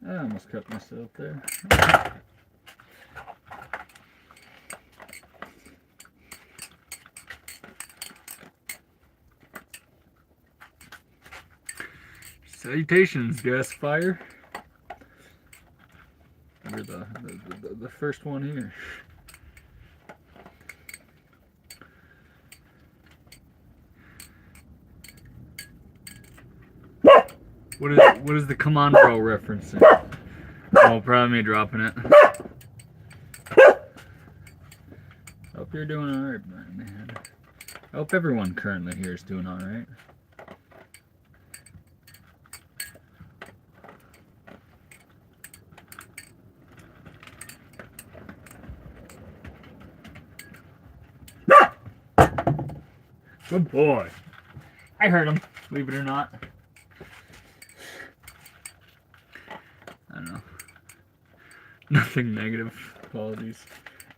I almost cut myself there. Salutations, guest fire. You're the first one here. What is the come on bro referencing? Oh, probably me dropping it. Hope you're doing alright, man. I hope everyone currently here is doing alright. Good boy. I heard him, believe it or not. I don't know. Nothing negative. Apologies.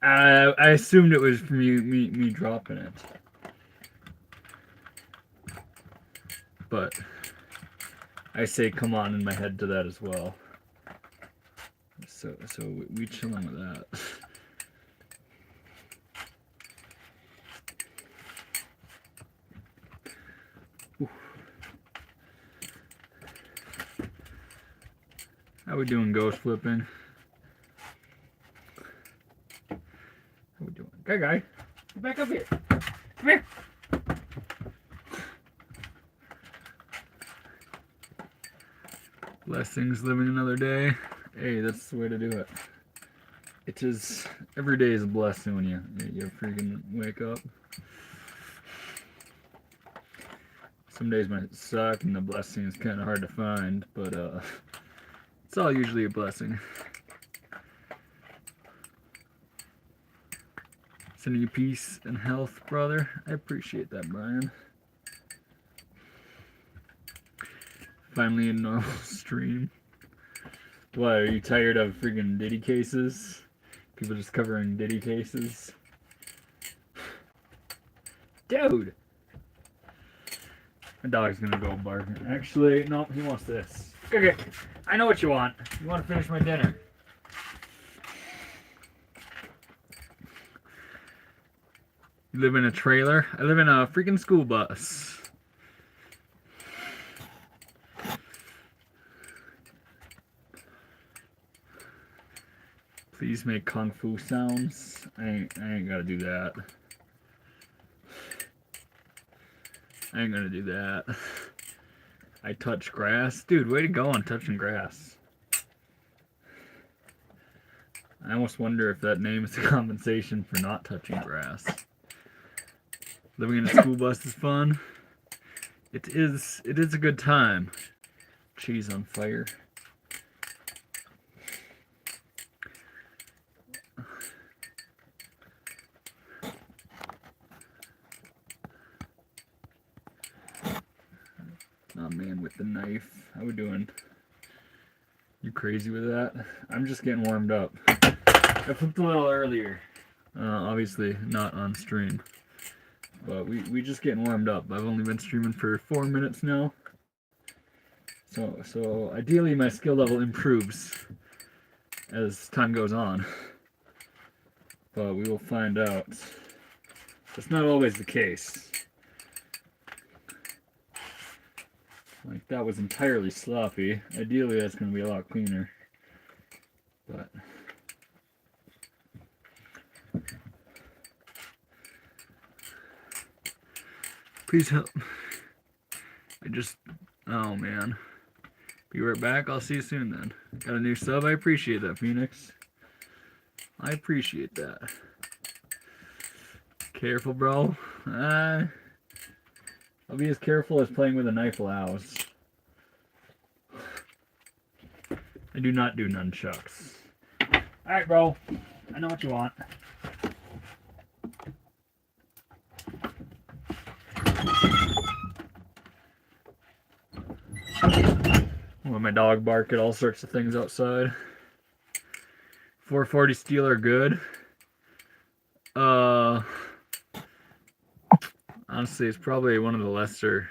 I assumed it was from me dropping it. But I say come on in my head to that as well. So we chilling with that. How we doing, ghost flipping? How we doing? Guy, get back up here. Come here. Blessings, living another day. Hey, that's the way to do it. It is, every day is a blessing when you freaking wake up. Some days might suck and the blessing is kind of hard to find, but it's all usually a blessing. Sending you peace and health, brother. I appreciate that, Brian. Finally a normal stream. What, are you tired of freaking Diddy cases? People just covering Diddy cases? Dude! My dog's gonna go barking. Actually, no, he wants this. Okay, I know what you want. You want to finish my dinner. You live in a trailer? I live in a freaking school bus. Please make kung fu sounds. I ain't gotta do that. I ain't gonna do that. I touch grass. Dude, way to go on touching grass. I almost wonder if that name is a compensation for not touching grass. Living in a school bus is fun. It is a good time. Cheese on fire. Oh man, with the knife. How we doing? You crazy with that? I'm just getting warmed up. I flipped a little earlier. Obviously not on stream. But we just getting warmed up. I've only been streaming for 4 minutes now. So ideally my skill level improves as time goes on. But we will find out. That's not always the case. Like, that was entirely sloppy. Ideally that's going to be a lot cleaner. But please help. Oh man. Be right back. I'll see you soon then. Got a new sub. I appreciate that, Phoenix. I appreciate that. Careful, bro. I'll be as careful as playing with a knife allows. I do not do nunchucks. Alright, bro. I know what you want. When my dog bark at all sorts of things outside. 440 steel are good. Honestly, it's probably one of the lesser,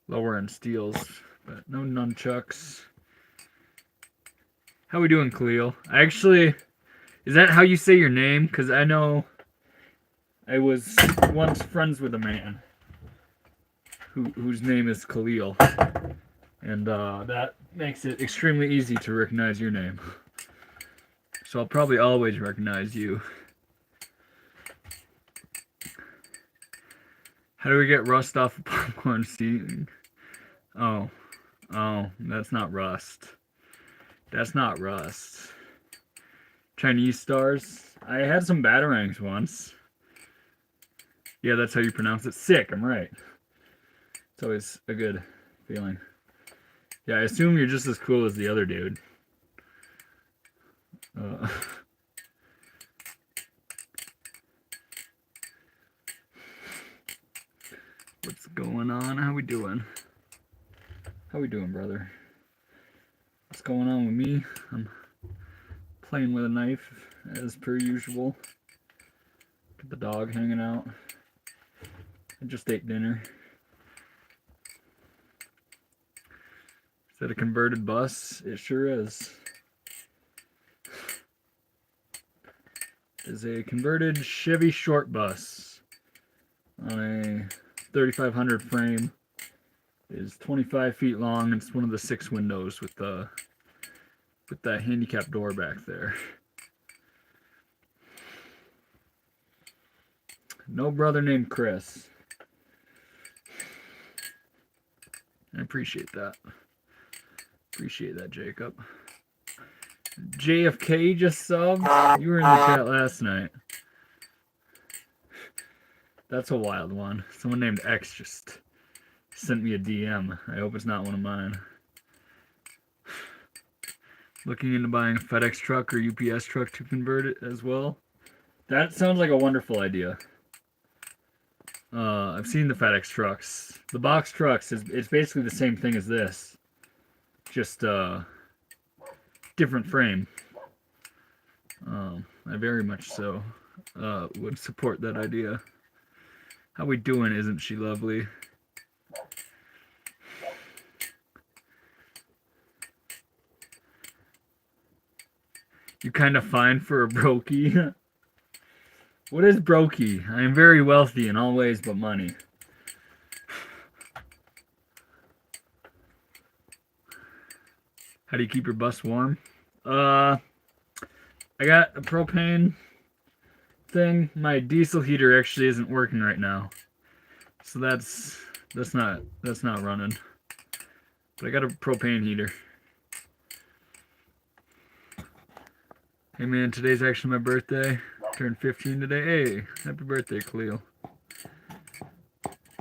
lower end steels, but no nunchucks. How we doing, Khalil? Is that how you say your name? Because I know I was once friends with a man whose name is Khalil. And that makes it extremely easy to recognize your name. So I'll probably always recognize you. How do we get rust off of popcorn seed? Oh, that's not rust. That's not rust. Chinese stars. I had some batarangs once. Yeah, that's how you pronounce it. Sick, I'm right. It's always a good feeling. Yeah, I assume you're just as cool as the other dude. What's going on? How we doing? How we doing, brother? What's going on with me? I'm playing with a knife, as per usual. Got the dog hanging out. I just ate dinner. Is that a converted bus? It sure is. It is a converted Chevy short bus on a 3500 frame. It is 25 feet long. It's one of the 6 windows with that handicap door back there. No brother named Chris. I appreciate that. Appreciate that, Jacob. JFK just subbed. You were in the chat last night. That's a wild one. Someone named X just sent me a DM. I hope it's not one of mine. Looking into buying a FedEx truck or UPS truck to convert it as well. That sounds like a wonderful idea. I've seen the FedEx trucks. The box trucks it's basically the same thing as this, just different frame. I very much so would support that idea. How we doing? Isn't she lovely? You kind of fine for a brokey. What is brokey? I am very wealthy in all ways but money. How do you keep your bus warm? I got a propane thing. My diesel heater actually isn't working right now, so that's not running. But I got a propane heater. Hey man, today's actually my birthday. Turned 15 today. Hey, happy birthday, Khalil.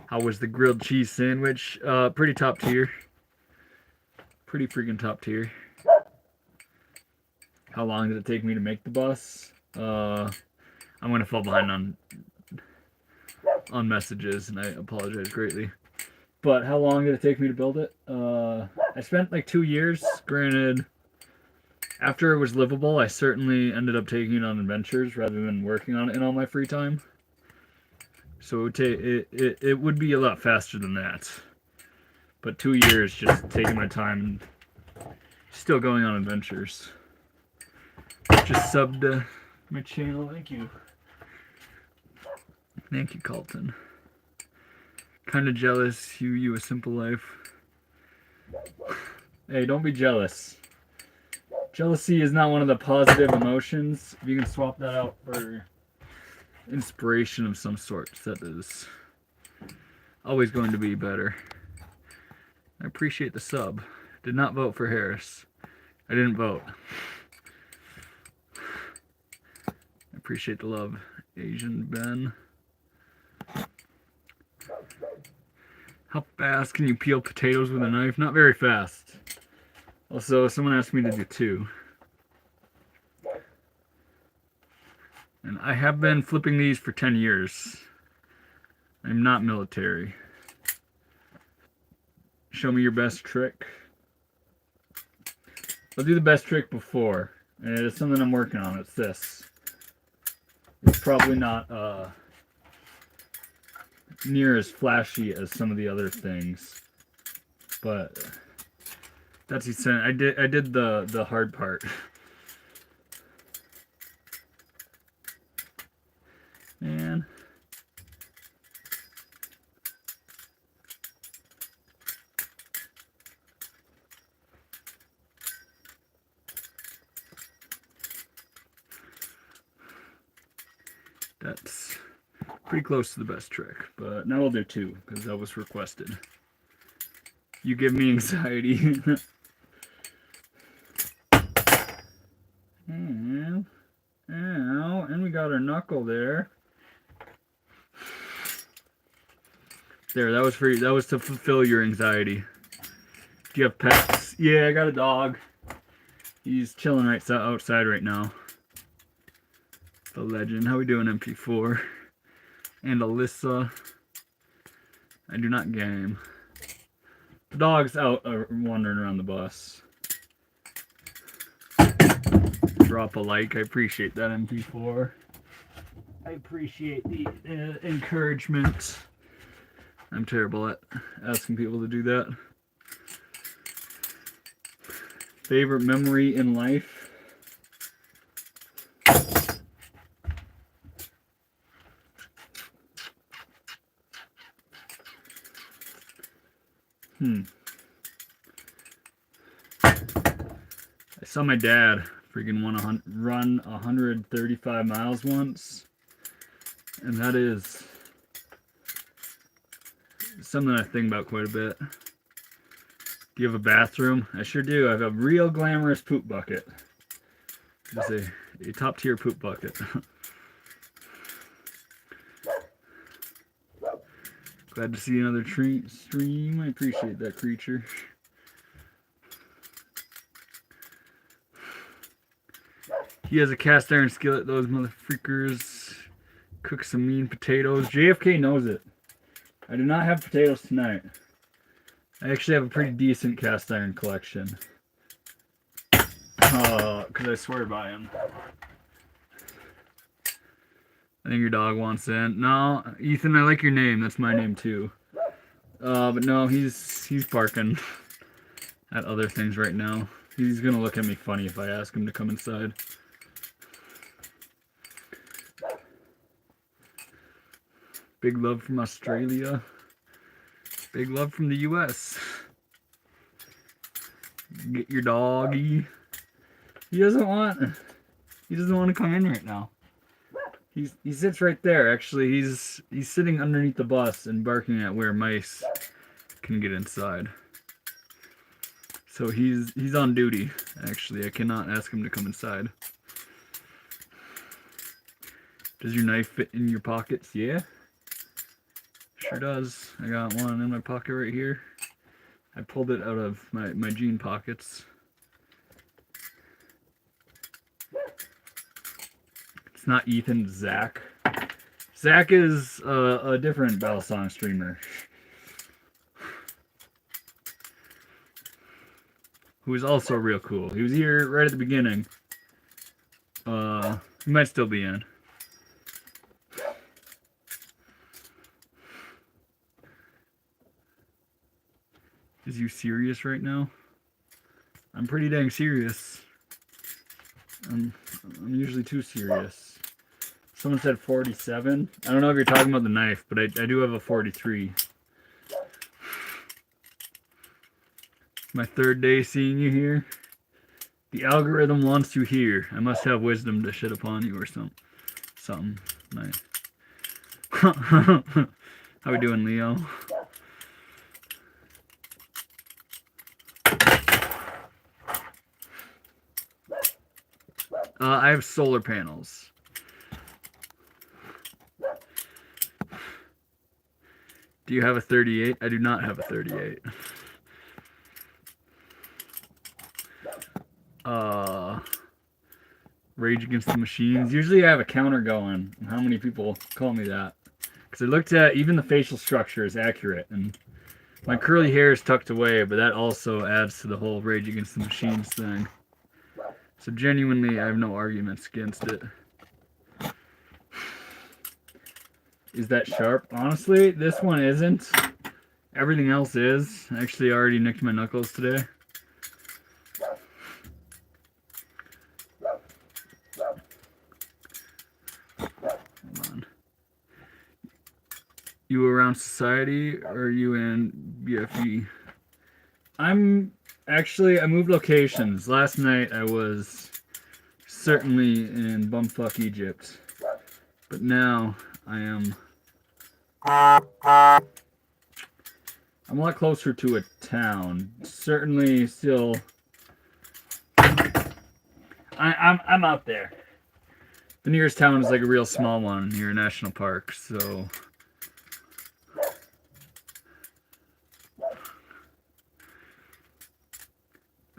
How was the grilled cheese sandwich? Pretty top tier. Pretty freaking top tier. How long did it take me to make the bus? I'm gonna fall behind on messages, and I apologize greatly. But how long did it take me to build it? I spent like 2 years. Granted, after it was livable, I certainly ended up taking it on adventures rather than working on it in all my free time. So it would be a lot faster than that. But 2 years just taking my time and still going on adventures. Just subbed to my channel. Thank you. Thank you, Colton. Kinda jealous. You a simple life. Hey, don't be jealous. Jealousy is not one of the positive emotions. If you can swap that out for inspiration of some sort, that is always going to be better. I appreciate the sub. Did not vote for Harris. I didn't vote. I appreciate the love, Asian Ben. How fast can you peel potatoes with a knife? Not very fast. Also, someone asked me to do 2. And I have been flipping these for 10 years. I'm not military. Show me your best trick. I'll do the best trick before. And it's something I'm working on. It's this. It's probably not near as flashy as some of the other things. But That's he sent. I did the hard part. And that's pretty close to the best trick, but now we'll do 2 because that was requested. You give me anxiety. And, ow, and we got our knuckle there. There, that was for you. That was to fulfill your anxiety. Do you have pets? Yeah, I got a dog. He's chilling right outside right now. The legend. How we doing, MP4? And Alyssa. I do not game. The dog's out wandering around the bus. Drop a like. I appreciate that, MP4. I appreciate the encouragement. I'm terrible at asking people to do that. Favorite memory in life? I saw my dad freaking run 135 miles once, and that is something I think about quite a bit. Do you have a bathroom? I sure do. I have a real glamorous poop bucket. Just a top tier poop bucket. Glad to see another stream. I appreciate that, creature. He has a cast iron skillet. Those motherfuckers cook some mean potatoes. JFK knows it. I do not have potatoes tonight. I actually have a pretty decent cast iron collection. Because I swear by him. I think your dog wants in. No, Ethan, I like your name. That's my name too. But no, he's barking at other things right now. He's gonna look at me funny if I ask him to come inside. Big love from Australia. Big love from the US. Get your doggy. He doesn't want to come in right now. He sits right there. Actually, he's sitting underneath the bus and barking at where mice can get inside. So he's on duty. Actually, I cannot ask him to come inside. Does your knife fit in your pockets? Yeah. Sure does. I got one in my pocket right here. I pulled it out of my jean pockets. It's not Ethan, Zach. Zach is a different Balisong streamer. Who is also real cool. He was here right at the beginning. He might still be in. Is you serious right now? I'm pretty dang serious. I'm usually too serious. Someone said 47. I don't know if you're talking about the knife, but I do have a 43. My 3rd day seeing you here. The algorithm wants you here. I must have wisdom to shit upon you or something. Nice. How we doing, Leo? I have solar panels. Do you have a 38? I do not have a 38. Rage Against the Machines. Usually I have a counter going. How many people call me that? Because I looked at, even the facial structure is accurate. And my curly hair is tucked away, but that also adds to the whole Rage Against the Machines thing. So genuinely, I have no arguments against it. Is that sharp? Honestly, this one isn't. Everything else is. I actually already nicked my knuckles today. You around society or are you in BFE? I moved locations. Last night I was certainly in bumfuck Egypt. But now I am I'm a lot closer to a town. Certainly still I'm out there. The nearest town is like a real small one near a national park, so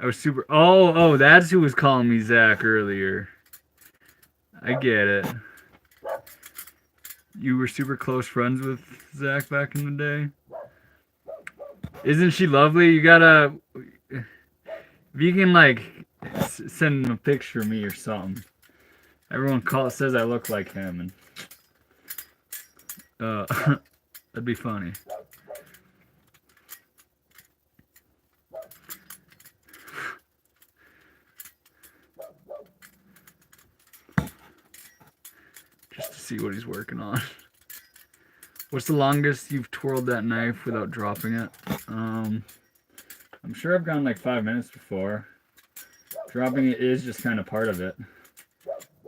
I was super oh, that's who was calling me Zach earlier. I get it. You were super close friends with Zach back in the day? Isn't she lovely? You gotta... If you can, like, send him a picture of me or something. Everyone says I look like him, and... that'd be funny. Just to see what he's working on. What's the longest you've twirled that knife without dropping it? I'm sure I've gone like 5 minutes before. Dropping it is just kind of part of it.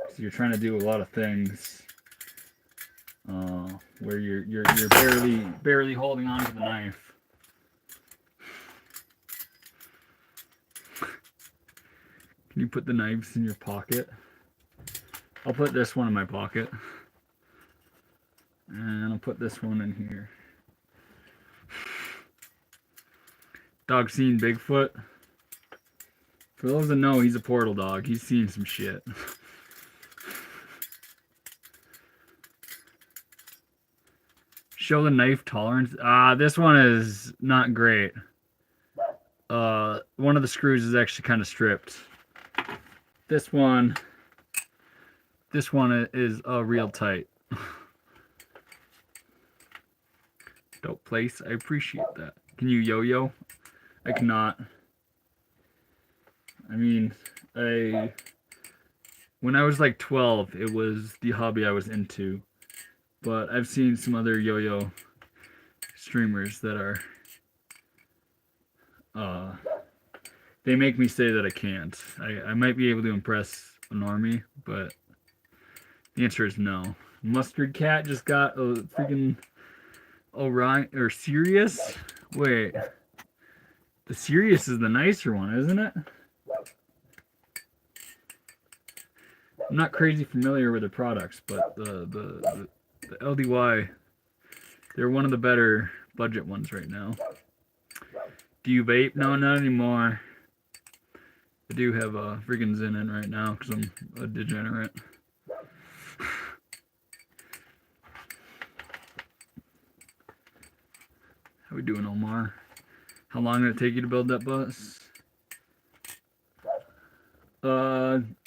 So you're trying to do a lot of things where you're barely holding on to the knife. Can you put the knives in your pocket? I'll put this one in my pocket. And I'll put this one in here. Dog seen Bigfoot? For those that know, he's a portal dog. He's seen some shit. Show the knife tolerance. This one is not great. One of the screws is actually kind of stripped. This one is real tight. Dope place. I appreciate that. Can you yo-yo? I cannot. I mean, when I was like 12, it was the hobby I was into. But I've seen some other yo-yo streamers that are, they make me say that I can't. I might be able to impress a normie, but the answer is no. Mustard Cat just got a freaking Orion, or Sirius? Wait. The Sirius is the nicer one, isn't it? I'm not crazy familiar with the products, but the LDY, they're one of the better budget ones right now. Do you vape? No, not anymore. I do have a freaking Zen in right now because I'm a degenerate. How we doing, Omar? How long did it take you to build that bus?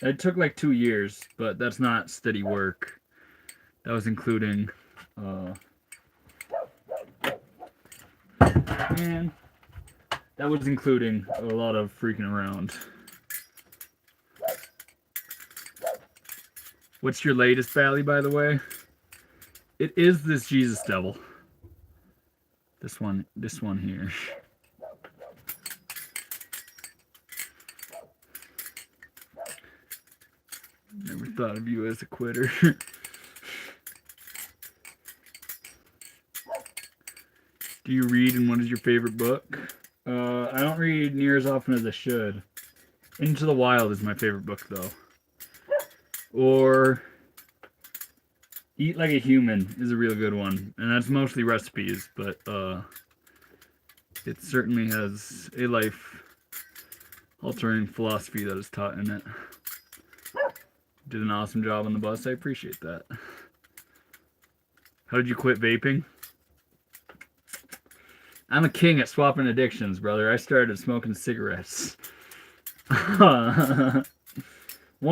It took like 2 years, but that's not steady work. That was including, a lot of freaking around. What's your latest Valley, by the way? It is this Jesus Devil. This one here. Never thought of you as a quitter. Do you read, and what is your favorite book? I don't read near as often as I should. Into the Wild is my favorite book, though. Or Eat Like a Human is a real good one. And that's mostly recipes, but it certainly has a life-altering philosophy that is taught in it. Did an awesome job on the bus. I appreciate that. How did you quit vaping? I'm a king at swapping addictions, brother. I started smoking cigarettes. One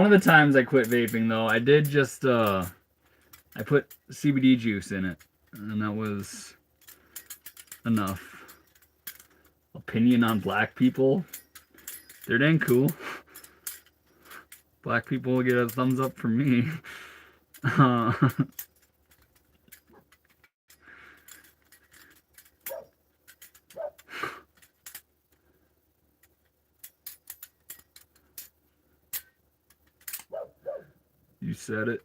of the times I quit vaping, though, I did just, I put CBD juice in it. And that was enough. Opinion on black people? They're dang cool. Black people will get a thumbs up from me. You said it.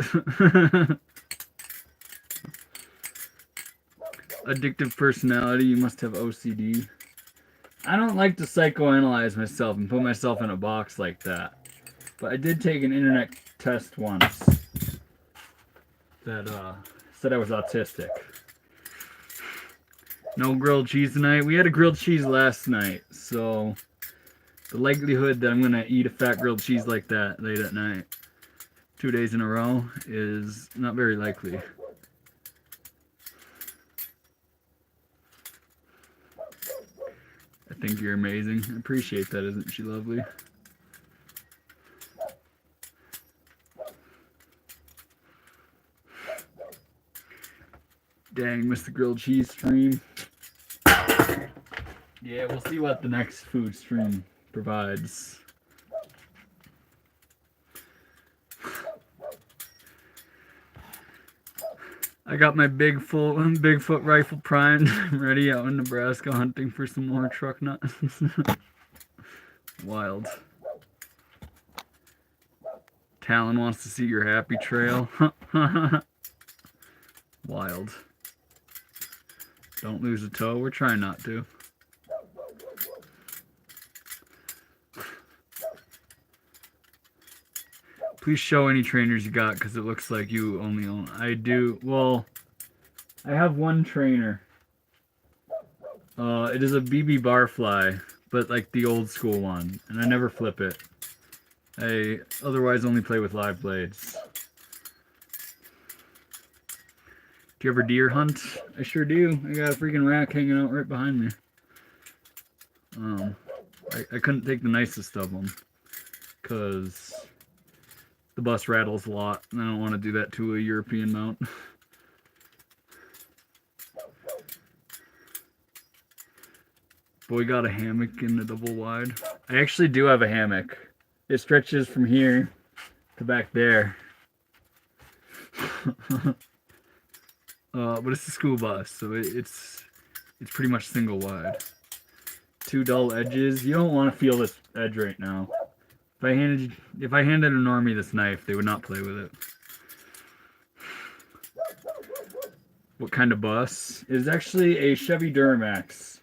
Addictive personality. You must have OCD. I don't like to psychoanalyze myself and put myself in a box like that. But I did take an internet test once that said I was autistic. No grilled cheese tonight. We had a grilled cheese last night, so the likelihood that I'm going to eat a fat grilled cheese like that late at night 2 days in a row is not very likely. I think you're amazing. I appreciate that. Isn't she lovely? Dang, missed the grilled cheese stream. Yeah, we'll see what the next food stream provides. I got my Bigfoot rifle primed. I'm ready out in Nebraska hunting for some more truck nuts. Wild. Talon wants to see your happy trail. Wild. Don't lose a toe. We're trying not to. Please show any trainers you got, because it looks like you only own... I do... Well, I have one trainer. It is a BB Barfly, but like the old school one. And I never flip it. I otherwise only play with live blades. Do you ever deer hunt? I sure do. I got a freaking rack hanging out right behind me. I couldn't take the nicest of them, because the bus rattles a lot, and I don't want to do that to a European mount. Boy got a hammock in the double wide. I actually do have a hammock. It stretches from here to back there. But it's a school bus, so it's pretty much single wide. 2 dull edges. You don't want to feel this edge right now. If I handed a normie this knife, they would not play with it. What kind of bus? It is actually a Chevy Duramax,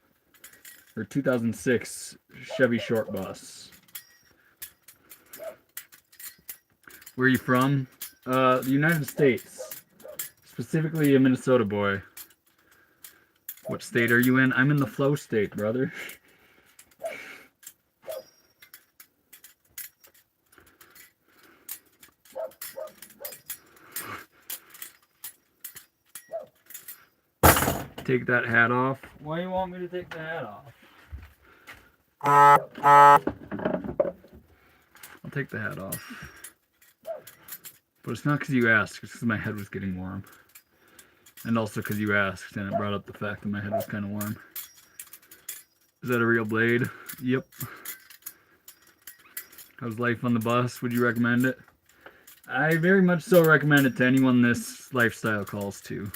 or 2006 Chevy short bus. Where are you from? The United States. Specifically a Minnesota boy. What state are you in? I'm in the flow state, brother. Take that hat off. Why do you want me to take the hat off? I'll take the hat off. But it's not because you asked, it's because my head was getting warm. And also because you asked, and it brought up the fact that my head was kind of warm. Is that a real blade? Yep. How's life on the bus? Would you recommend it? I very much so recommend it to anyone this lifestyle calls to.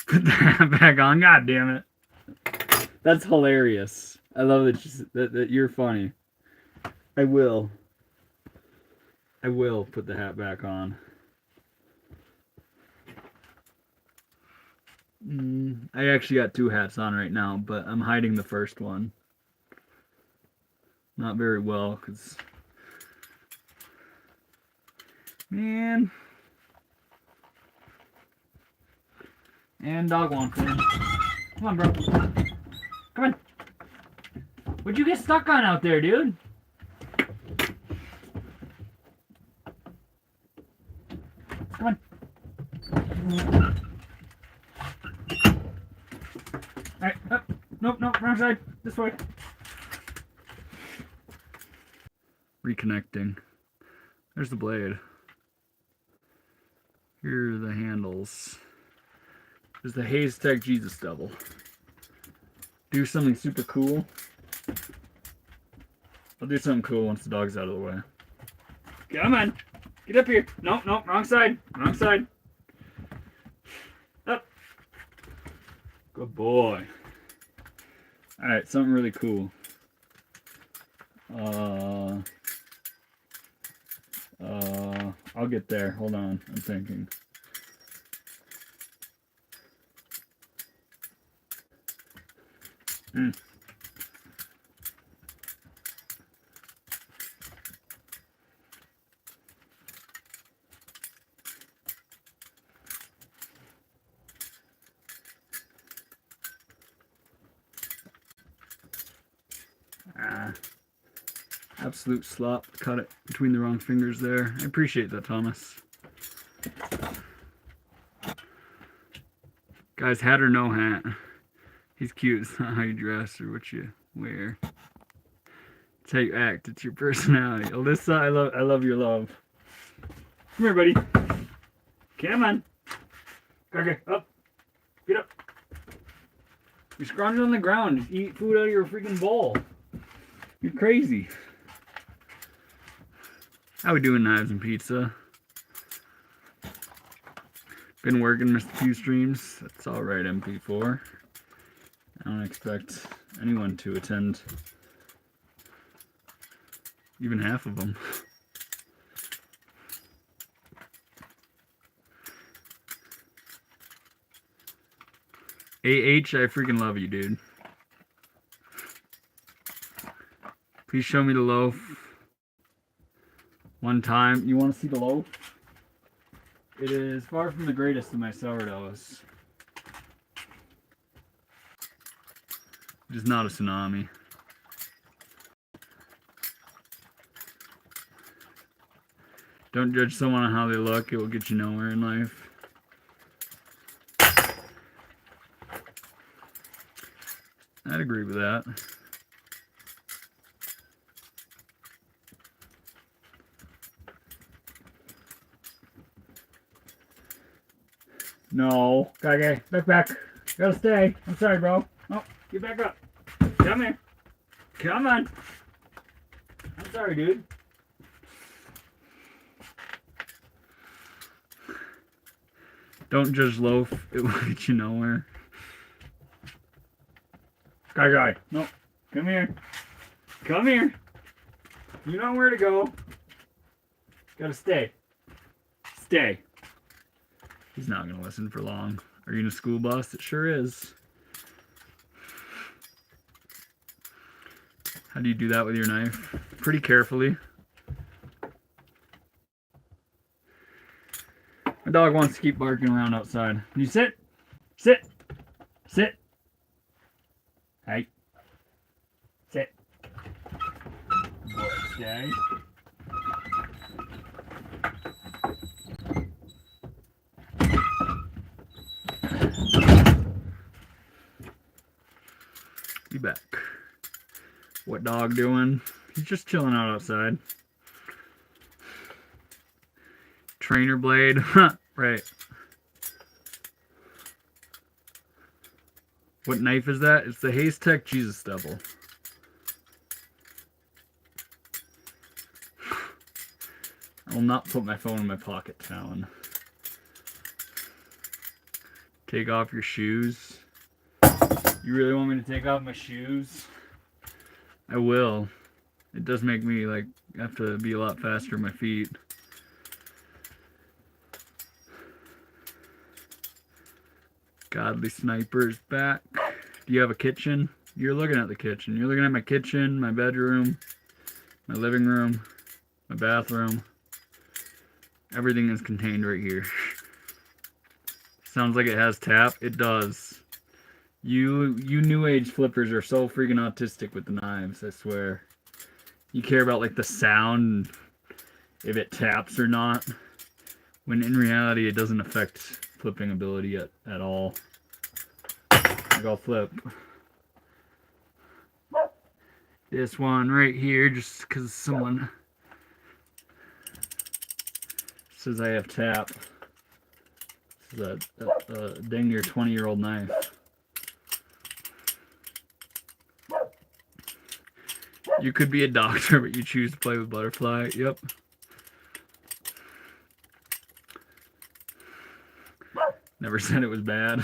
Put the hat back on. God damn it. That's hilarious. I love that you're funny. I will put the hat back on. I actually got 2 hats on right now, but I'm hiding the first one. Not very well, because... Man... And dog wants in. Come on, bro. Come on. What'd you get stuck on out there, dude? Come on. Alright, up. Nope, wrong side. This way. Reconnecting. There's the blade. Here are the handles. There's the Hayes Tech Jesus Devil. Do something super cool. I'll do something cool once the dog's out of the way. Come on. Get up here. Nope, wrong side. Wrong side. Up. Good boy. Alright, something really cool. I'll get there. Hold on. I'm thinking. Absolute slop. Cut it between the wrong fingers there. I appreciate that, Thomas. Guys, hat or no hat? He's cute. It's not how you dress or what you wear. It's how you act. It's your personality. Alyssa, I love your love. Come here, buddy. Come on. Okay, up. Get up. You're scrounging on the ground. Just eat food out of your freaking bowl. You're crazy. How we doing, Knives and Pizza? Been working, missed a few streams. That's alright, MP4. I don't expect anyone to attend. Even half of them. AH, I freaking love you, dude. Please show me the loaf. One time. You want to see the loaf? It is far from the greatest of my sourdoughs. It is not a tsunami. Don't judge someone on how they look. It will get you nowhere in life. I'd agree with that. No. Okay, back. Gotta stay. I'm sorry, bro. Oh, get back up. Come here. Come on. I'm sorry, dude. Don't judge loaf. It will get you nowhere. Guy. No. Come here. Come here. You know where to go. Gotta stay. Stay. He's not going to listen for long. Are you in a school bus? It sure is. How do you do that with your knife? Pretty carefully. My dog wants to keep barking around outside. Can you sit? Sit. Sit. Hey. Sit. Boy, stay. Be back. What dog doing? He's just chilling out outside. Trainer blade. Right. What knife is that? It's the Haystack Jesus Stubble. I will not put my phone in my pocket, Talon. Take off your shoes. You really want me to take off my shoes? I will. It does make me like have to be a lot faster on my feet. Godly Sniper's back. Do you have a kitchen? You're looking at the kitchen. You're looking at my kitchen, my bedroom, my living room, my bathroom. Everything is contained right here. Sounds like it has tap. It does. You new age flippers are so freaking autistic with the knives, I swear. You care about like the sound, if it taps or not, when in reality it doesn't affect flipping ability at all. Like I'll flip this one right here just because someone says I have tap. This is a dang near 20-year-old knife. You could be a doctor, but you choose to play with butterfly. Yep. Never said it was bad.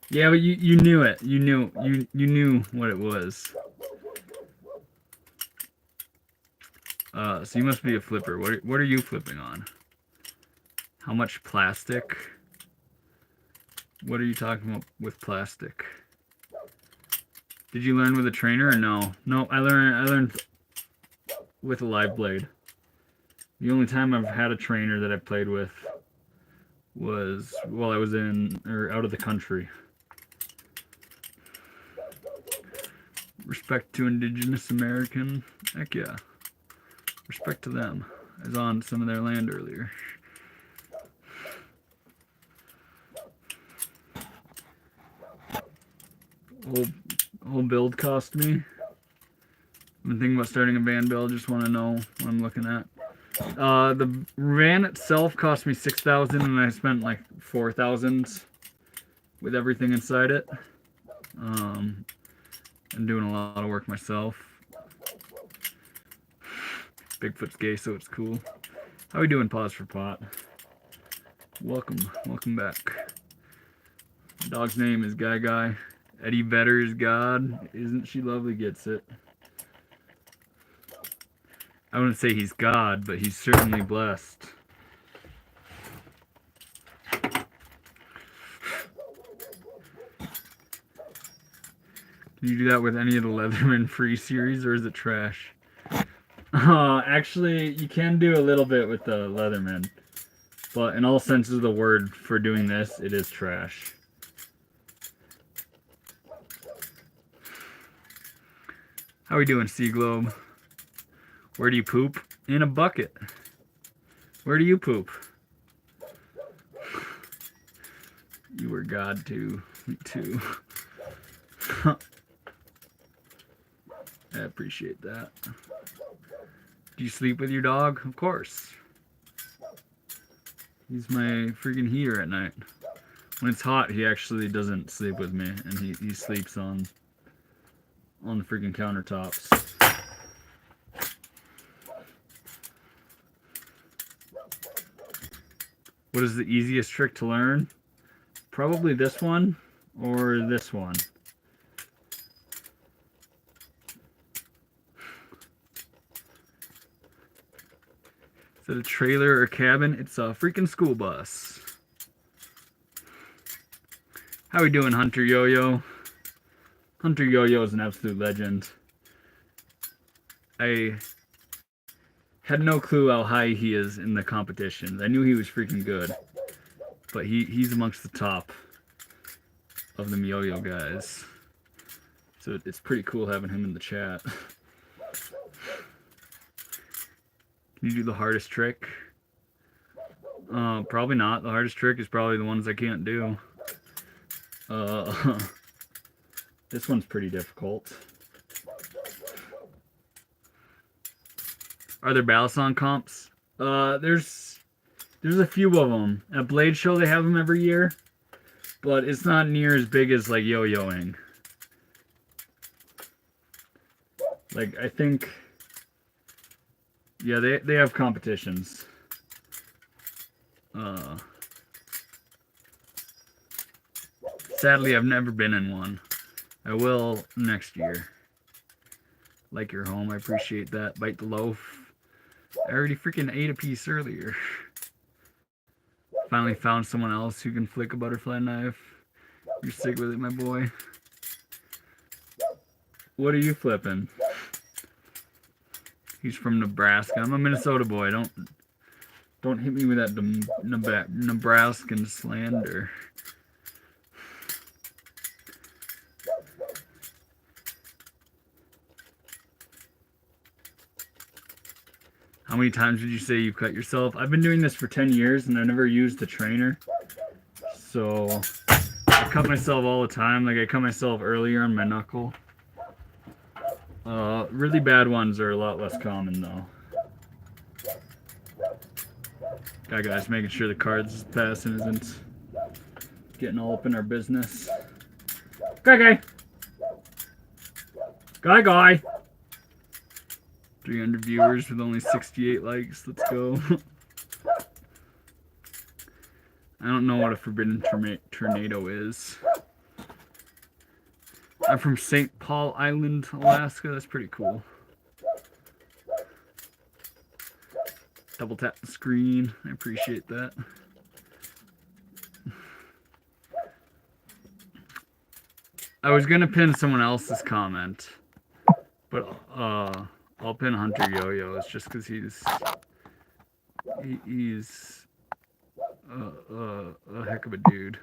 Yeah, but you knew it. You knew what it was. So you must be a flipper. What are you flipping on? How much plastic? What are you talking about with plastic? Did you learn with a trainer or no? No, I learned with a live blade. The only time I've had a trainer that I played with was while I was out of the country. Respect to Indigenous American. Heck yeah. Respect to them. I was on some of their land earlier. Whole build cost me. I've been thinking about starting a van build. Just want to know what I'm looking at. The van itself cost me $6,000, and I spent like $4,000 with everything inside it. I'm doing a lot of work myself. Bigfoot's gay, so it's cool. How we doing, Pause for Pot? Welcome back. Dog's name is Guy. Eddie Vedder is God. Isn't she lovely? Gets it. I wouldn't say he's God, but he's certainly blessed. Can you do that with any of the Leatherman free series, or is it trash? Actually, you can do a little bit with the Leatherman, but in all senses of the word for doing this, it is trash. How we doing, Sea Globe? Where do you poop? In a bucket. Where do you poop? You were God too. Me too. I appreciate that. Do you sleep with your dog? Of course. He's my freaking heater at night. When it's hot, he actually doesn't sleep with me, and he sleeps on the freaking countertops. What is the easiest trick to learn? Probably this one or this one. Is it a trailer or cabin? It's a freaking school bus. How we doing, Hunter Yo-Yo? Hunter Yo-Yo is an absolute legend. I had no clue how high he is in the competitions. I knew he was freaking good, but he's amongst the top of the yo-yo guys. So it's pretty cool having him in the chat. Can you do the hardest trick? Probably not. The hardest trick is probably the ones I can't do. This one's pretty difficult. Are there Balisong comps? There's a few of them. At Blade Show they have them every year, but it's not near as big as like yo-yoing. Like I think, yeah, they have competitions. Sadly, I've never been in one. I will next year. Like your home, I appreciate that. Bite the loaf. I already freaking ate a piece earlier. Finally found someone else who can flick a butterfly knife. You're sick with it, my boy. What are you flipping? He's from Nebraska. I'm a Minnesota boy. Don't hit me with that Nebraskan slander. How many times would you say you've cut yourself? I've been doing this for 10 years and I never used a trainer. So I cut myself all the time. Like I cut myself earlier on my knuckle. Really bad ones are a lot less common though. Guys, making sure the cards passing isn't getting all up in our business. Guy. 300 viewers with only 68 likes. Let's go. I don't know what a forbidden tornado is. I'm from St. Paul Island, Alaska. That's pretty cool. Double tap the screen. I appreciate that. I was gonna pin someone else's comment, but I'll pin Hunter Yo-Yo's just because he's a heck of a dude.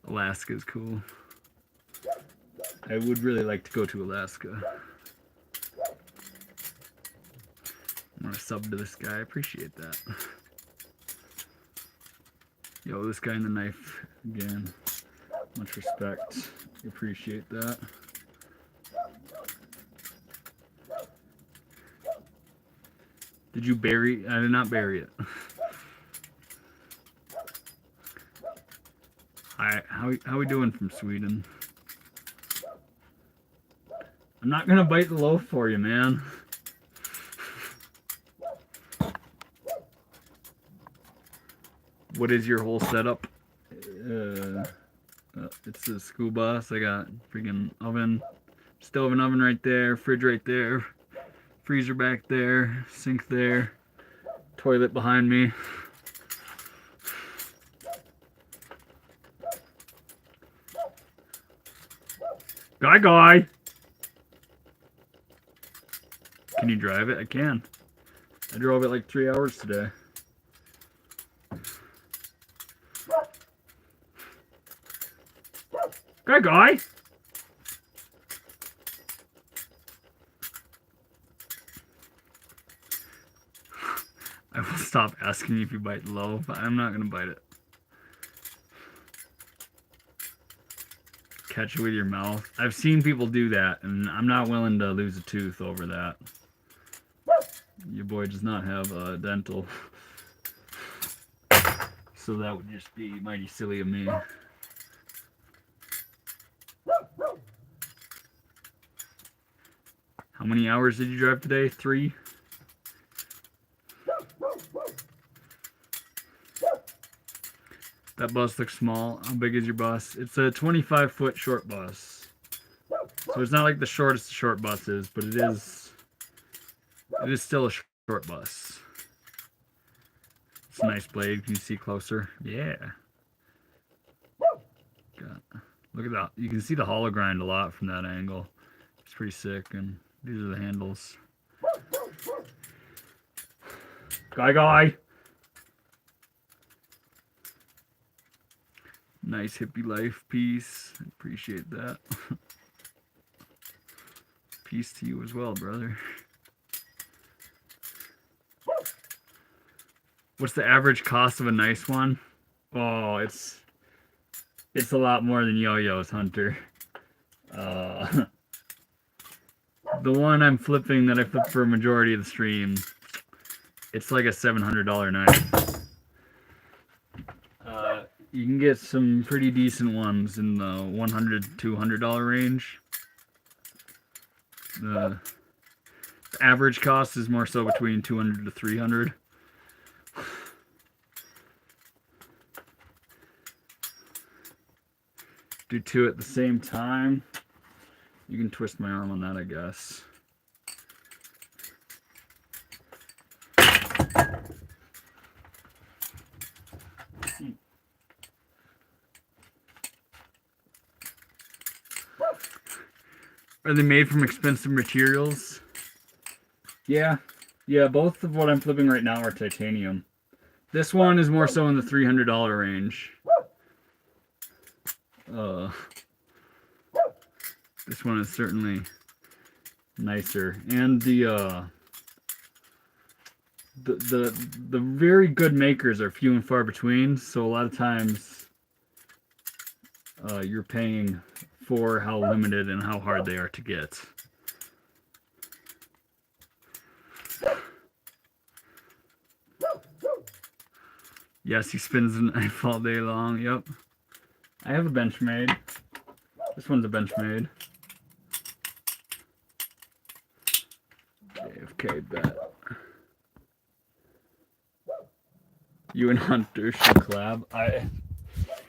Alaska is cool. I would really like to go to Alaska. I'm gonna sub to this guy. I appreciate that. Yo, this guy in the knife again. Much respect. Appreciate that. Did you bury? I did not bury it. Hi, how we doing from Sweden? I'm not gonna bite the loaf for you, man. What is your whole setup? It's a school bus. I got freaking oven, stove and oven right there, fridge right there, freezer back there, sink there, toilet behind me. Guy! Can you drive it? I can. I drove it like 3 hours today. Guy! I will stop asking you if you bite the loaf. I'm not gonna bite it. Catch it with your mouth. I've seen people do that, and I'm not willing to lose a tooth over that. Your boy does not have a dental. So that would just be mighty silly of me. How many hours did you drive today? 3? That bus looks small. How big is your bus? It's a 25-foot short bus. So it's not like the shortest short bus is, but it is still a short bus. It's a nice blade. Can you see closer? Yeah. Look at that. You can see the hollow grind a lot from that angle. It's pretty sick. And these are the handles. Guy! Nice hippie life. Peace. Appreciate that. Peace to you as well, brother. What's the average cost of a nice one? Oh, it's a lot more than Yo-Yo's, Hunter. The one I'm flipping that I flip for a majority of the stream, it's like a $700 knife. You can get some pretty decent ones in the $100 to $200 range. The average cost is more so between $200 to $300. Do 2 at the same time. You can twist my arm on that, I guess. Are they made from expensive materials? Yeah, both of what I'm flipping right now are titanium. This one is more so in the $300 range. This one is certainly nicer, and the very good makers are few and far between. So a lot of times, you're paying for how limited and how hard they are to get. Yes, he spins the knife all day long. Yep. I have a Benchmade. This one's a Benchmade. JFK bet. You and Hunter should collab.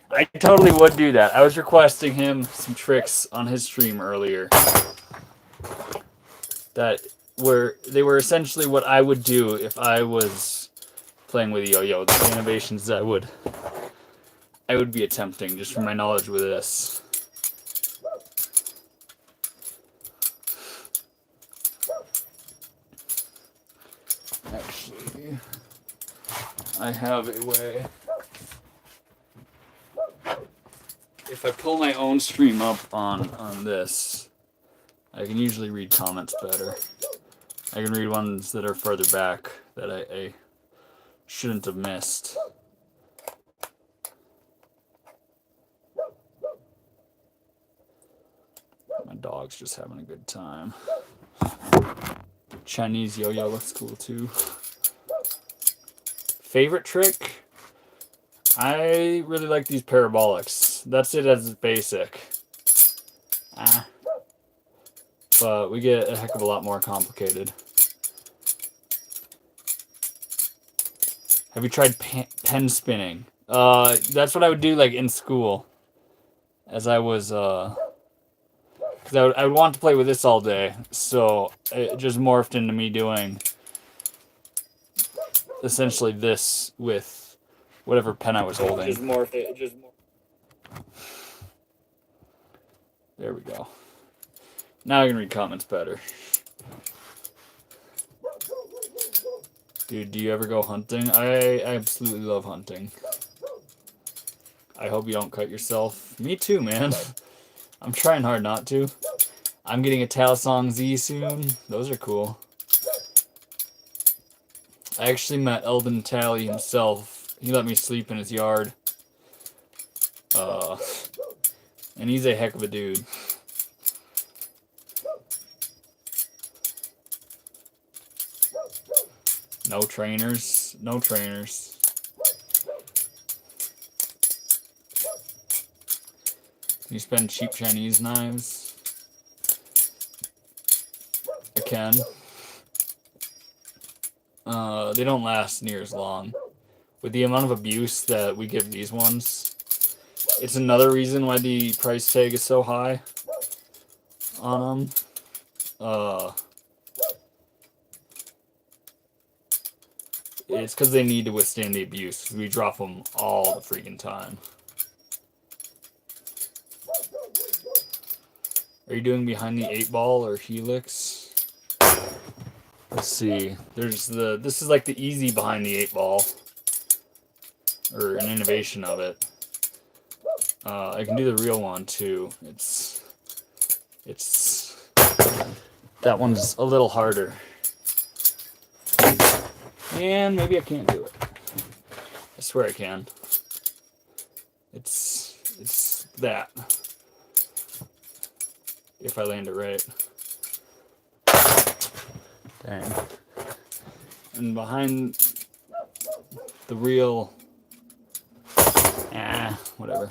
I totally would do that. I was requesting him some tricks on his stream earlier. that they were essentially what I would do if I was playing with a yo-yo. The innovations that I would be attempting just from my knowledge with this. Actually, I have a way. If I pull my own stream up on this, I can usually read comments better. I can read ones that are further back that I shouldn't have missed. My dog's just having a good time. Chinese yo-yo looks cool too. Favorite trick? I really like these parabolics. That's it as basic. But we get a heck of a lot more complicated. Have you tried pen spinning? That's what I would do like in school. As I was, because I would want to play with this all day. So it just morphed into me doing essentially this with whatever pen I was holding. There we go. Now I can read comments better. Dude, do you ever go hunting? I absolutely love hunting. I hope you don't cut yourself. Me too, man. I'm trying hard not to. I'm getting a Balisong Z soon. Those are cool. I actually met Eldon Talley himself. He let me sleep in his yard. And he's a heck of a dude. No trainers. No trainers. Can you spend cheap Chinese knives? I can. They don't last near as long. With the amount of abuse that we give these ones, it's another reason why the price tag is so high on them. It's because they need to withstand the abuse. We drop them all the freaking time. Are you doing behind the 8-ball or helix? Let's see. This is like the easy behind the 8-ball. Or an innovation of it. I can do the real one too. That one's a little harder. And maybe I can't do it. I swear I can. It's that. If I land it right. Dang. And behind the real... whatever.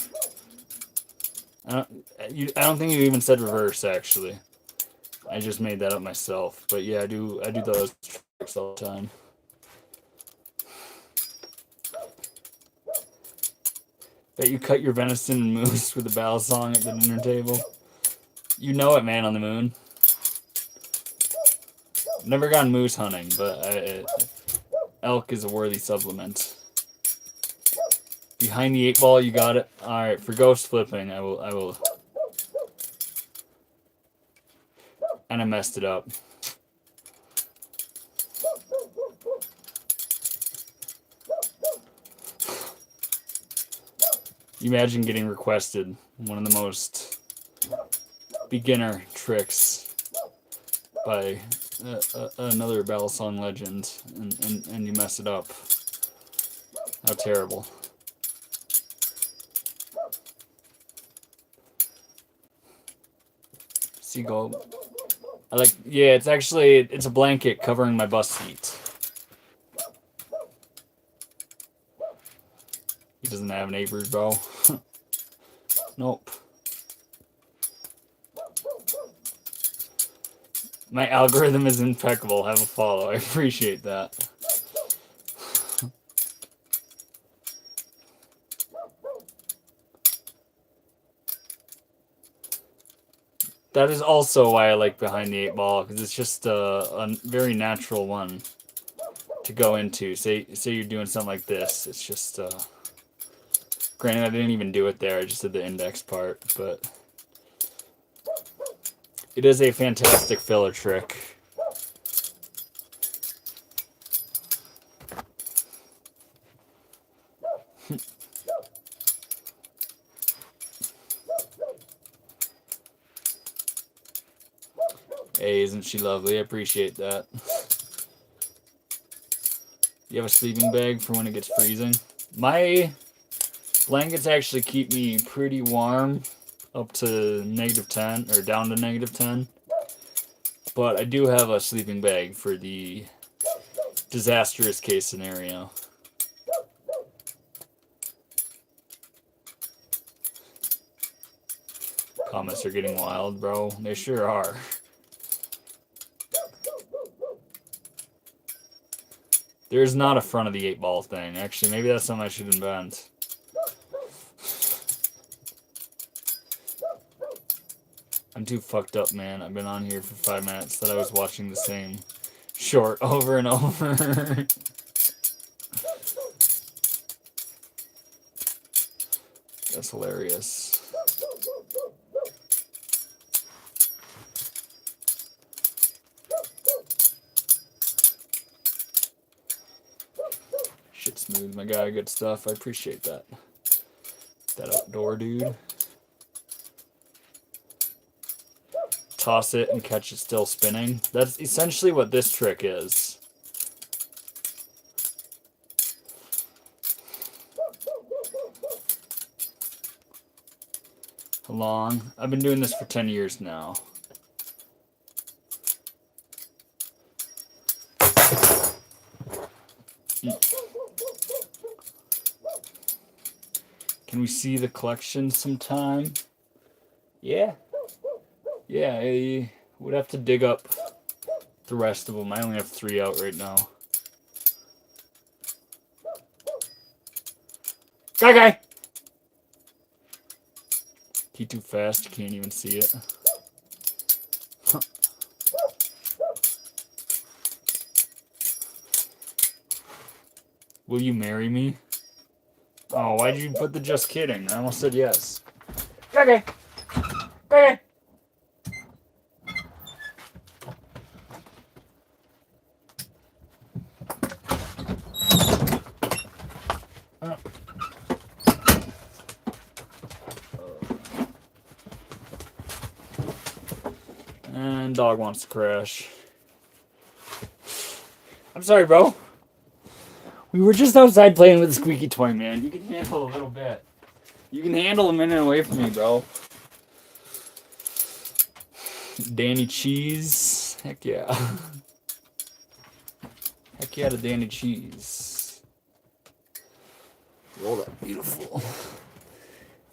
I don't think you even said reverse, actually. I just made that up myself. But yeah, I do those tricks all the time. Bet you cut your venison and moose with a Balisong at the dinner table. You know it, man on the moon. Never gone moose hunting, but elk is a worthy supplement. Behind the 8-ball, you got it. All right, for ghost flipping, I will. And I messed it up. Imagine getting requested one of the most beginner tricks by another Balisong legend, and you mess it up. How terrible. Seagull. It's a blanket covering my bus seat. He doesn't have an Avery bow. Nope. My algorithm is impeccable. Have a follow. I appreciate that. That is also why I like Behind the 8 Ball, because it's just a very natural one to go into. Say you're doing something like this. It's just, granted I didn't even do it there, I just did the index part, but it is a fantastic filler trick. Hey, isn't she lovely? I appreciate that. You have a sleeping bag for when it gets freezing? My blankets actually keep me pretty warm up to -10 or down to -10. But I do have a sleeping bag for the disastrous case scenario. Comments are getting wild, bro. They sure are. There's not a front of the 8 Ball thing. Actually, maybe that's something I should invent. I'm too fucked up, man. I've been on here for 5 minutes that I was watching the same short over and over. That's hilarious. Shit smooth, my guy. Good stuff. I appreciate that. That outdoor dude. Toss it and catch it still spinning. That's essentially what this trick is. How long? I've been doing this for 10 years now. Can we see the collection sometime? Yeah. Yeah, I would have to dig up the rest of them. I only have 3 out right now. Okay. He too fast, you can't even see it. Will you marry me? Oh, why'd you put the just kidding? I almost said yes. Okay. Okay. And dog wants to crash. I'm sorry, bro. We were just outside playing with the squeaky toy, man. You can handle a little bit. You can handle a minute away from me, bro. Danny Cheese. Heck yeah. Heck yeah to Danny Cheese. Roll that beautiful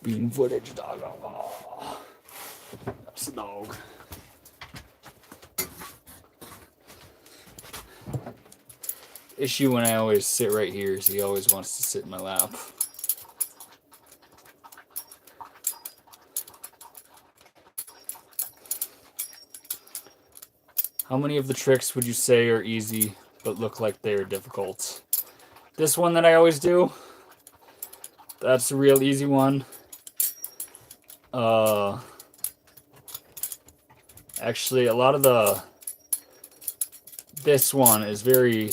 bean footage, dog. Oh, that's a dog. Issue when I always sit right here is he always wants to sit in my lap. How many of the tricks would you say are easy but look like they are difficult? This one that I always do, that's a real easy one. Actually, a lot of this one is very,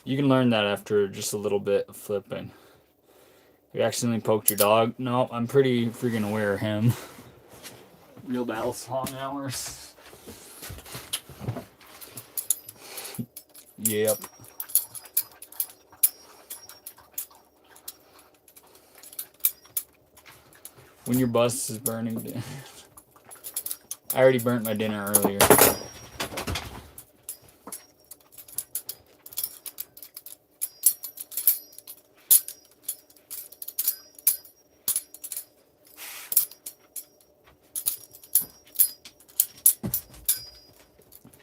you can learn that after just a little bit of flipping. You accidentally poked your dog? No, I'm pretty freaking aware of him. Real Balisong hours. Yep. When your bus is burning. I already burnt my dinner earlier.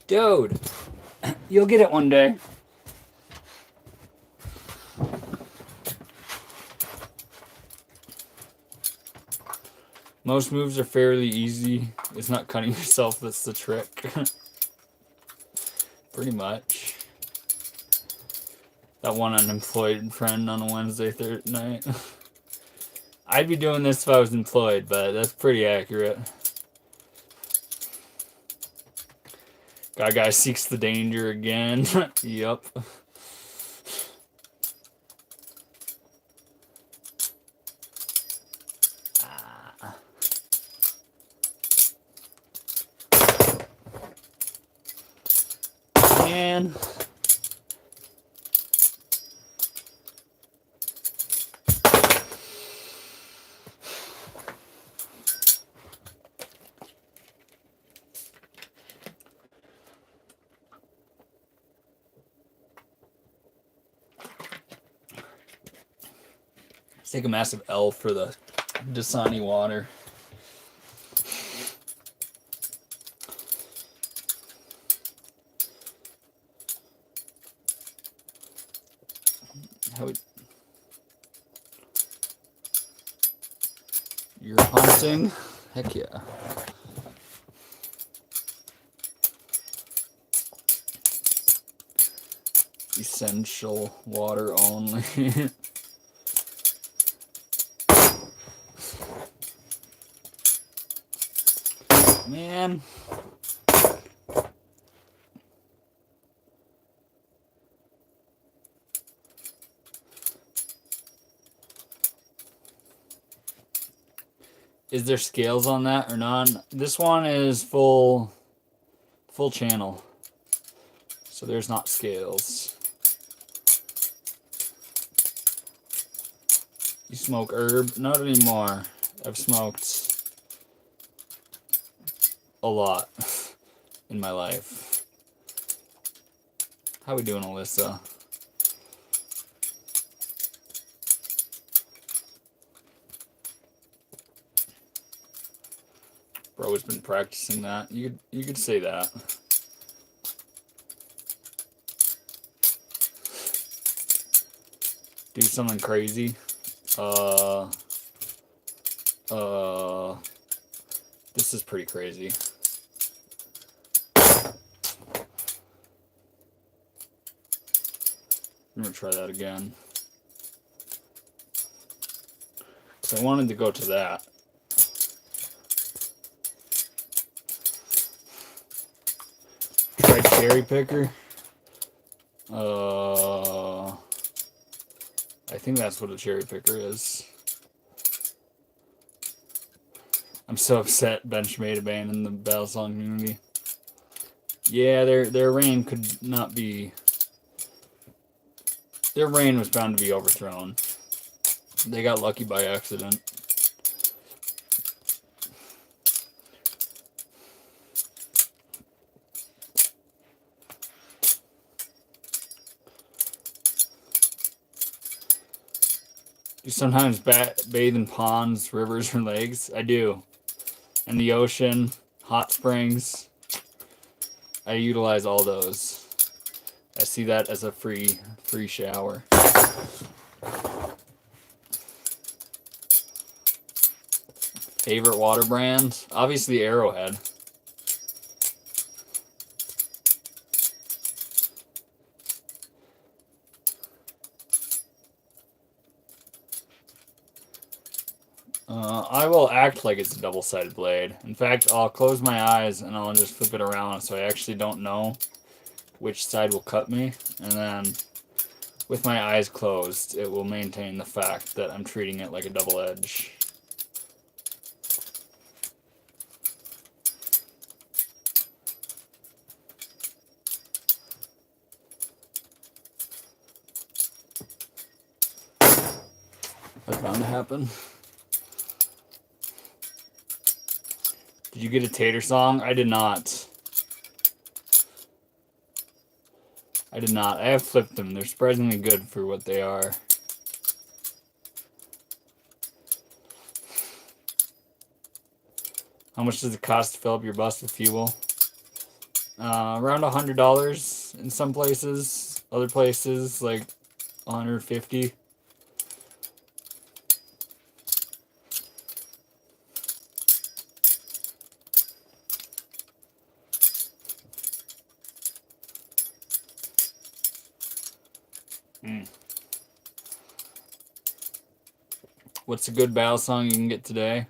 Dude, you'll get it one day. Most moves are fairly easy. It's not cutting yourself that's the trick. Pretty much. That one unemployed friend on a Wednesday night. I'd be doing this if I was employed, but that's pretty accurate. Guy seeks the danger again. Yup. Man. Let's take a massive L for the Dasani water. You're hunting? Heck yeah. Essential water only. Man. Is there scales on that or none? This one is full channel. So there's not scales. You smoke herb? Not anymore. I've smoked a lot in my life. How we doing, Alyssa? Bro has been practicing that. You could say that. Do something crazy. This is pretty crazy. I'm gonna try that again. So I wanted to go to that. Try cherry picker. I think that's what a cherry picker is. I'm so upset Benchmade abandoned the Balisong community. Yeah, their reign could not be... Their reign was bound to be overthrown. They got lucky by accident. Do you sometimes bathe in ponds, rivers, or lakes? I do. And the ocean, hot springs. I utilize all those. I see that as a free shower. Favorite water brand? Obviously Arrowhead. I will act like it's a double-sided blade. In fact, I'll close my eyes and I'll just flip it around so I actually don't know which side will cut me. And then, with my eyes closed, it will maintain the fact that I'm treating it like a double edge. That's bound to happen. Did you get a tater song? I did not. I did not. I have flipped them. They're surprisingly good for what they are. How much does it cost to fill up your bus with fuel? Around $100 in some places. Other places, like $150. What's a good Balisong you can get today?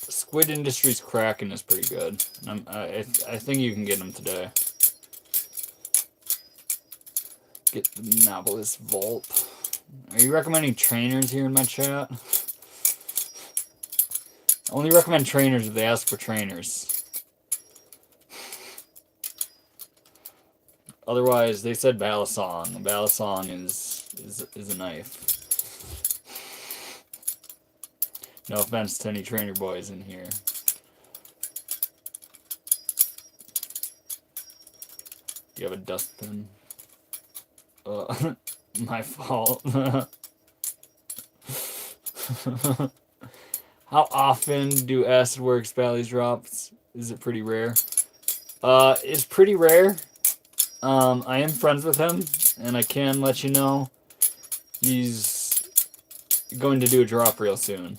Squid Industries Kraken is pretty good. I think you can get them today. Get the Novelist Vault. Are you recommending trainers here in my chat? I only recommend trainers if they ask for trainers. Otherwise, they said Balisong. A Balisong is a knife. No offense to any trainer boys in here. Do you have a dustbin? My fault. How often do Acid Works Bally's drops? Is it pretty rare? It's pretty rare. I am friends with him, and I can let you know he's going to do a drop real soon.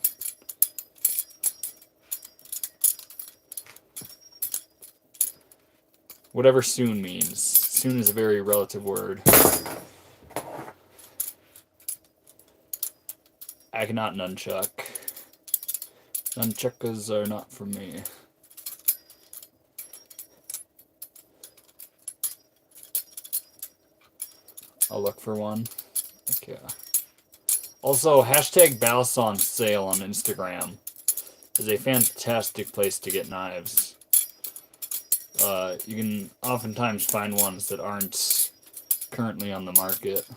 Whatever soon means. Soon is a very relative word. I cannot nunchuck. Nunchuckers are not for me. I'll look for one. Okay. Also, hashtag Balisong sale on Instagram is a fantastic place to get knives. You can oftentimes find ones that aren't currently on the market.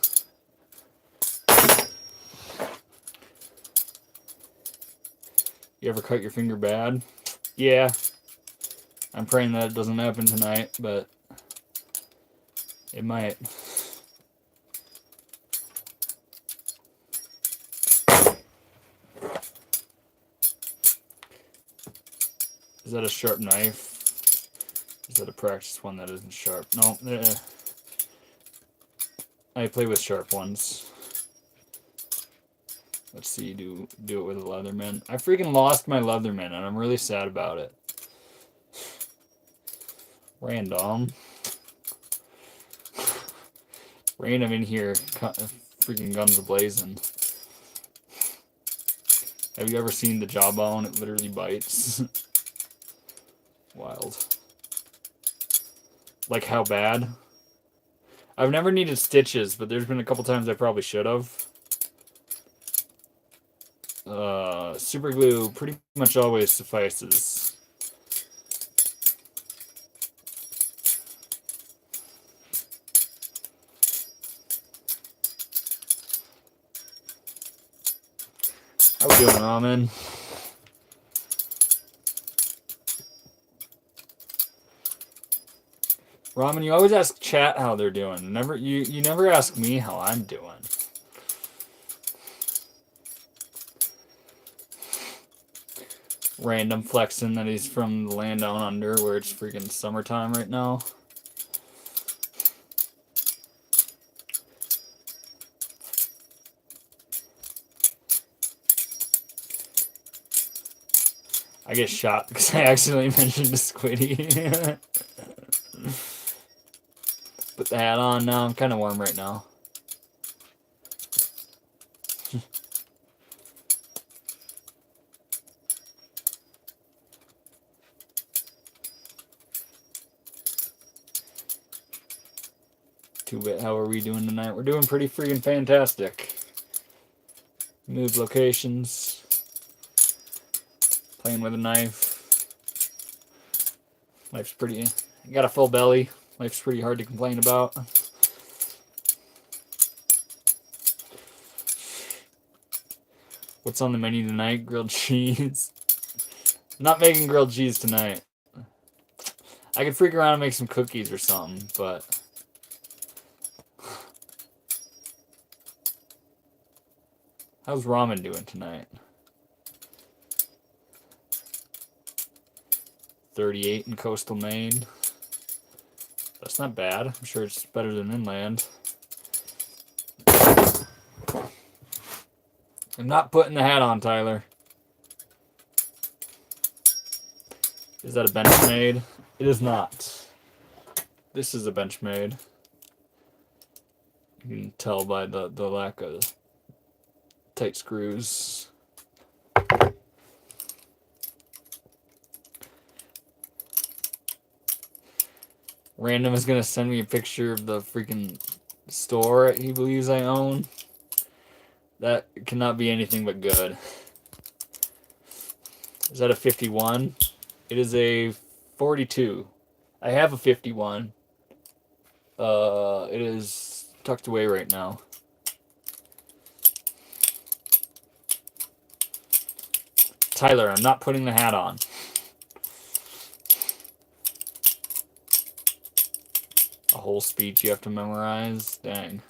You ever cut your finger bad? Yeah. I'm praying that it doesn't happen tonight, but it might. Is that a sharp knife? Is that a practice one that isn't sharp? No. I play with sharp ones. Let's see, do it with a Leatherman. I freaking lost my Leatherman, and I'm really sad about it. Random in here, freaking guns a-blazing. Have you ever seen the jawbone? It literally bites. Wild. Like how bad? I've never needed stitches, but there's been a couple times I probably should have. Super glue pretty much always suffices. How we doing, Ramen? Ramen, you always ask chat how they're doing. You never ask me how I'm doing. Random flexing that he's from the land down under where it's freaking summertime right now. I get shot because I accidentally mentioned the squiddy. Put the hat on now. I'm kind of warm right now. Two-bit, how are we doing tonight? We're doing pretty freaking fantastic. Moved locations. Playing with a knife. Life's pretty... Got a full belly. Life's pretty hard to complain about. What's on the menu tonight? Grilled cheese. I'm not making grilled cheese tonight. I could freak around and make some cookies or something, but... How's ramen doing tonight? 38 in coastal Maine. That's not bad. I'm sure it's better than inland. I'm not putting the hat on, Tyler. Is that a Benchmade? It is not. This is a Benchmade. You can tell by the lack of tight screws. Random is gonna send me a picture of the freaking store he believes I own. That cannot be anything but good. Is that a 51? It is a 42. I have a 51. It is tucked away right now. Tyler, I'm not putting the hat on. A whole speech you have to memorize? Dang.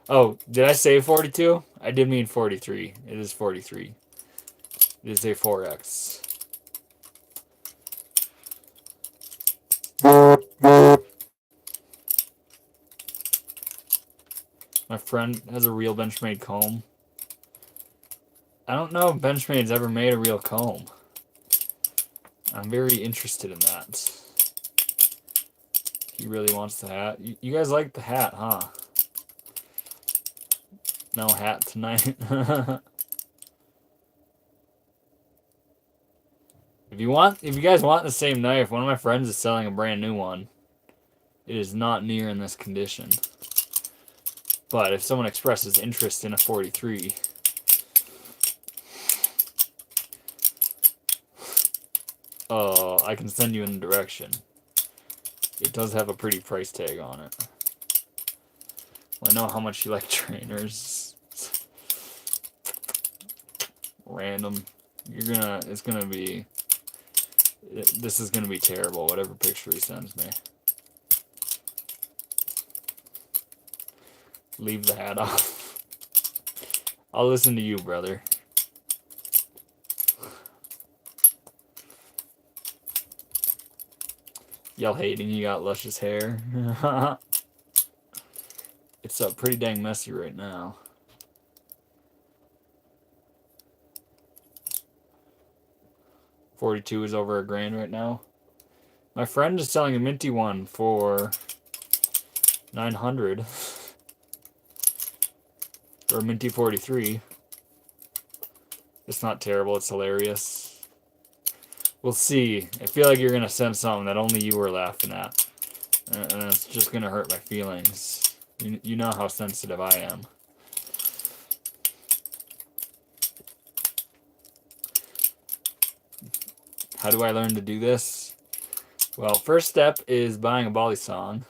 Oh, did I say 42? I did mean 43. It is 43. It is a 4X. My friend has a real Benchmade comb. I don't know if Benchmade's ever made a real comb. I'm very interested in that. He really wants the hat. You guys like the hat, huh? No hat tonight. If you guys want the same knife, one of my friends is selling a brand new one. It is not near in this condition. But if someone expresses interest in a 43, I can send you in the direction. It does have a pretty price tag on it. Well, I know how much you like trainers. Random. This is gonna be terrible, whatever picture he sends me. Leave the hat off. I'll listen to you, brother. Y'all hating you got luscious hair. It's pretty dang messy right now. $42 is over $1,000 right now. My friend is selling a minty one for $900. Or a minty 43. It's not terrible, it's hilarious. We'll see. I feel like you're gonna send something that only you were laughing at. And it's just gonna hurt my feelings. You know how sensitive I am. How do I learn to do this? Well, first step is buying a Balisong.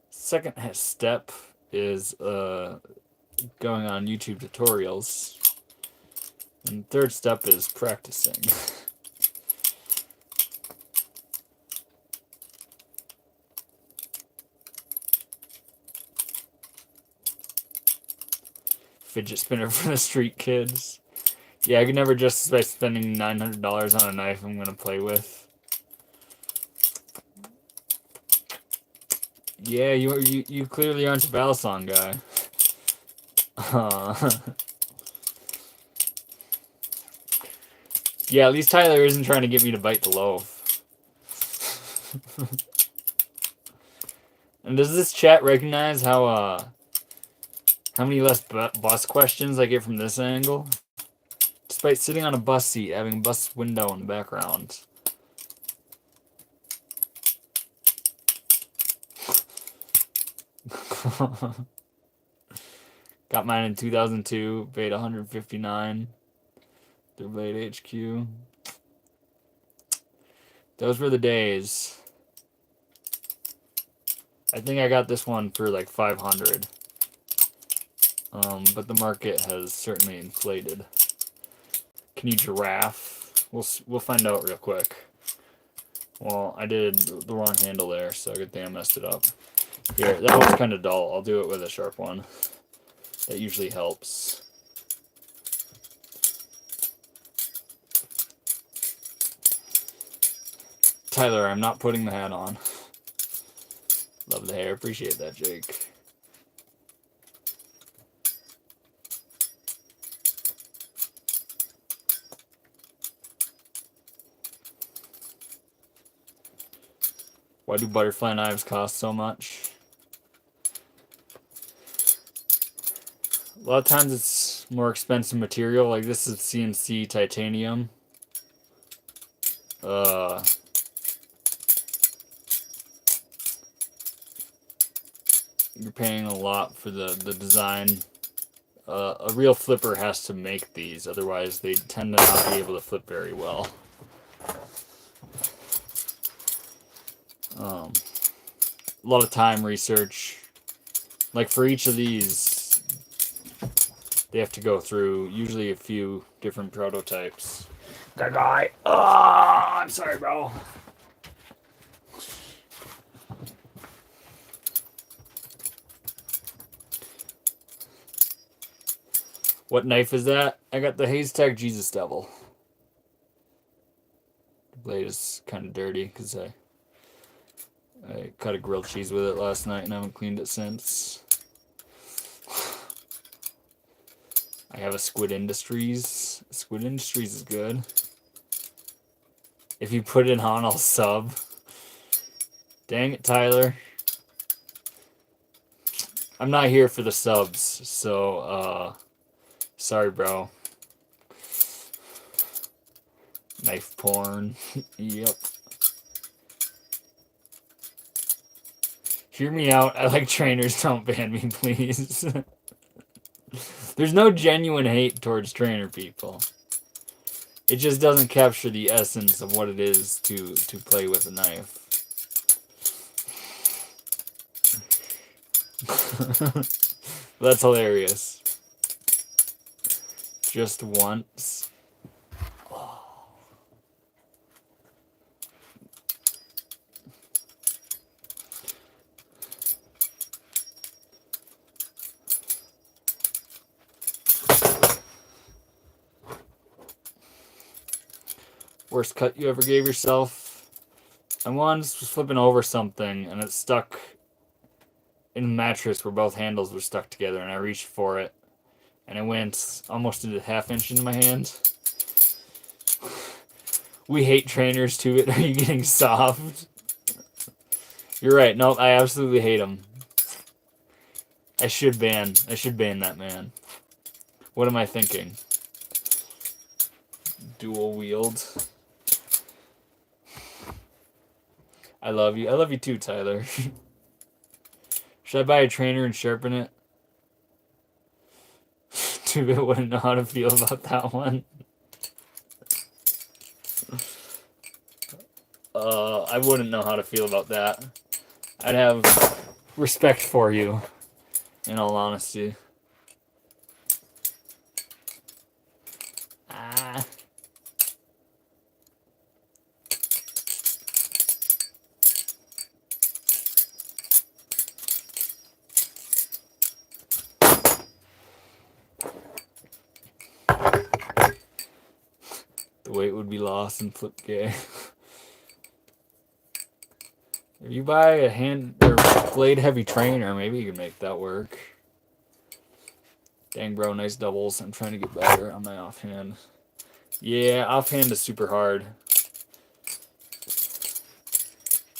Second step is going on YouTube tutorials. And third step is practicing. Fidget spinner for the street kids. Yeah, I could never justify spending $900 on a knife I'm gonna play with. Yeah, you clearly aren't a Balisong guy. Yeah, at least Tyler isn't trying to get me to bite the loaf. And does this chat recognize how many less bus questions I get from this angle? Despite sitting on a bus seat, having a bus window in the background. Got mine in 2002, paid $159 through Blade HQ. Those were the days. I think I got this one for like $500. But the market has certainly inflated. Can you giraffe? We'll find out real quick. Well, I did the wrong handle there, so good thing I messed it up. Here, that one's kind of dull. I'll do it with a sharp one. That usually helps. Tyler, I'm not putting the hat on. Love the hair. Appreciate that, Jake. Why do butterfly knives cost so much? A lot of times it's more expensive material. Like this is CNC titanium. You're paying a lot for the design. A real flipper has to make these, otherwise they tend to not be able to flip very well. A lot of time research. Like for each of these, they have to go through usually a few different prototypes. That guy. I'm sorry, bro. What knife is that? I got the Haystack Jesus Devil. The blade is kind of dirty because I cut a grilled cheese with it last night and I haven't cleaned it since. I have a Squid Industries. Squid Industries is good. If you put it on, I'll sub. Dang it, Tyler. I'm not here for the subs, so, sorry, bro. Knife porn. Yep. Hear me out. I like trainers. Don't ban me, please. There's no genuine hate towards trainer people. It just doesn't capture the essence of what it is to play with a knife. That's hilarious. Just once. Oh. Worst cut you ever gave yourself? I once was flipping over something and it stuck in the mattress where both handles were stuck together, and I reached for it and it went almost into half inch into my hand. We hate trainers too. Are you getting soft? You're right. No, I absolutely hate them. I should ban that man. What am I thinking? Dual wield. I love you. I love you too, Tyler. Should I buy a trainer and sharpen it? 2-bit wouldn't know how to feel about that one. I wouldn't know how to feel about that. I'd have respect for you, in all honesty. The weight would be lost and flip gay. If you buy a hand or blade heavy trainer, maybe you can make that work. Dang, bro, nice doubles. I'm trying to get better on my offhand. Yeah, offhand is super hard.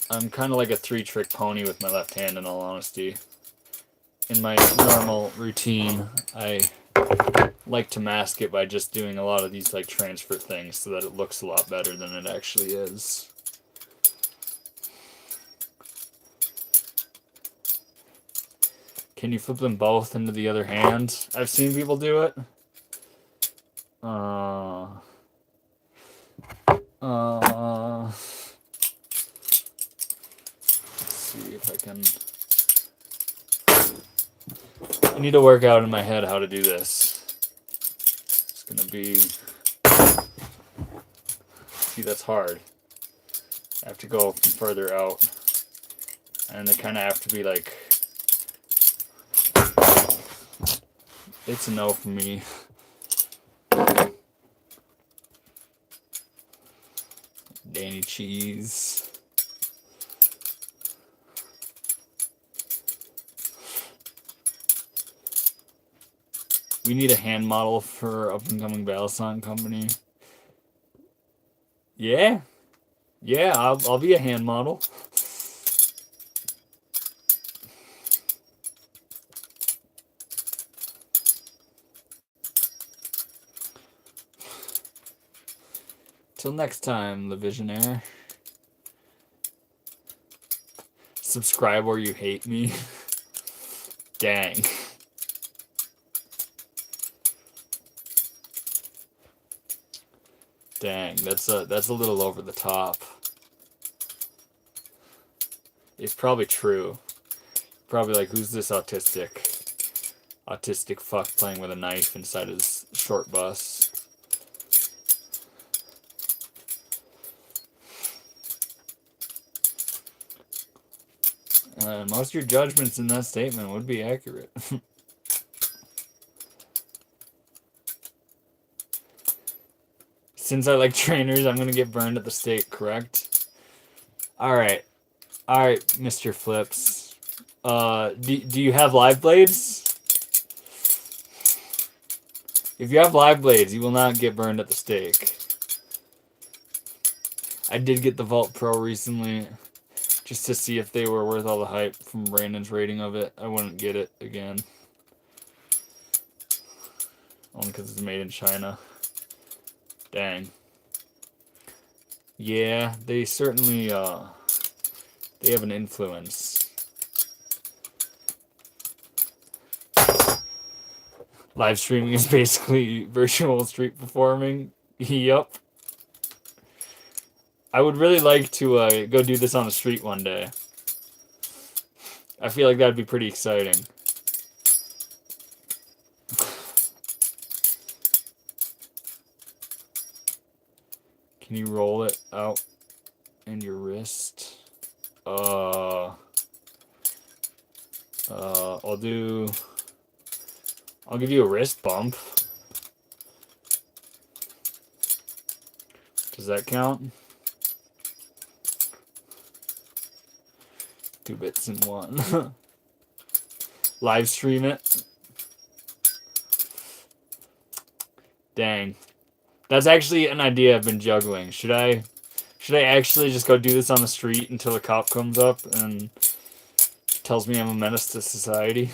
I'm kind of like a 3-trick pony with my left hand, in all honesty. In my normal routine, I like to mask it by just doing a lot of these like transfer things so that it looks a lot better than it actually is. Can you flip them both into the other hand? I've seen people do it. Let's see if I can. I need to work out in my head how to do this. It's gonna be. See, that's hard. I have to go from further out, and they kind of have to be like. It's a no for me. Danny Cheese. We need a hand model for up-and-coming Balisong company. Yeah. Yeah, I'll be a hand model. Till next time, the Visionaire. Subscribe or you hate me. Dang. Dang, that's a little over the top. It's probably true. Probably like, who's this autistic fuck playing with a knife inside his short bus? Most of your judgments in that statement would be accurate. Since I like trainers, I'm gonna get burned at the stake, correct? Alright. Alright, Mr. Flips. Do you have live blades? If you have live blades, you will not get burned at the stake. I did get the Vault Pro recently, just to see if they were worth all the hype from Brandon's rating of it. I wouldn't get it again. Only because it's made in China. Dang. Yeah, they certainly, they have an influence. Live streaming is basically virtual street performing. Yup. I would really like to go do this on the street one day. I feel like that'd be pretty exciting. Can you roll it out in your wrist? I'll give you a wrist bump. Does that count? 2 bits in 1. Live stream it. Dang. That's actually an idea I've been juggling. Should I actually just go do this on the street until a cop comes up and tells me I'm a menace to society?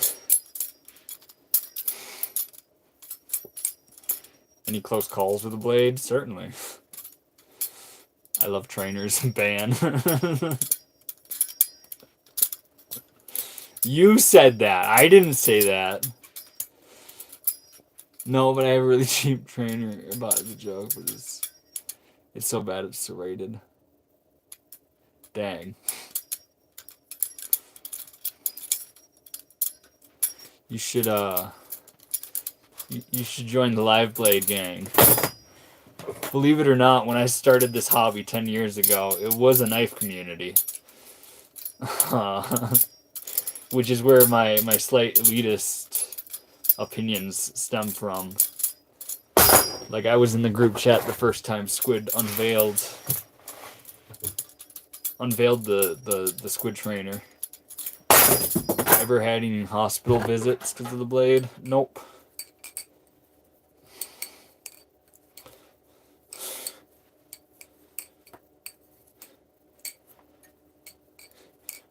Any close calls with a blade? Certainly. I love trainers. Ban. You said that. I didn't say that. No, but I have a really cheap trainer. I bought the joke, but it's so bad it's serrated. Dang. You should you should join the Live Blade gang. Believe it or not, when I started this hobby 10 years ago, it was a knife community. Which is where my slight elitist opinions stem from. Like, I was in the group chat the first time Squid unveiled the Squid trainer. Ever had any hospital visits because of the blade? Nope.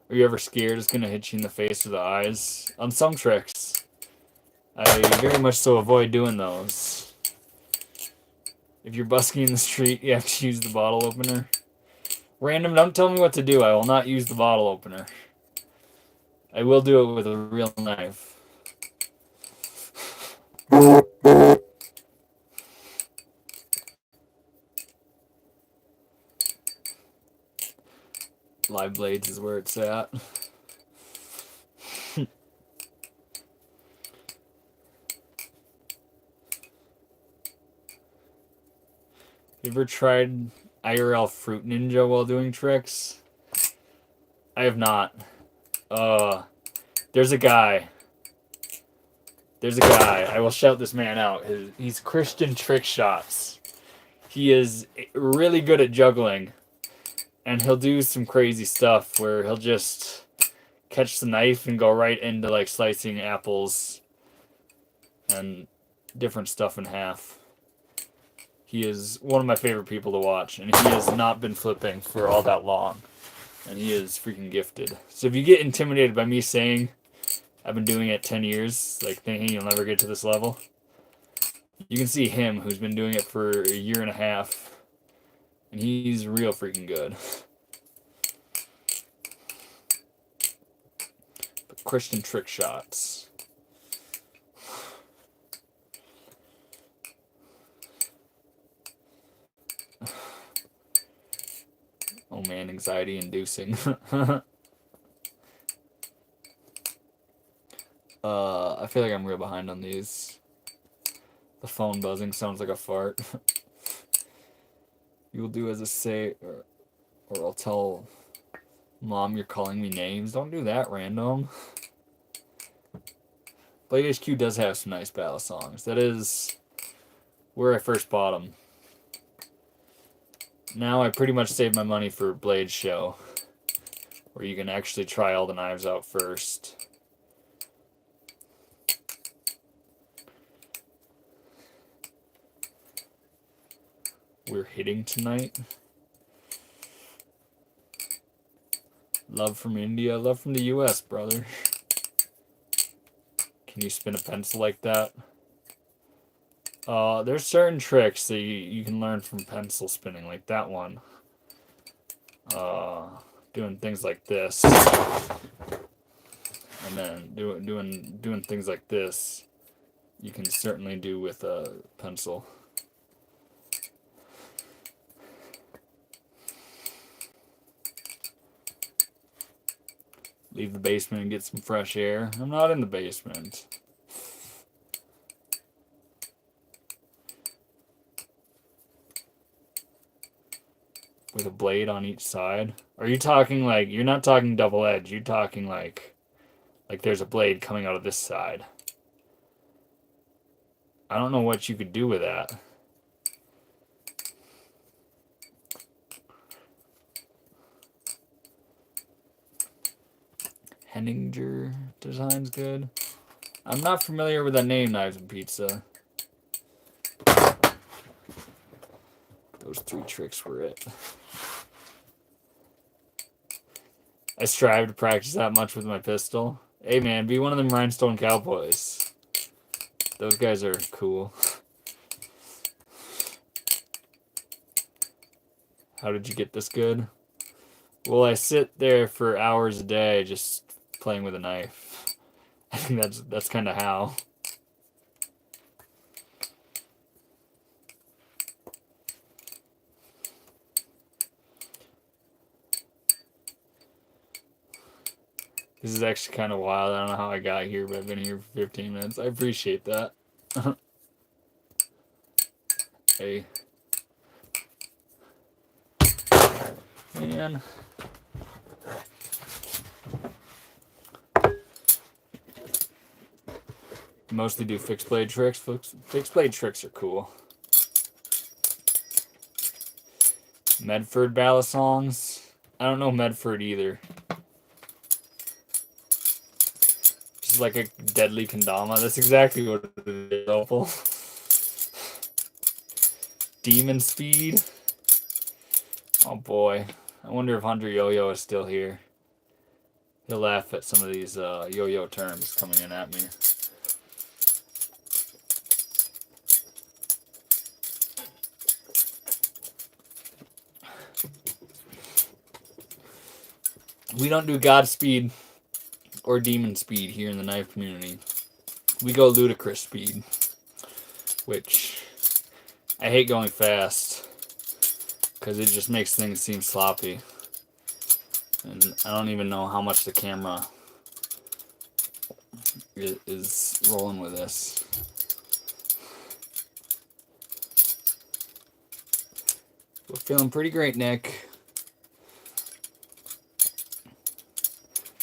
Are you ever scared it's gonna hit you in the face or the eyes? On some tricks. I very much so avoid doing those. If you're busking in the street, you have to use the bottle opener. Random, don't tell me what to do. I will not use the bottle opener. I will do it with a real knife. Live Blades is where it's at. You ever tried IRL Fruit Ninja while doing tricks? I have not. There's a guy. I will shout this man out. He's Christian Trick Shots. He is really good at juggling. And he'll do some crazy stuff where he'll just catch the knife and go right into like slicing apples and different stuff in half. He is one of my favorite people to watch, and he has not been flipping for all that long. And he is freaking gifted. So if you get intimidated by me saying I've been doing it 10 years, like thinking you'll never get to this level, you can see him, who's been doing it for a year and a half, And he's real freaking good. But Christian trick shots. Oh man, anxiety inducing. I feel like I'm real behind on these. The phone buzzing sounds like a fart. You'll do as I say, or I'll tell Mom you're calling me names. Don't do that, random. Blade HQ does have some nice Balisongs. That is where I first bought them. Now I pretty much saved my money for Blade Show, where you can actually try all the knives out first. We're hitting tonight. Love from India, love from the US, brother. Can you spin a pencil like that? There's certain tricks that you can learn from pencil spinning, like that one. Doing things like this, and then doing things like this, you can certainly do with a pencil. Leave the basement and get some fresh air. I'm not in the basement. With a blade on each side? Are you talking like, you're not talking double edge, you're talking like there's a blade coming out of this side. I don't know what you could do with that. Henninger design's good. I'm not familiar with that name, Knives and Pizza. Those 3 tricks were it. I strive to practice that much with my pistol. Hey man, be one of them rhinestone cowboys. Those guys are cool. How did you get this good? Well, I sit there for hours a day just playing with a knife. I think that's kind of how. This is actually kind of wild. I don't know how I got here, but I've been here for 15 minutes. I appreciate that. Hey. Man. Mostly do fixed blade tricks. Fixed blade tricks are cool. Medford Balisongs. I don't know Medford either. Just like a deadly kendama. That's exactly what it is. Awful. Demon Speed. Oh boy. I wonder if Hunter Yo-Yo is still here. He'll laugh at some of these yo-yo terms coming in at me. We don't do Godspeed or Demon Speed here in the knife community. We go ludicrous speed, which I hate going fast because it just makes things seem sloppy. And I don't even know how much the camera is rolling with this. We're feeling pretty great, Nick.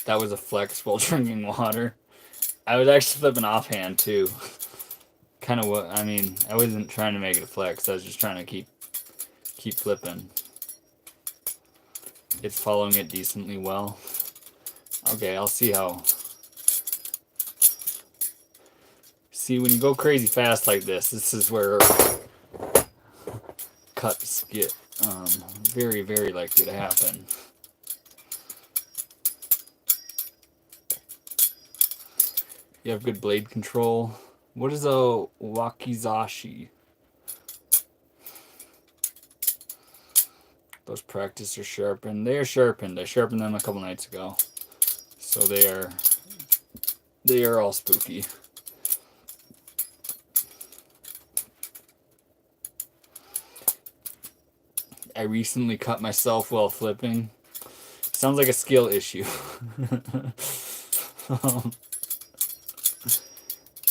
That was a flex while drinking water. I was actually flipping offhand too. Kind of what I mean. I wasn't trying to make it a flex. I was just trying to keep flipping. It's following it decently well. Okay, I'll see how. See, when you go crazy fast like this is where cuts get very, very likely to happen. You have good blade control. What is a wakizashi? Those practice are sharpened. They are sharpened. I sharpened them a couple nights ago. So they are all spooky. I recently cut myself while flipping. Sounds like a skill issue.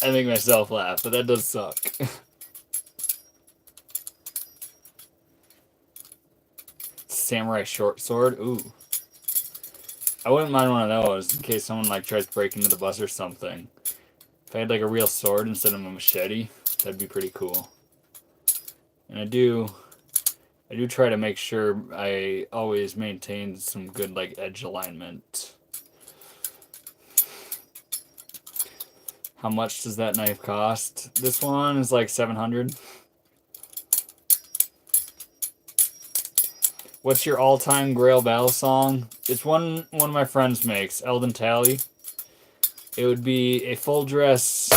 I make myself laugh, but that does suck. Samurai short sword? Ooh. I wouldn't mind one of those in case someone like tries to break into the bus or something. If I had like a real sword instead of a machete, that'd be pretty cool. And I do try to make sure I always maintain some good like edge alignment. How much does that knife cost? This one is like 700. What's your all-time Grail Balisong? It's one of my friends makes, Eldon Tally. It would be a full dress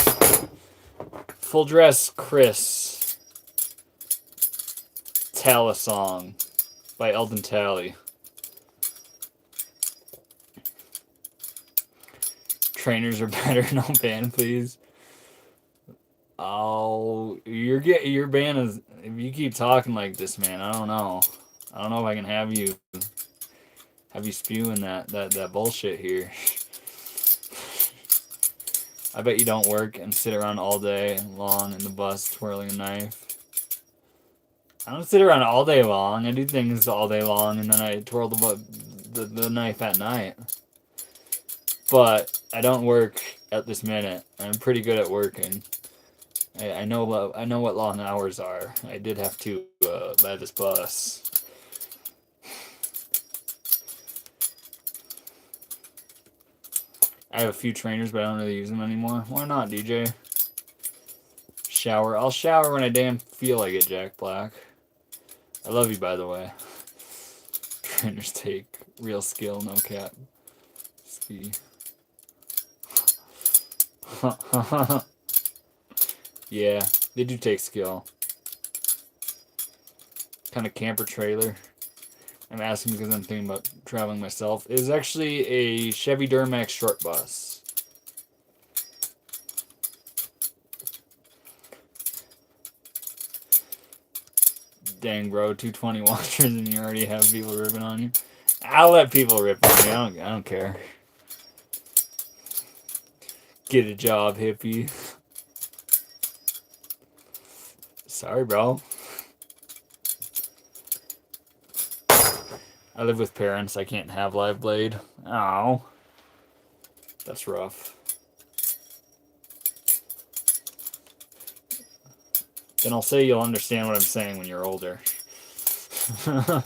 Chris Talisong by Eldon Tally. Trainers are better, no ban, please. Oh, your ban is, if you keep talking like this, man, I don't know. I don't know if I can have you spewing that bullshit here. I bet you don't work and sit around all day long in the bus twirling a knife. I don't sit around all day long. I do things all day long and then I twirl the knife at night. But I don't work at this minute. I'm pretty good at working. I know what long hours are. I did have to buy this bus. I have a few trainers, but I don't really use them anymore. Why not, DJ? Shower. I'll shower when I damn feel like it, Jack Black. I love you, by the way. Trainers take real skill, no cap. Speedy. Yeah, they do take skill. Kind of camper trailer. I'm asking because I'm thinking about traveling myself. It is actually a Chevy Duramax short bus. Dang, bro, 220 watchers and you already have people ripping on you. I'll let people rip on me. I don't care. Get a job, hippie. Sorry, bro. I live with parents. I can't have live blade. Ow. That's rough. Then I'll say you'll understand what I'm saying when you're older. I'm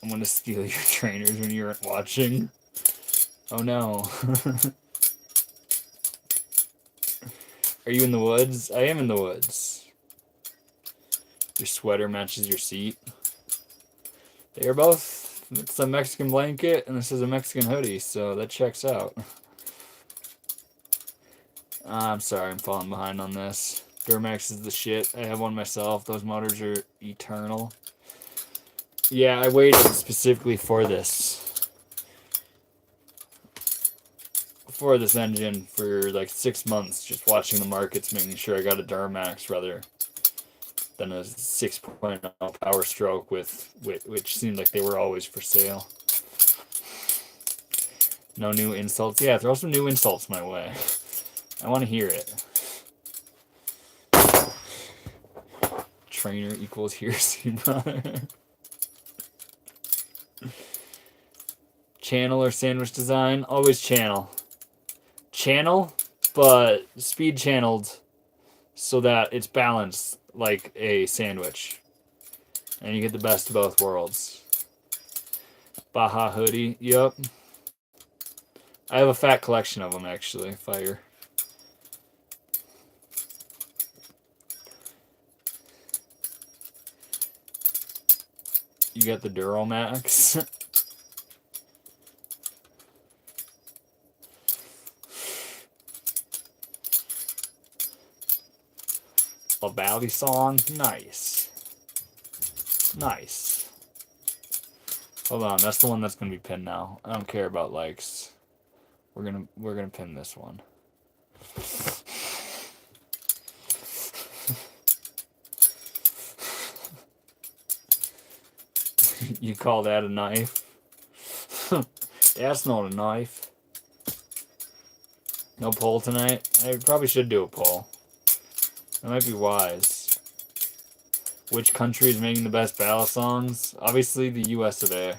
gonna steal your trainers when you aren't watching. Oh no. Are you in the woods? I am in the woods. Your sweater matches your seat. They are both. It's a Mexican blanket and this is a Mexican hoodie, so that checks out. I'm sorry, I'm falling behind on this. Duramax is the shit. I have one myself. Those motors are eternal. Yeah, I waited specifically for this. For this engine for like 6 months, just watching the markets, making sure I got a Duramax rather than a 6.0 Power Stroke which seemed like they were always for sale. No new insults. Yeah, throw some new insults my way. I want to hear it. Trainer equals hearsay, brother. Channel or sandwich design? Always channel. Channel, but speed channeled so that it's balanced like a sandwich. And you get the best of both worlds. Baja hoodie, yep. I have a fat collection of them, actually. Fire. You got the Duramax. I'll Balisong. Nice. Nice. Hold on, that's the one that's gonna be pinned now. I don't care about likes. We're gonna pin this one. You call that a knife? That's not a knife. No poll tonight? I probably should do a poll. That might be wise. Which country is making the best Balisongs? Obviously the US of A.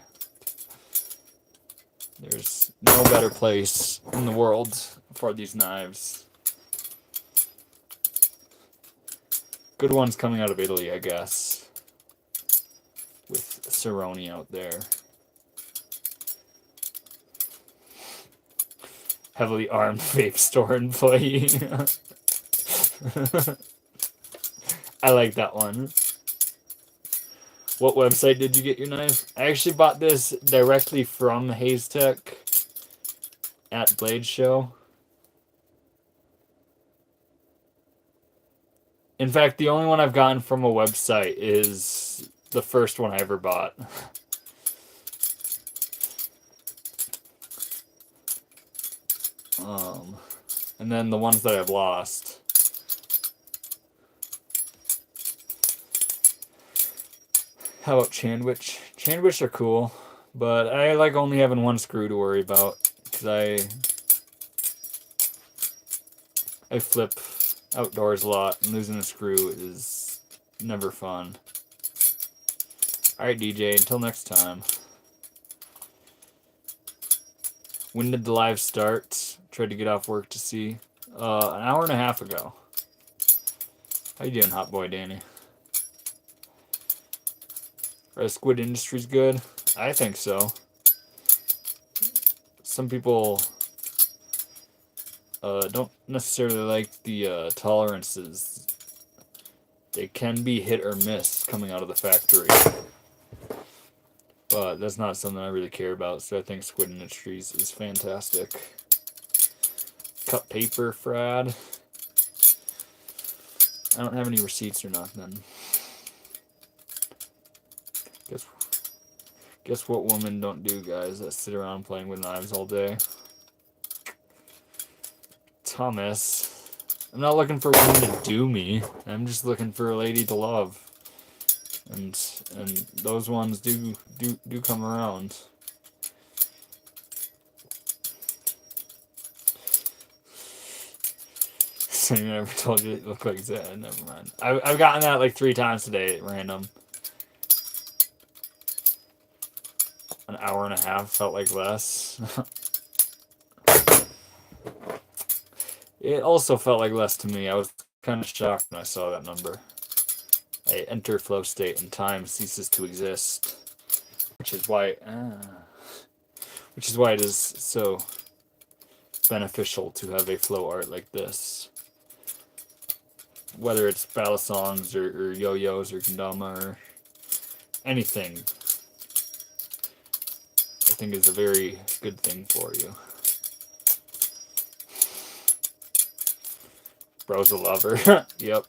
There's no better place in the world for these knives. Good ones coming out of Italy, I guess. With Cerrone out there. Heavily armed vape store employee. I like that one. What website did you get your knife? I actually bought this directly from Hayes Tech at Blade Show. In fact, the only one I've gotten from a website is the first one I ever bought. And then the ones that I've lost. How about Chandwich? Chandwich are cool, but I like only having one screw to worry about, because I flip outdoors a lot, and losing a screw is never fun. Alright, DJ, until next time. When did the live start? Tried to get off work to see. An hour and a half ago. How you doing, hot boy Danny? Are the Squid Industries good? I think so. Some people don't necessarily like the tolerances. They can be hit or miss coming out of the factory. But that's not something I really care about, so I think Squid Industries is fantastic. Cut paper, Frad. I don't have any receipts or nothing. Guess what women don't do, guys, that sit around playing with knives all day? Thomas. I'm not looking for women to do me. I'm just looking for a lady to love. And those ones do come around. So you never told you it looked like that. Never mind. I've gotten that like 3 times today at random. An hour and a half felt like less. It also felt like less to me. I was kind of shocked when I saw that number. I enter flow state and time ceases to exist, which is why it is so beneficial to have a flow art like this. Whether it's Balisongs or yo-yos or kendama or anything, I think is a very good thing for you. Bro's a lover. Yep.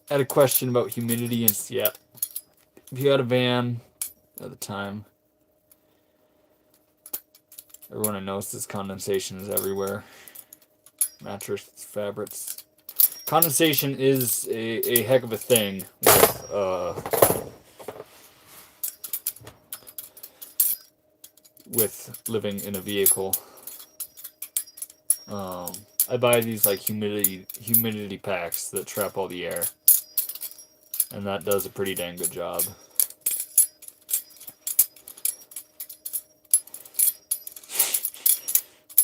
I had a question about humidity in Seattle. If you had a van at the time, everyone I know says condensation is everywhere. Mattress fabrics. Condensation is a heck of a thing with living in a vehicle. I buy these like humidity packs that trap all the air, and that does a pretty dang good job.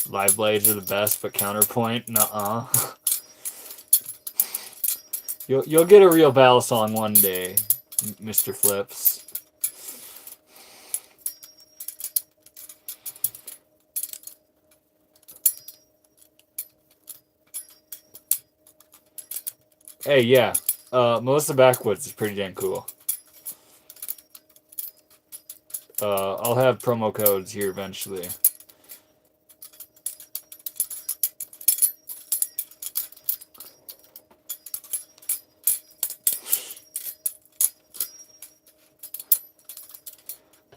Live blades are the best, but counterpoint, nuh-uh. You'll get a real Balisong one day, Mr. Flips. Hey, yeah. Melissa Backwoods is pretty dang cool. I'll have promo codes here eventually.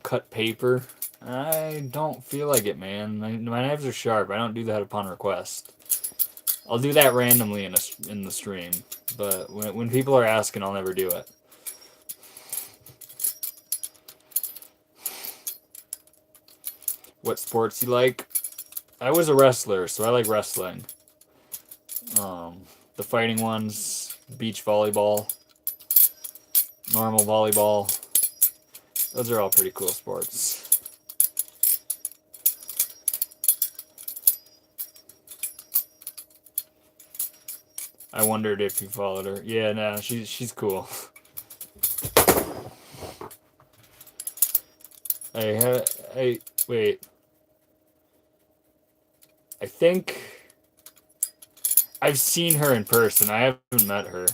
Cut paper. I don't feel like it, man. My knives are sharp. I don't do that upon request. I'll do that randomly in the stream, but when people are asking, I'll never do it. What sports you like? I was a wrestler, so I like wrestling. The fighting ones, beach volleyball, normal volleyball. Those are all pretty cool sports. I wondered if you followed her. Yeah, no, she's cool. Wait. I think I've seen her in person. I haven't met her.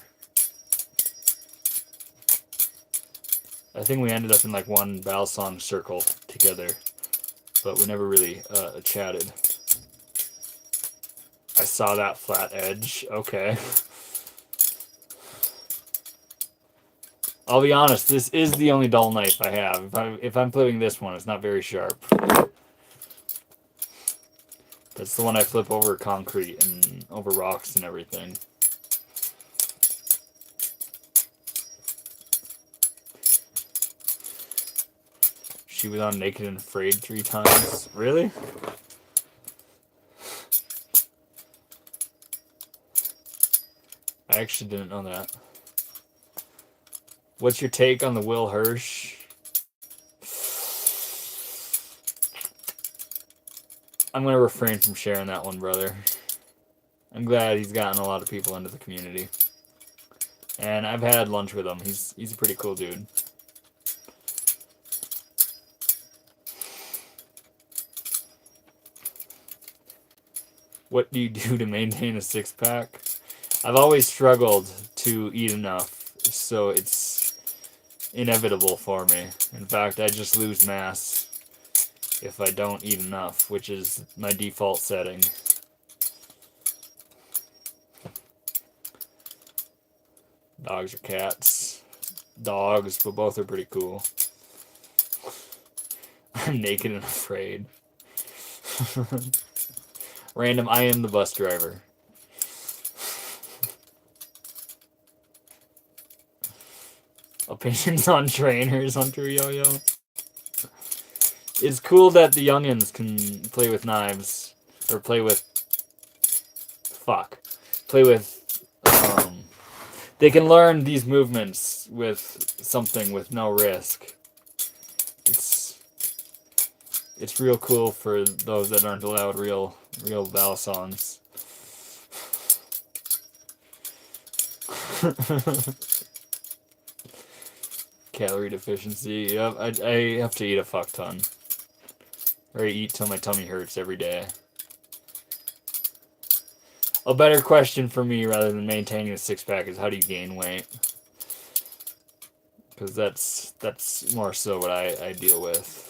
I think we ended up in like one Balisong circle together, but we never really chatted. I saw that flat edge. Okay. I'll be honest, this is the only dull knife I have. If I'm flipping this one, it's not very sharp. That's the one I flip over concrete and over rocks and everything. She was on Naked and Afraid 3 times. Really? I actually didn't know that. What's your take on the Will Hirsch? I'm going to refrain from sharing that one, brother. I'm glad he's gotten a lot of people into the community. And I've had lunch with him. He's a pretty cool dude. What do you do to maintain a six-pack? I've always struggled to eat enough, so it's inevitable for me. In fact, I just lose mass if I don't eat enough, which is my default setting. Dogs or cats? Dogs, but both are pretty cool. I'm naked and afraid. Random, I am the bus driver. Opinions on trainers, Hunter Yo-Yo. It's cool that the youngins can play with knives. Or play with... they can learn these movements with something with no risk. It's real cool for those that aren't allowed real Balisongs. Calorie deficiency. Yep, I have to eat a fuck ton. Or I eat till my tummy hurts every day. A better question for me rather than maintaining a six-pack is how do you gain weight? Because that's more so what I deal with.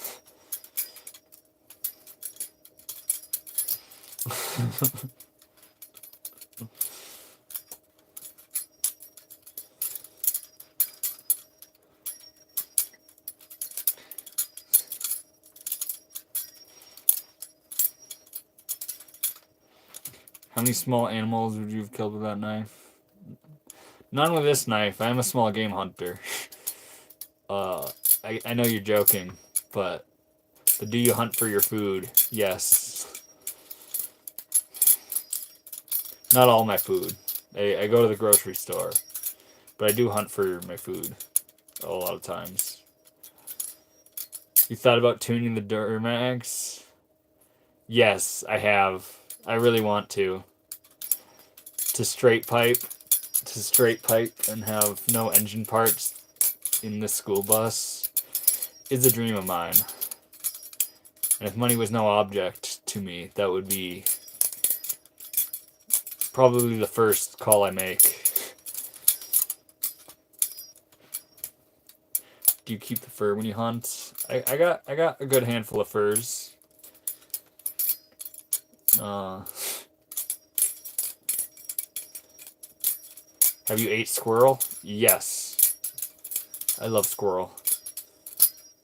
How many small animals would you have killed with that knife? None with this knife. I am a small game hunter. I know you're joking, but do you hunt for your food? Yes. Not all my food. I go to the grocery store, but I do hunt for my food a lot of times. You thought about tuning the Duramax? Yes, I have. I really want to. To straight pipe and have no engine parts in the school bus is a dream of mine. And if money was no object to me, that would be probably the first call I make. do you keep the fur when you hunt? I got a good handful of furs. Have you ate squirrel? Yes. I love squirrel.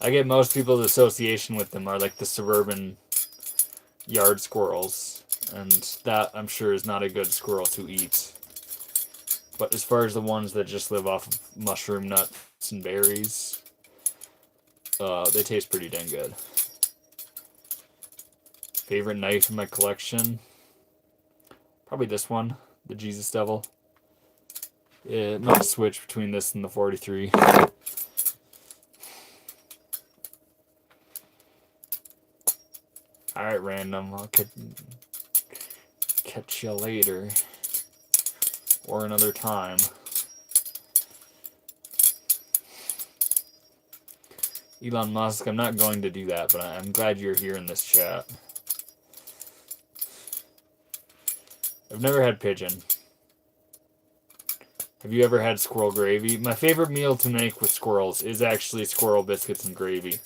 I get most people's association with them are like the suburban yard squirrels, and that I'm sure is not a good squirrel to eat. But as far as the ones that just live off of mushroom nuts and berries, they taste pretty dang good. Favorite knife in my collection? Probably this one, the Jesus Devil. It might switch between this and the 43. Alright, random. I'll catch you later. Or another time. Elon Musk, I'm not going to do that, but I'm glad you're here in this chat. I've never had pigeon. Have you ever had squirrel gravy? My favorite meal to make with squirrels is actually squirrel biscuits and gravy.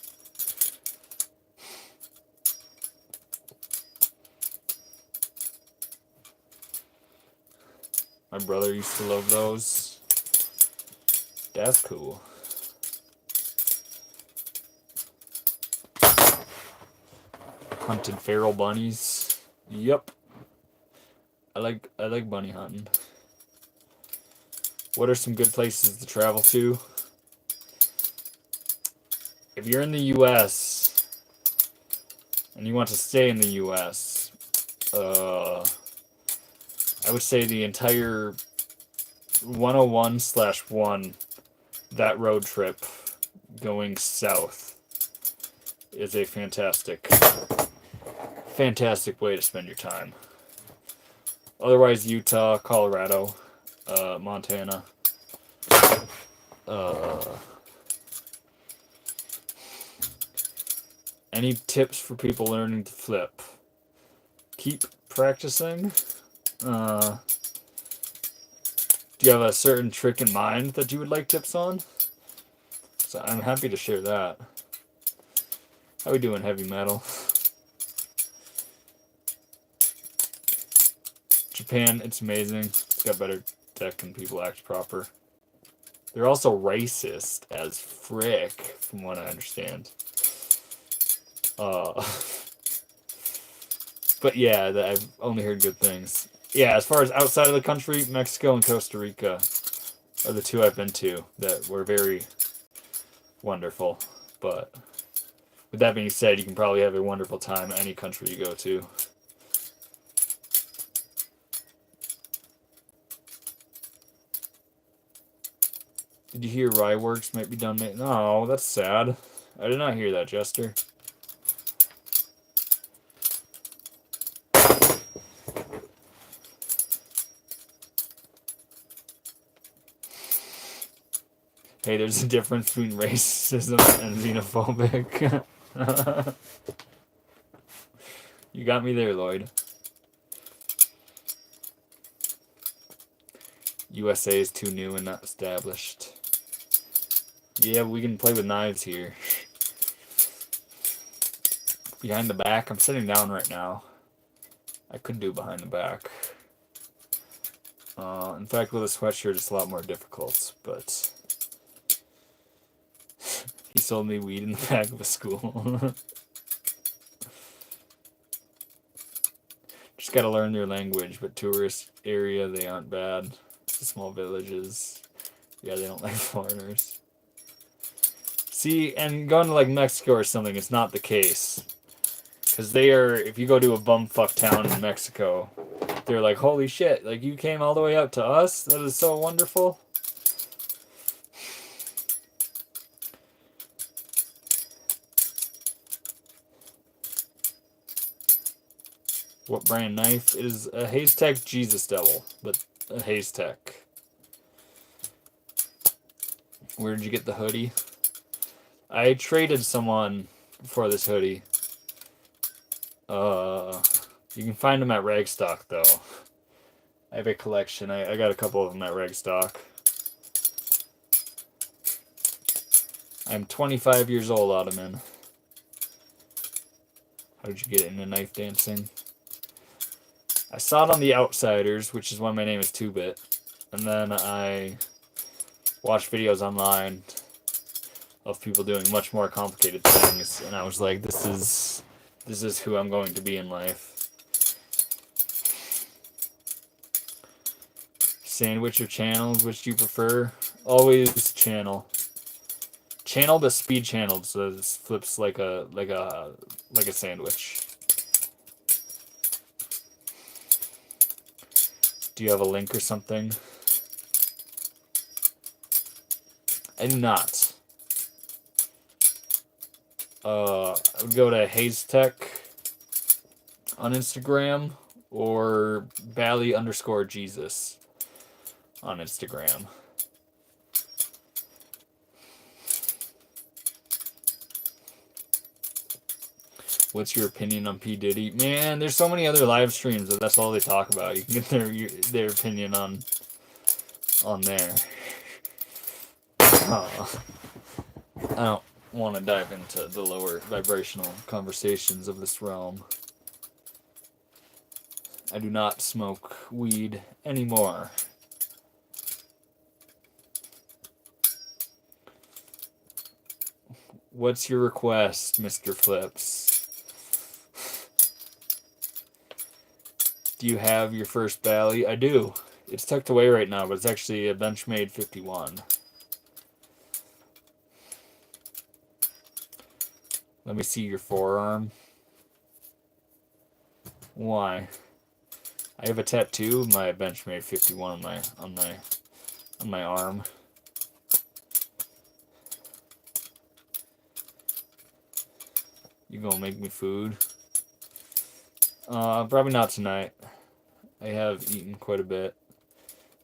My brother used to love those. That's cool. Hunted feral bunnies. Yep. I like bunny hunting. What are some good places to travel to? If you're in the U.S. and you want to stay in the U.S., I would say the entire 101/1, that road trip going south is a fantastic way to spend your time. Otherwise, Utah, Colorado, Montana. Any tips for people learning to flip? Keep practicing. Do you have a certain trick in mind that you would like tips on? So I'm happy to share that. How we doing, heavy metal? Japan, it's amazing. It's got better tech and people act proper. They're also racist as frick, from what I understand. But yeah, I've only heard good things. Yeah, as far as outside of the country, Mexico and Costa Rica are the two I've been to that were very wonderful. But with that being said, you can probably have a wonderful time any country you go to. Did you hear Rye Works might be done? No, that's sad. I did not hear that, Jester. Hey, there's a difference between racism and xenophobic. You got me there, Lloyd. USA is too new and not established. Yeah, we can play with knives here. Behind the back, I'm sitting down right now. I could do behind the back. In fact, with a sweatshirt, it's a lot more difficult, but... He sold me weed in the back of a school. Just gotta learn their language, but tourist area, they aren't bad. The small villages, yeah, they don't like foreigners. See, and going to like Mexico or something, it's not the case. Because they are, if you go to a bumfuck town in Mexico, they're like, holy shit, like you came all the way up to us? That is so wonderful. What brand knife? It is a Haystack Jesus Devil, but a Haystack. Where did you get the hoodie? I traded someone for this hoodie. You can find them at Ragstock, though. I have a collection. I got a couple of them at Ragstock. I'm 25 years old, Ottoman. How did you get into knife dancing? I saw it on The Outsiders, which is why my name is 2-Bit. And then I watched videos online of people doing much more complicated things, and I was like, this is who I'm going to be in life. Sandwich or channels, which do you prefer? Always channel. Channel, but speed channeled, so it flips like a sandwich. Do you have a link or something? I do not. I would go to Hayes Tech on Instagram or Bally_Jesus on Instagram. What's your opinion on P. Diddy? Man, there's so many other live streams that that's all they talk about. You can get their opinion on there. I don't want to dive into the lower vibrational conversations of this realm. I do not smoke weed anymore. What's your request, Mr. Flips? Do you have your first Bally? I do. It's tucked away right now, but it's actually a Benchmade 51. Let me see your forearm. Why? I have a tattoo of my Benchmade 51 on my arm. You gonna make me food? Probably not tonight. I have eaten quite a bit.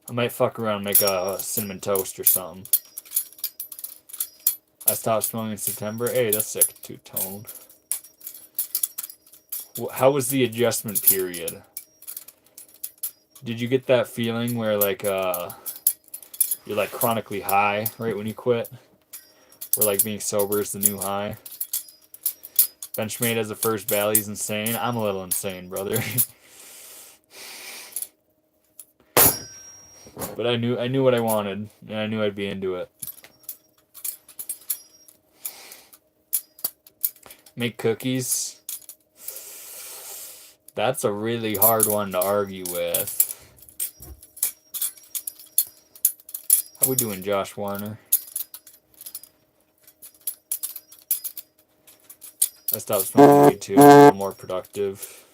I might fuck around and make a cinnamon toast or something. I stopped smoking in September. Hey, that's sick. Two-tone. How was the adjustment period? Did you get that feeling where like you're like chronically high right when you quit? Where like being sober is the new high? Benchmade as the first Bally is insane. I'm a little insane, brother. But I knew what I wanted, and I knew I'd be into it. Make cookies. That's a really hard one to argue with. How we doing, Josh Warner? I stopped smoking weed too. A little more productive.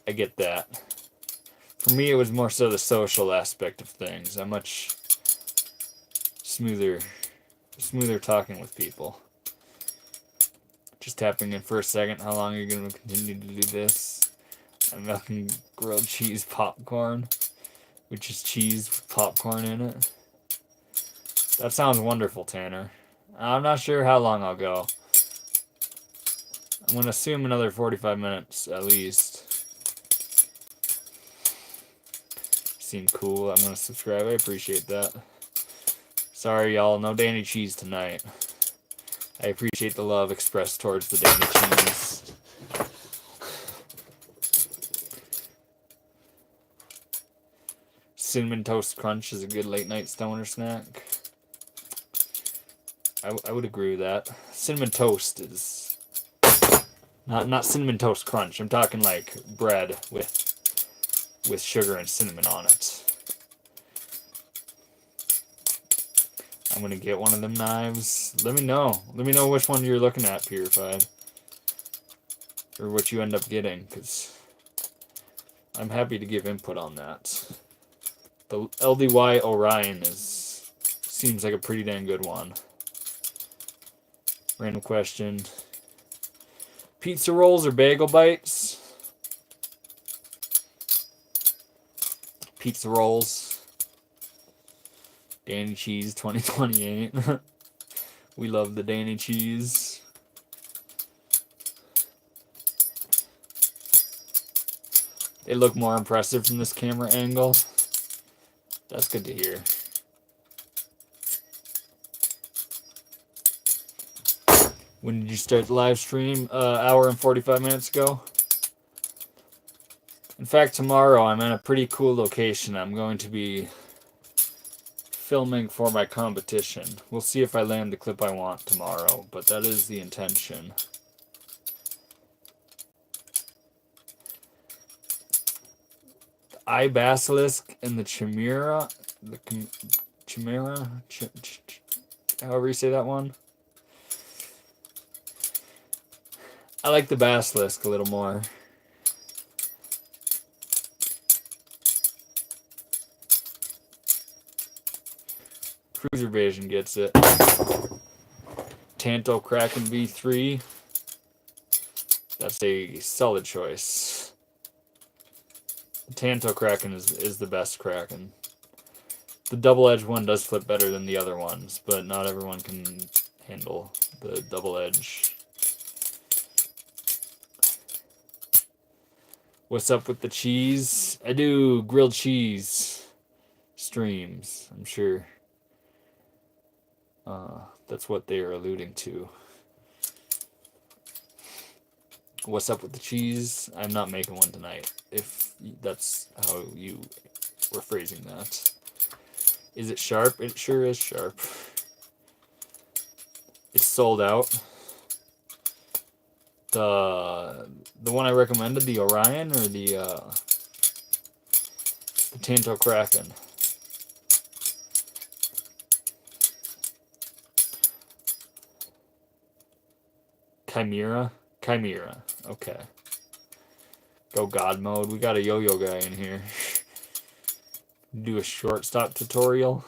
I get that. For me, it was more so the social aspect of things. I'm much smoother talking with people. Just tapping in for a second. How long are you going to continue to do this? I'm making grilled cheese popcorn, which is cheese with popcorn in it. That sounds wonderful, Tanner. I'm not sure how long I'll go. I'm going to assume another 45 minutes at least. Seem cool. I'm going to subscribe. I appreciate that. Sorry, y'all. No Danny Cheese tonight. I appreciate the love expressed towards the Danny Cheese. Cinnamon Toast Crunch is a good late night stoner snack. I would agree with that. Cinnamon Toast is not Cinnamon Toast Crunch. I'm talking like bread with sugar and cinnamon on it. I'm gonna get one of them knives. Let me know. Let me know which one you're looking at, Purified. Or what you end up getting, because I'm happy to give input on that. The LDY Orion seems like a pretty dang good one. Random question. Pizza rolls or bagel bites? Pizza rolls. Danny Cheese 2028. We love the Danny Cheese. They look more impressive from this camera angle. That's good to hear. When did you start the live stream? Hour and 45 minutes ago. In fact, tomorrow I'm in a pretty cool location. I'm going to be filming for my competition. We'll see if I land the clip I want tomorrow, but that is the intention. The eye basilisk and the chimera, however you say that one. I like the basilisk a little more. Cruiser Vision gets it. Tanto Kraken V3. That's a solid choice. Tanto Kraken is the best Kraken. The double-edged one does flip better than the other ones, but not everyone can handle the double edge. What's up with the cheese? I do grilled cheese streams, I'm sure. That's what they are alluding to. What's up with the cheese? I'm not making one tonight, if that's how you were phrasing that. Is it sharp? It sure is sharp. It's sold out. The one I recommended, the Orion or the Tanto Kraken? Chimera? Chimera. Okay. Go God mode. We got a yo-yo guy in here. Do a shortstop tutorial.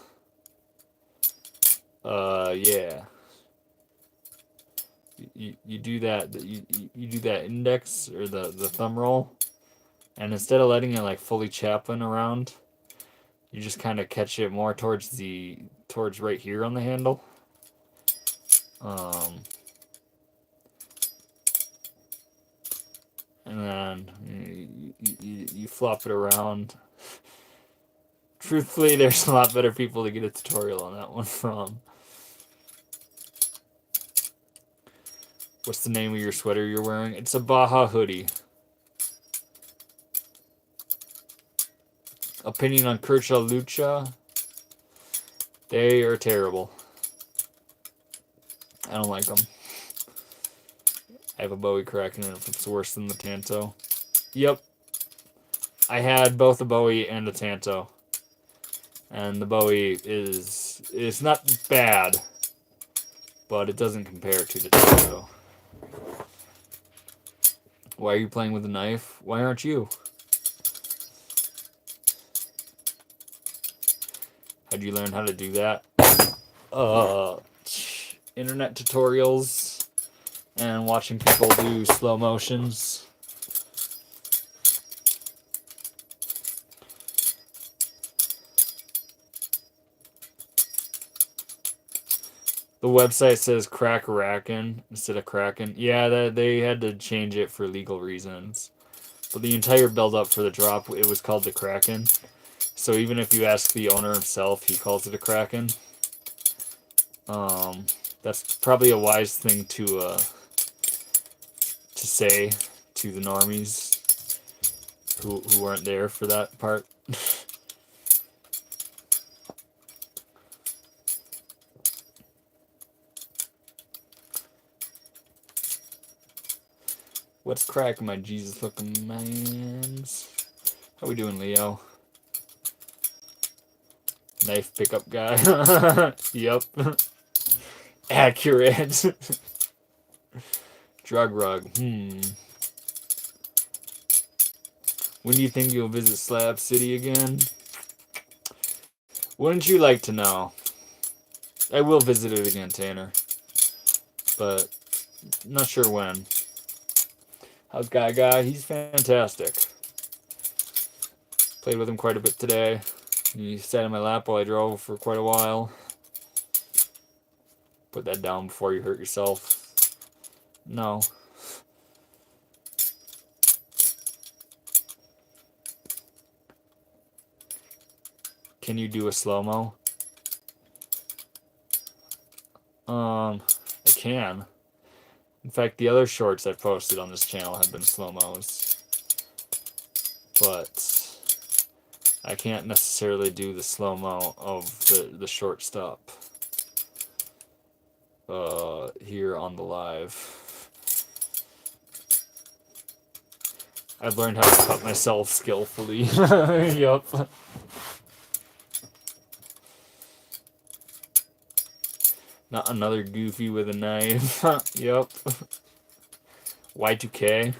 Yeah. You do that. You do that index or the thumb roll, and instead of letting it like fully Chaplin around, you just kind of catch it more towards right here on the handle. And then you flop it around. Truthfully, there's a lot better people to get a tutorial on that one from. What's the name of your sweater you're wearing? It's a Baja hoodie. Opinion on Kershaw Lucha? They are terrible. I don't like them. I have a Bowie Kraken and it flips worse than the Tanto. Yep. I had both a Bowie and a Tanto. And the Bowie it's not bad, but it doesn't compare to the Tanto. Why are you playing with a knife? Why aren't you? How'd you learn how to do that? Internet tutorials and watching people do slow motions. The website says Crack-a-Racken instead of Kraken. Yeah, they had to change it for legal reasons. But the entire build-up for the drop, it was called the Kraken. So even if you ask the owner himself, he calls it a Kraken. That's probably a wise thing to say to the normies who weren't there for that part. What's cracking, my Jesus looking mans? How we doing, Leo? Knife pickup guy. Yep. Accurate. Drug rug. When do you think you'll visit Slab City again? Wouldn't you like to know? I will visit it again, Tanner. But not sure when. How's Guy? He's fantastic. Played with him quite a bit today. He sat in my lap while I drove for quite a while. Put that down before you hurt yourself. No. Can you do a slow-mo? I can. In fact, the other shorts I've posted on this channel have been slow-mos. But I can't necessarily do the slow-mo of the short stop here on the live. I've learned how to cut myself skillfully. Yup. Not another goofy with a knife. Yup. Y2K.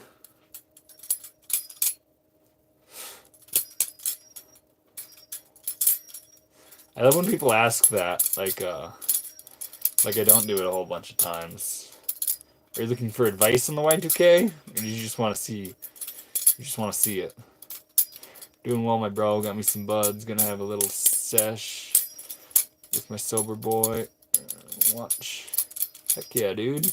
I love when people ask that, like I don't do it a whole bunch of times. Are you looking for advice on the Y2K? Or do you just want to see? You just want to see it. Doing well, my bro. Got me some buds. Gonna have a little sesh with my sober boy. Watch. Heck yeah, dude.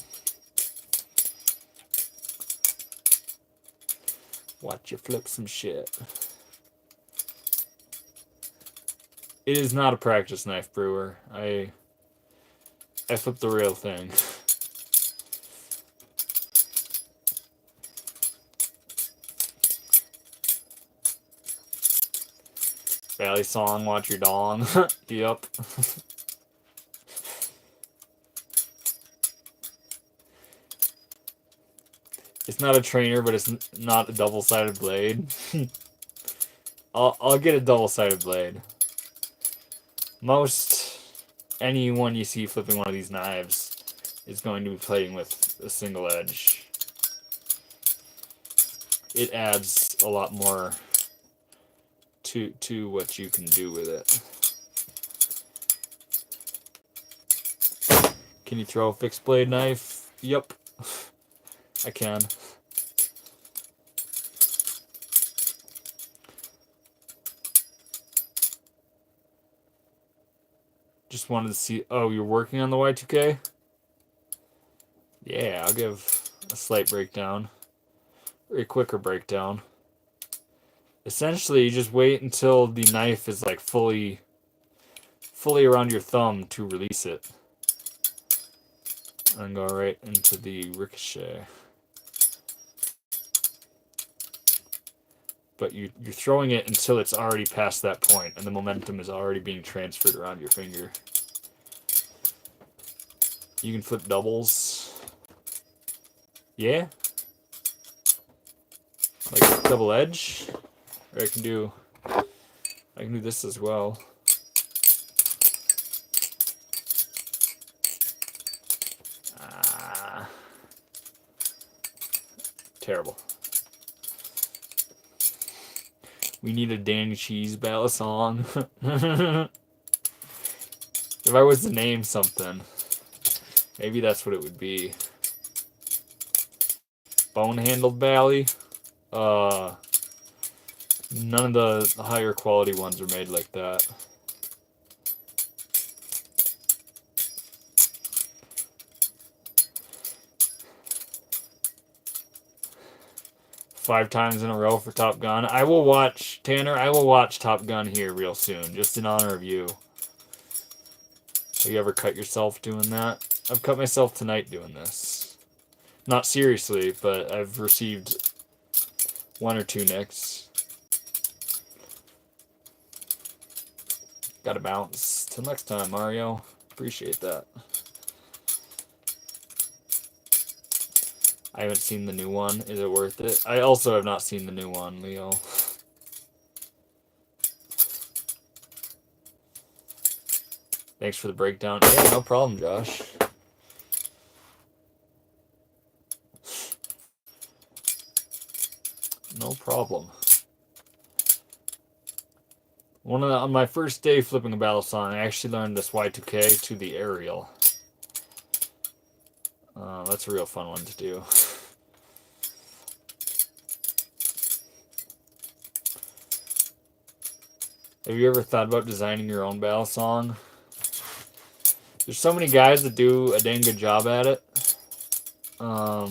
Watch you flip some shit. It is not a practice knife, brewer. I flipped the real thing. Balisong, watch your dong. Yup. It's not a trainer, but it's not a double-sided blade. I'll get a double-sided blade. Most anyone you see flipping one of these knives is going to be plating with a single edge. It adds a lot more to what you can do with it. Can you throw a fixed blade knife? Yup. I can. Just wanted to see. Oh, you're working on the Y2K? Yeah, I'll give a slight breakdown. Very quicker breakdown. Essentially, you just wait until the knife is like fully around your thumb to release it. And go right into the ricochet. But you're throwing it until it's already past that point, and the momentum is already being transferred around your finger. You can flip doubles. Yeah. Like double edge. Or I can do this as well. Terrible. We need a Danny Cheese Balisong. If I was to name something, maybe that's what it would be. Bone-handled Bally. None of the higher quality ones are made like that. Five times in a row for Top Gun. I will watch, Tanner, I will watch Top Gun here real soon, just in honor of you. Have you ever cut yourself doing that? I've cut myself tonight doing this. Not seriously, but I've received 1 or 2 nicks. Gotta bounce. Till next time, Mario. Appreciate that. I haven't seen the new one. Is it worth it? I also have not seen the new one, Leo. Thanks for the breakdown. Yeah, no problem, Josh. No problem. On my first day flipping a Balisong, I actually learned this Y2K to the aerial. That's a real fun one to do. Have you ever thought about designing your own Balisong? There's so many guys that do a dang good job at it. I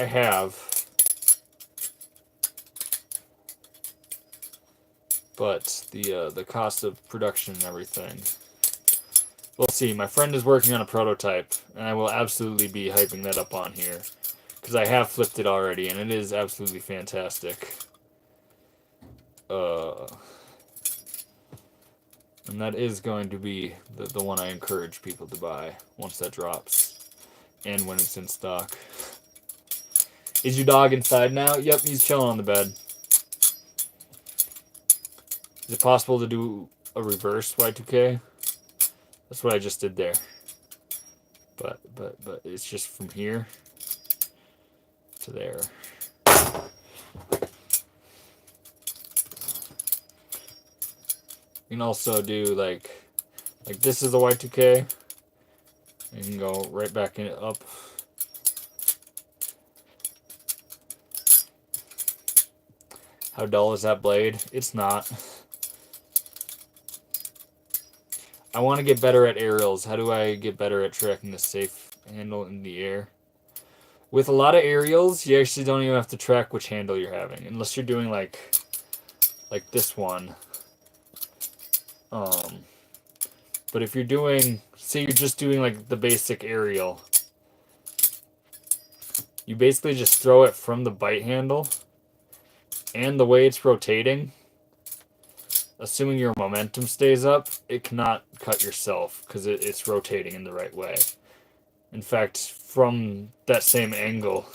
have. But the cost of production and everything We'll see. My friend is working on a prototype, and I will absolutely be hyping that up on here. Because I have flipped it already, and it is absolutely fantastic. And that is going to be the one I encourage people to buy once that drops. And when it's in stock. Is your dog inside now? Yep, he's chilling on the bed. Is it possible to do a reverse Y2K? That's what I just did there. But it's just from here to there. You can also do like this is the Y2K. You can go right back in it up. How dull is that blade? It's not. I want to get better at aerials. How do I get better at tracking the safe handle in the air? With a lot of aerials, you actually don't even have to track which handle you're having. Unless you're doing like this one. But if you're doing, say you're just doing like the basic aerial, you basically just throw it from the bite handle, and the way it's rotating, assuming your momentum stays up, it cannot cut yourself because it's rotating in the right way. In fact, from that same angle,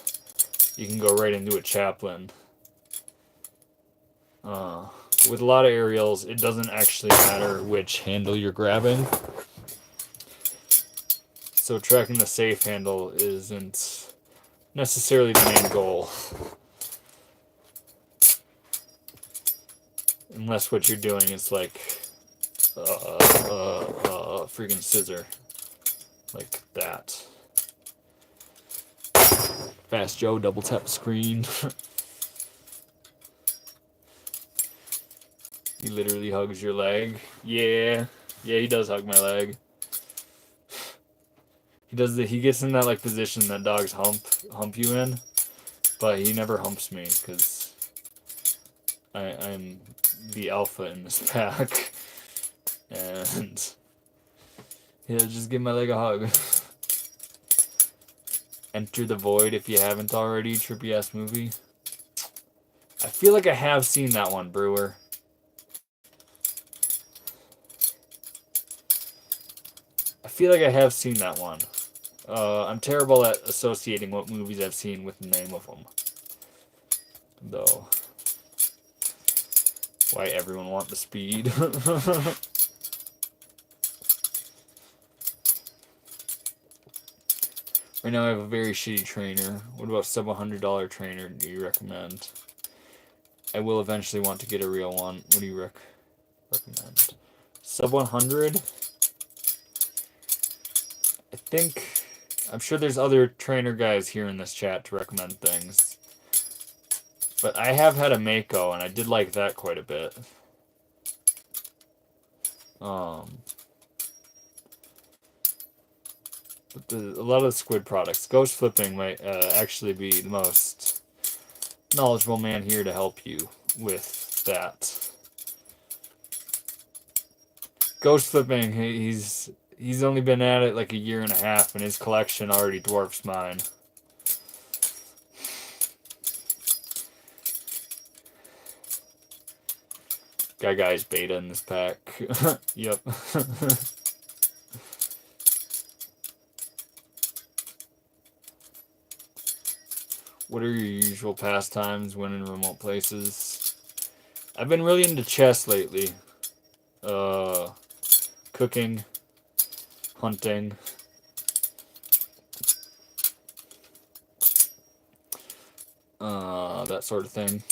you can go right into a chaplain. With a lot of aerials, it doesn't actually matter which handle you're grabbing. So tracking the safe handle isn't necessarily the main goal. Unless what you're doing is like freaking scissor. Like that. Fast Joe, double tap screen. He literally hugs your leg. Yeah. Yeah, he does hug my leg. He gets in that like position that dogs hump you in, but he never humps me because I'm the alpha in this pack, and he'll just give my leg a hug. Enter the Void if you haven't already. Trippy ass movie. I feel like I have seen that one, Brewer. I feel like I have seen that one. I'm terrible at associating what movies I've seen with the name of them. Though. Why everyone want the speed. Right now I have a very shitty trainer. What about sub $100 trainer do you recommend? I will eventually want to get a real one. What do you recommend? Sub 100? I'm sure there's other trainer guys here in this chat to recommend things. But I have had a Mako, and I did like that quite a bit. But a lot of the squid products. Ghost flipping might actually be the most knowledgeable man here to help you with that. Ghost flipping, he's only been at it like a year and a half, and his collection already dwarfs mine. Guy's beta in this pack. Yep. What are your usual pastimes when in remote places? I've been really into chess lately. Cooking, hunting. That sort of thing.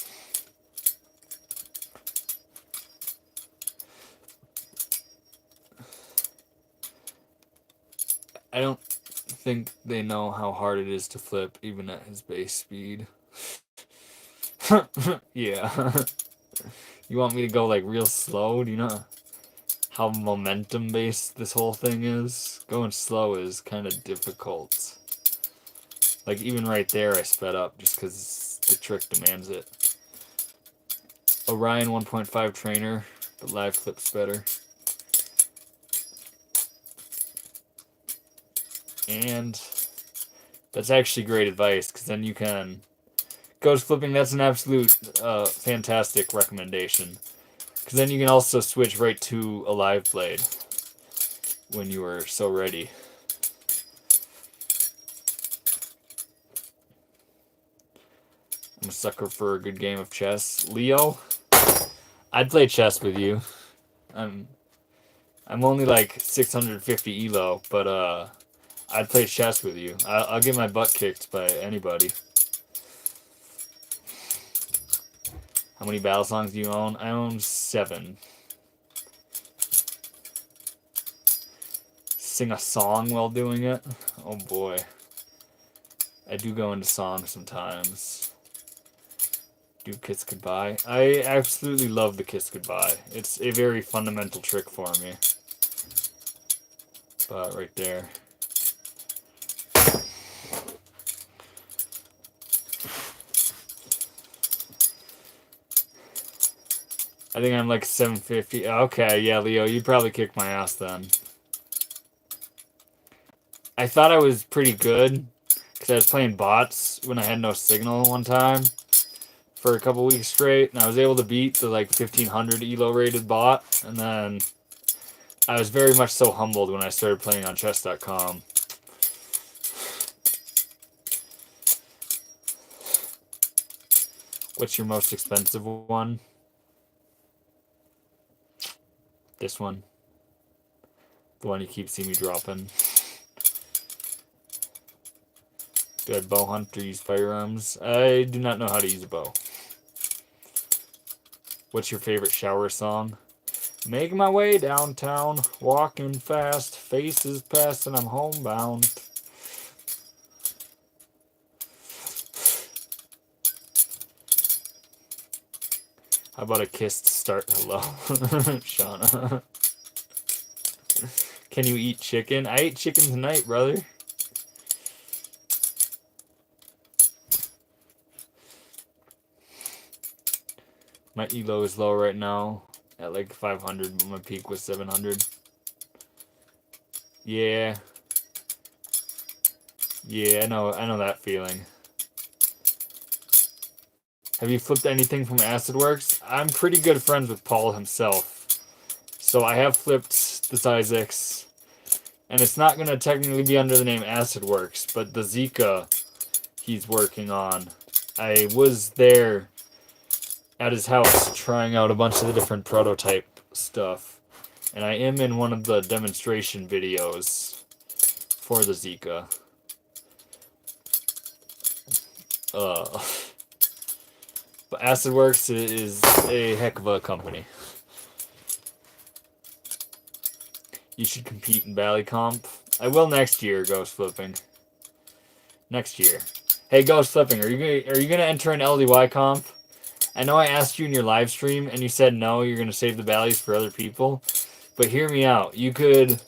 I don't think they know how hard it is to flip, even at his base speed. Yeah. You want me to go like real slow? Do you know how momentum based this whole thing is? Going slow is kind of difficult. Like even right there I sped up just because the trick demands it. Orion 1.5 trainer, but live flips better. And that's actually great advice, because then you can... Ghost flipping, that's an absolute fantastic recommendation. Because then you can also switch right to a live blade when you are so ready. I'm a sucker for a good game of chess. Leo, I'd play chess with you. I'm only like 650 elo, but I'd play chess with you. I'll get my butt kicked by anybody. How many Balisongs do you own? I own 7. Sing a song while doing it? Oh boy. I do go into songs sometimes. Do Kiss Goodbye. I absolutely love the Kiss Goodbye. It's a very fundamental trick for me. But right there. I think I'm like 750. Okay, yeah, Leo, you'd probably kick my ass then. I thought I was pretty good because I was playing bots when I had no signal one time for a couple weeks straight, and I was able to beat the like 1500 elo rated bot, and then I was very much so humbled when I started playing on chess.com. What's your most expensive one? This one. The one you keep seeing me dropping. Do I bow hunt or use firearms? I do not know how to use a bow. What's your favorite shower song? Making my way downtown, walking fast, faces past and I'm homebound. How about a kiss to start? Hello, Shauna. Can you eat chicken? I ate chicken tonight, brother. My elo is low right now at like 500, but my peak was 700. Yeah. Yeah, I know that feeling. Have you flipped anything from AcidWorks? I'm pretty good friends with Paul himself. So I have flipped this Isaacs. And it's not going to technically be under the name AcidWorks, but the Zika he's working on. I was there at his house trying out a bunch of the different prototype stuff. And I am in one of the demonstration videos for the Zika. But AcidWorks is a heck of a company. You should compete in Bally Comp. I will next year, Ghost Flipping. Next year. Hey, Ghost Flipping, are you gonna enter an LDY comp? I know I asked you in your live stream, and you said no, you're gonna save the Ballies for other people. But hear me out. You could,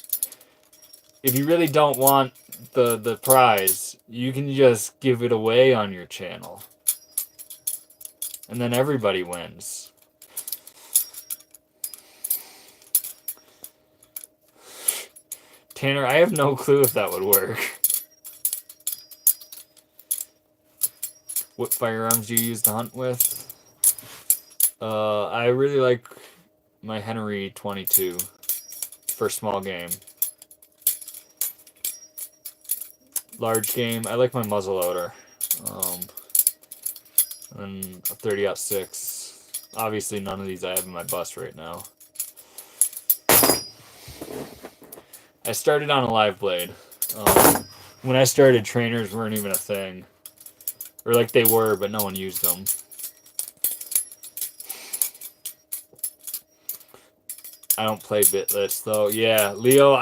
if you really don't want the prize, you can just give it away on your channel. And then everybody wins. Tanner, I have no clue if that would work. What firearms do you use to hunt with? I really like my Henry 22 for small game. Large game, I like my muzzleloader. And a 30-06. Obviously, none of these I have in my bus right now. I started on a live blade. When I started, trainers weren't even a thing. Or like they were, but no one used them. I don't play bitless though. Yeah, Leo,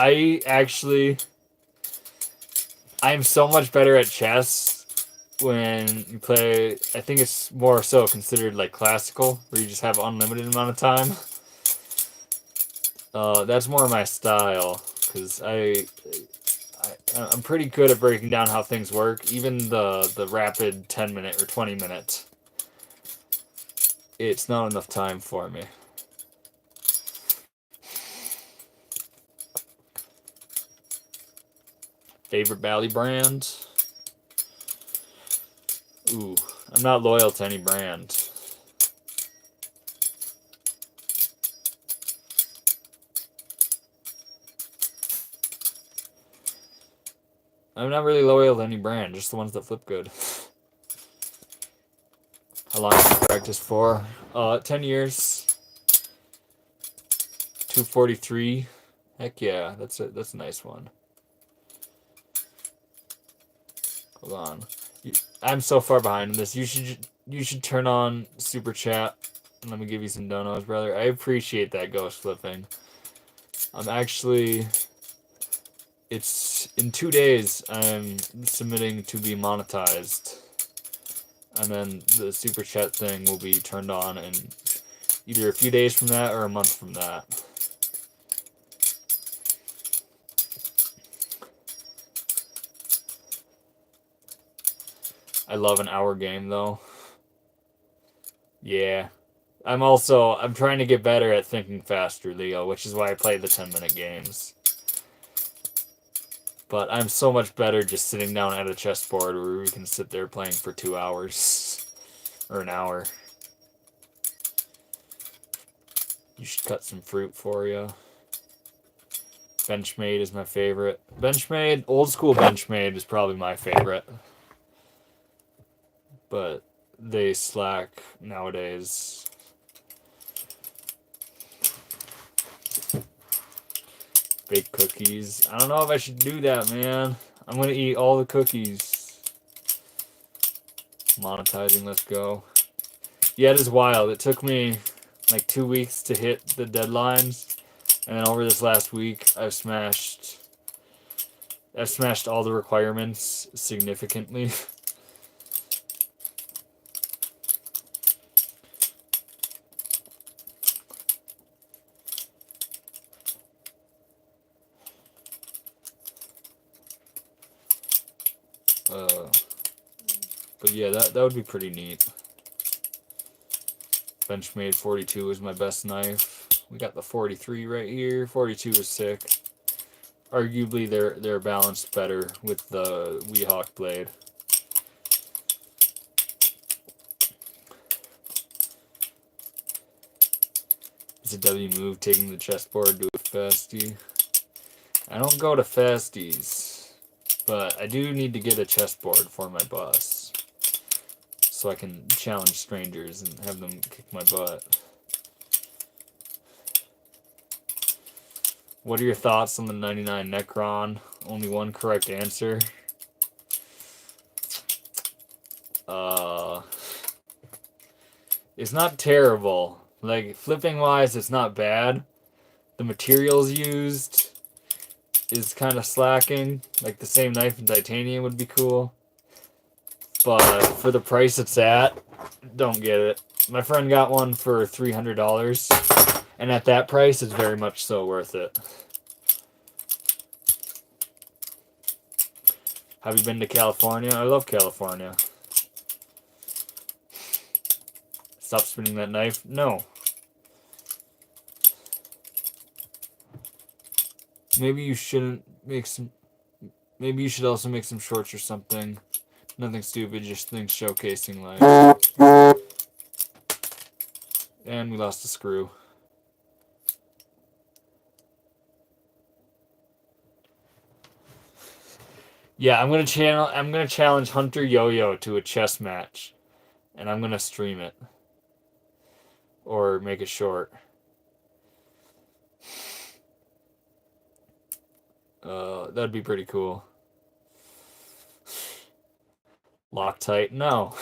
I'm so much better at chess when you play. I think it's more so considered like classical, where you just have unlimited amount of time. That's more my style, because I'm pretty good at breaking down how things work. Even the rapid 10-minute or 20-minute, it's not enough time for me. Favorite Bally brand? Ooh, I'm not loyal to any brand. I'm not really loyal to any brand, just the ones that flip good. How long did you practice for? 10 years. 243. Heck yeah, that's a nice one. Hold on. I'm so far behind in this. You should turn on super chat. Let me give you some donos, brother. I appreciate that ghost flipping. I'm actually. It's in 2 days. I'm submitting to be monetized, and then the super chat thing will be turned on in either a few days from that or a month from that. I love an hour game though. Yeah. I'm trying to get better at thinking faster, Leo, which is why I play the 10-minute games. But I'm so much better just sitting down at a chessboard where we can sit there playing for 2 hours. Or an hour. You should cut some fruit for you. Benchmade is my favorite. Benchmade, old school Benchmade is probably my favorite. But they slack nowadays. Baked cookies. I don't know if I should do that, man. I'm gonna eat all the cookies. Monetizing, let's go. Yeah, it is wild. It took me like 2 weeks to hit the deadlines. And then over this last week, I've smashed all the requirements significantly. But yeah, that would be pretty neat. Benchmade 42 is my best knife. We got the 43 right here. 42 is sick. Arguably, they're balanced better with the Weehawk blade. It's a W move, taking the chessboard to a fastie. I don't go to fasties, but I do need to get a chessboard for my bus, so I can challenge strangers and have them kick my butt. What are your thoughts on the 99 Necron? Only one correct answer. It's not terrible. Like, flipping wise, it's not bad. The materials used is kind of slacking. Like, the same knife in titanium would be cool. But for the price it's at, don't get it. My friend got one for $300, and at that price, it's very much so worth it. Have you been to California? I love California. Stop spinning that knife? No. Maybe you shouldn't make some... Maybe you should also make some shorts or something. Nothing stupid, just things showcasing life. And we lost a screw. Yeah, I'm gonna challenge Hunter Yo-Yo to a chess match. And I'm gonna stream it. Or make it short. That'd be pretty cool. Loctite? No.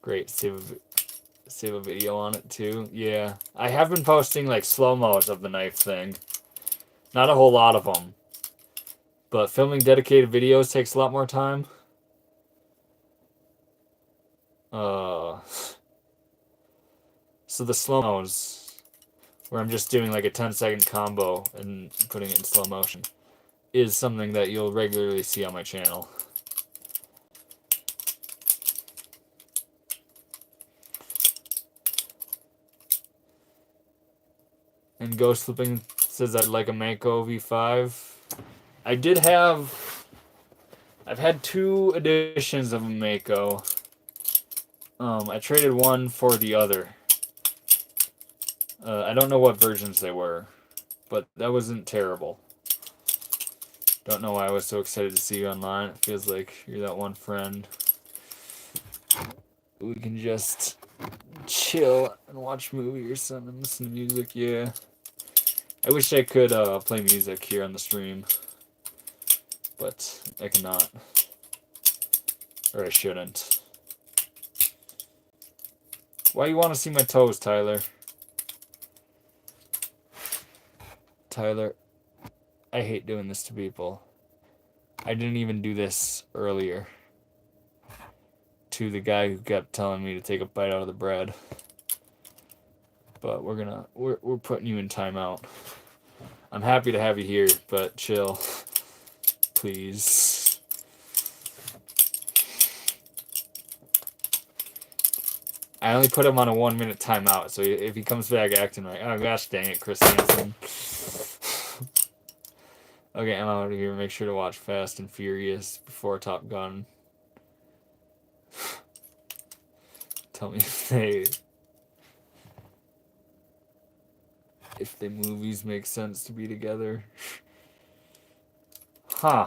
Great, save a video on it too. Yeah, I have been posting like slow-mos of the knife thing. Not a whole lot of them. But filming dedicated videos takes a lot more time. So the slow-mos, where I'm just doing like a 10-second combo and putting it in slow motion, is something that you'll regularly see on my channel. And ghost flipping says I'd like a Mako V5. I did have. I've had 2 editions of a Mako. I traded one for the other. I don't know what versions they were, but that wasn't terrible. Don't know why I was so excited to see you online. It feels like you're that one friend. We can just chill and watch movie or something, listen to music, yeah. I wish I could play music here on the stream, but I cannot. Or I shouldn't. Why you want to see my toes, Tyler? Tyler, I hate doing this to people. I didn't even do this earlier to the guy who kept telling me to take a bite out of the bread. But we're putting you in timeout. I'm happy to have you here, but chill, please. I only put him on a 1-minute timeout, so if he comes back acting like, oh gosh dang it, Chris Hansen. Okay, I'm out of here. Make sure to watch Fast and Furious before Top Gun. Tell me if the movies make sense to be together. Huh.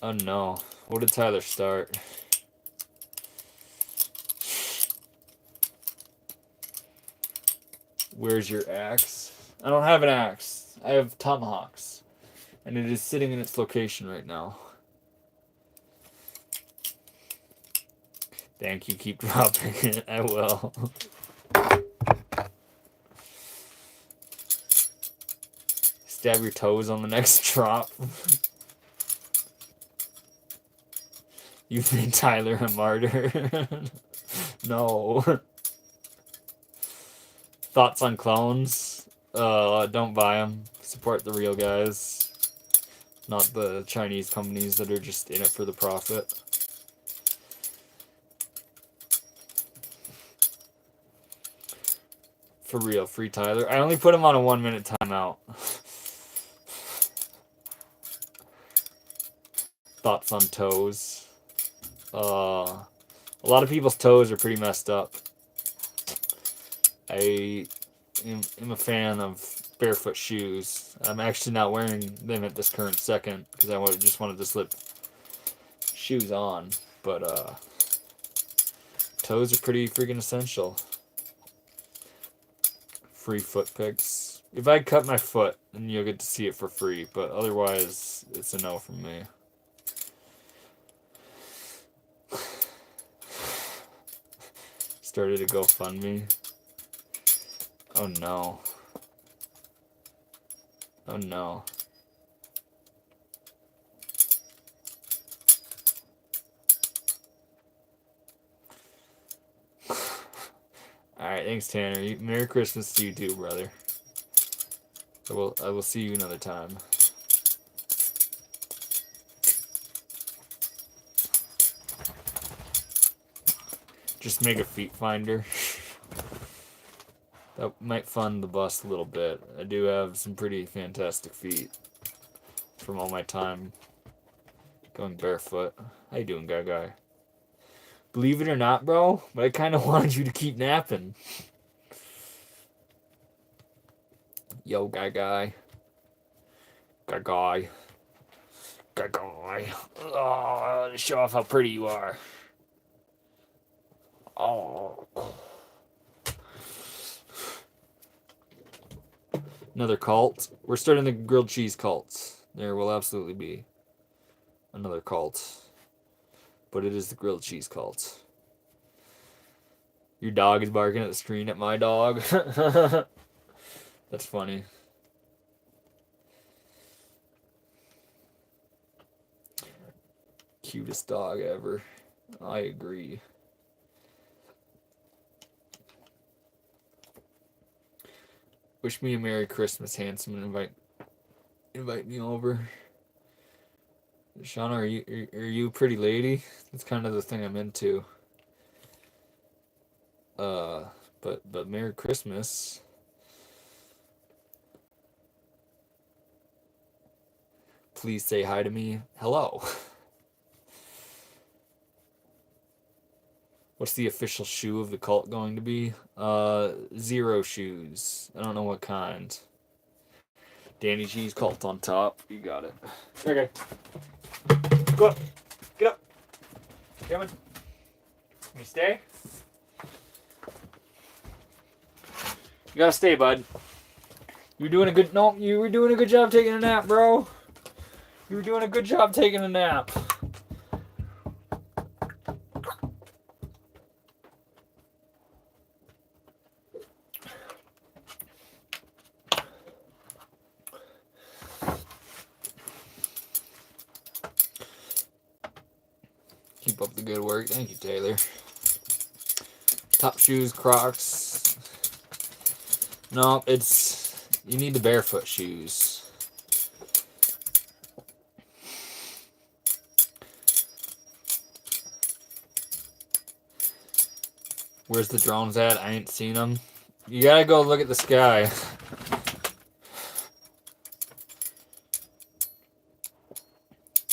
Oh no. What did Tyler start? Where's your axe? I don't have an axe. I have tomahawks. And it is sitting in its location right now. Thank you, keep dropping it. I will. Stab your toes on the next drop. You've made Tyler a martyr. No. Thoughts on clones? Don't buy them. Support the real guys. Not the Chinese companies that are just in it for the profit. For real, free Tyler. I only put him on a 1-minute timeout. Thoughts on toes? A lot of people's toes are pretty messed up. I am a fan of barefoot shoes. I'm actually not wearing them at this current second because I just wanted to slip shoes on. But toes are pretty freaking essential. Free foot pics. If I cut my foot, then you'll get to see it for free. But otherwise, it's a no from me. Started a GoFundMe. Oh no. Oh no. Alright, thanks Tanner. Merry Christmas to you too, brother. I will see you another time. Just make a feet finder. That might fund the bus a little bit. I do have some pretty fantastic feet from all my time going barefoot. How you doing, guy? Believe it or not, bro, but I kind of wanted you to keep napping. Yo, guy. Guy. Oh, to show off how pretty you are. Oh. Another cult. We're starting the grilled cheese cult. There will absolutely be another cult. But it is the grilled cheese cult. Your dog is barking at the screen at my dog. That's funny. Cutest dog ever. I agree. Wish me a Merry Christmas, handsome, and invite me over. Shauna, are you a pretty lady? That's kind of the thing I'm into. But Merry Christmas. please say hi to me. Hello. What's the official shoe of the cult going to be? Zero shoes. I don't know what kind. Danny G's cult on top. You got it. Okay. Go up. Get up. Come on. Can you stay? You gotta stay, bud. You're doing a good. No, you were doing a good job taking a nap, bro. You were doing a good job taking a nap. Keep up the good work. Thank you, Taylor. Top shoes, Crocs. No, it's... You need the barefoot shoes. Where's the drones at? I ain't seen them. You gotta go look at the sky.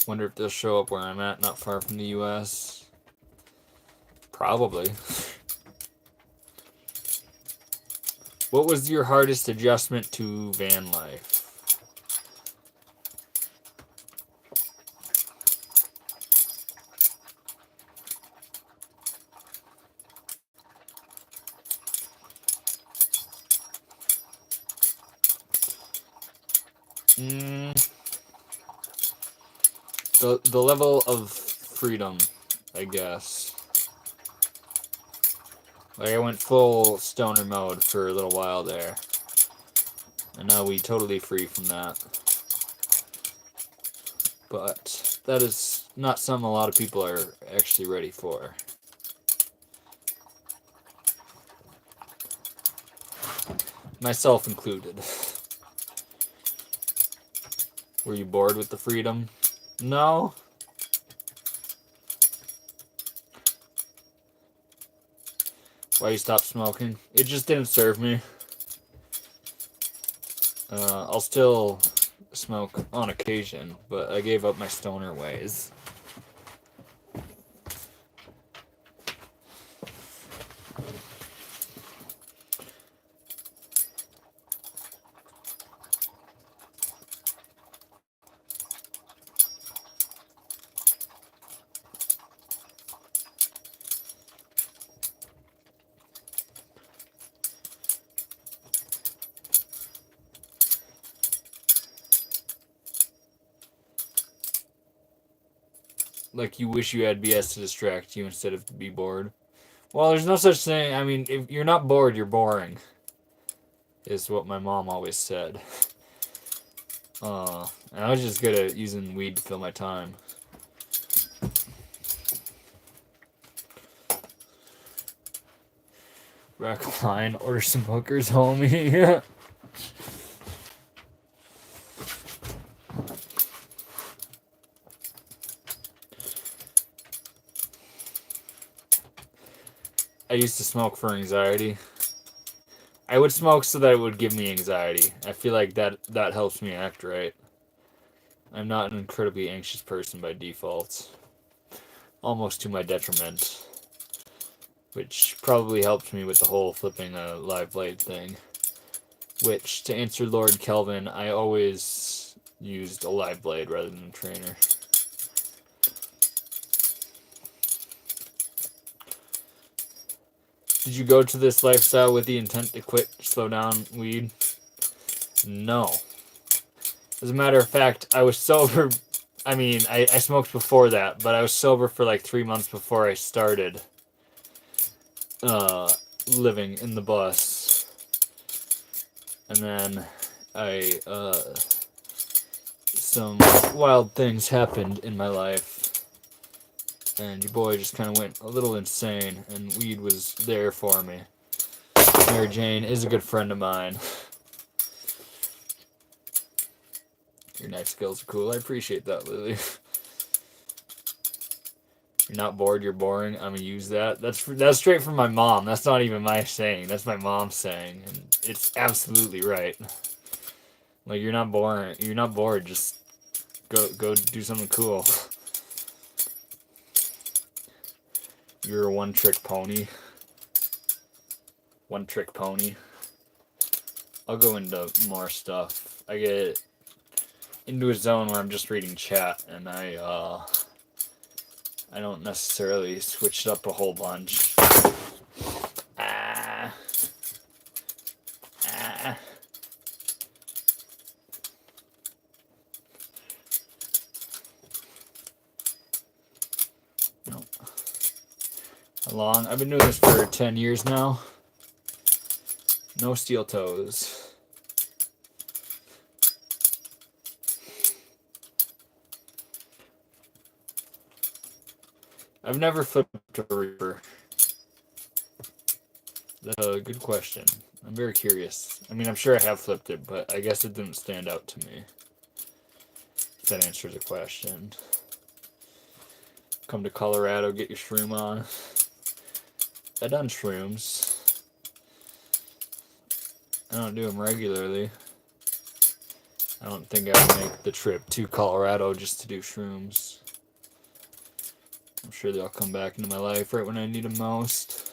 Wonder if they'll show up where I'm at, not far from the U.S. Probably. What was your hardest adjustment to van life? The level of freedom, I guess. Like, I went full stoner mode for a little while there. And now we totally free from that. But that is not something a lot of people are actually ready for. Myself included. Were you bored with the freedom? No. Why you stopped smoking? It just didn't serve me. I'll still smoke on occasion, but I gave up my stoner ways. Like, you wish you had BS to distract you instead of to be bored. Well, there's no such thing. I mean, if you're not bored, you're boring. Is what my mom always said. And I was just good at using weed to fill my time. Rack line, order some hookers, homie. I used to smoke for anxiety. I would smoke so that it would give me anxiety. I feel like that helps me act right. I'm not an incredibly anxious person by default. Almost to my detriment. Which probably helped me with the whole flipping a live blade thing. Which, to answer Lord Kelvin, I always used a live blade rather than a trainer. Did you go to this lifestyle with the intent to quit, slow down weed? No. As a matter of fact, I was sober. I mean, I smoked before that, but I was sober for like 3 months before I started living in the bus. And then some wild things happened in my life. And your boy just kind of went a little insane, and weed was there for me. Mary Jane is a good friend of mine. Your knife skills are cool. I appreciate that, Lily. You're not bored, you're boring. I'm gonna use that. That's straight from my mom. That's not even my saying. That's my mom saying, and it's absolutely right. Like, you're not boring. You're not bored. Just Go do something cool. You're a one-trick pony. One-trick pony. I'll go into more stuff. I get into a zone where I'm just reading chat, and I don't necessarily switch it up a whole bunch. No. How long? I've been doing this for 10 years now. No steel toes. I've never flipped a Reaper. That's a good question. I'm very curious. I mean, I'm sure I have flipped it, but I guess it didn't stand out to me. If that answers the question. Come to Colorado, get your shroom on. I've done shrooms. I don't do them regularly. I don't think I would make the trip to Colorado just to do shrooms. I'm sure they'll come back into my life right when I need them most.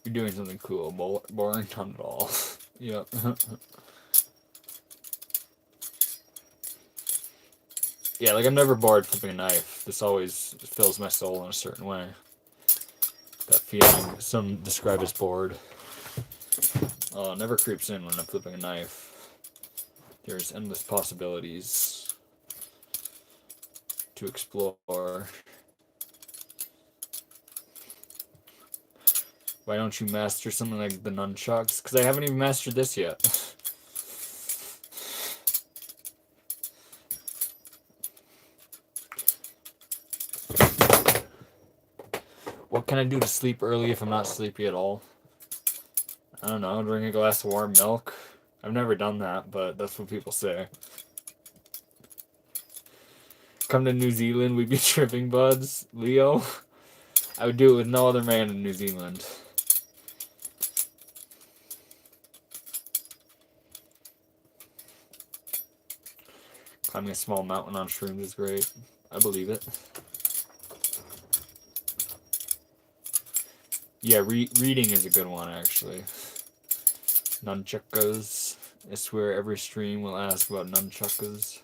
You're doing something cool. Boring? Not at all. Yep. Yeah, like I'm never bored flipping a knife. This always fills my soul in a certain way. That feeling, some describe as bored. Never creeps in when I'm flipping a knife. There's endless possibilities to explore. Why don't you master something like the nunchucks? Because I haven't even mastered this yet. What can I do to sleep early if I'm not sleepy at all? I don't know, drink a glass of warm milk. I've never done that, but that's what people say. Come to New Zealand, we'd be tripping buds. Leo? I would do it with no other man in New Zealand. Climbing a small mountain on shrooms is great. I believe it. Yeah, reading is a good one, actually. Nunchuckers. I swear every stream will ask about nunchuckers.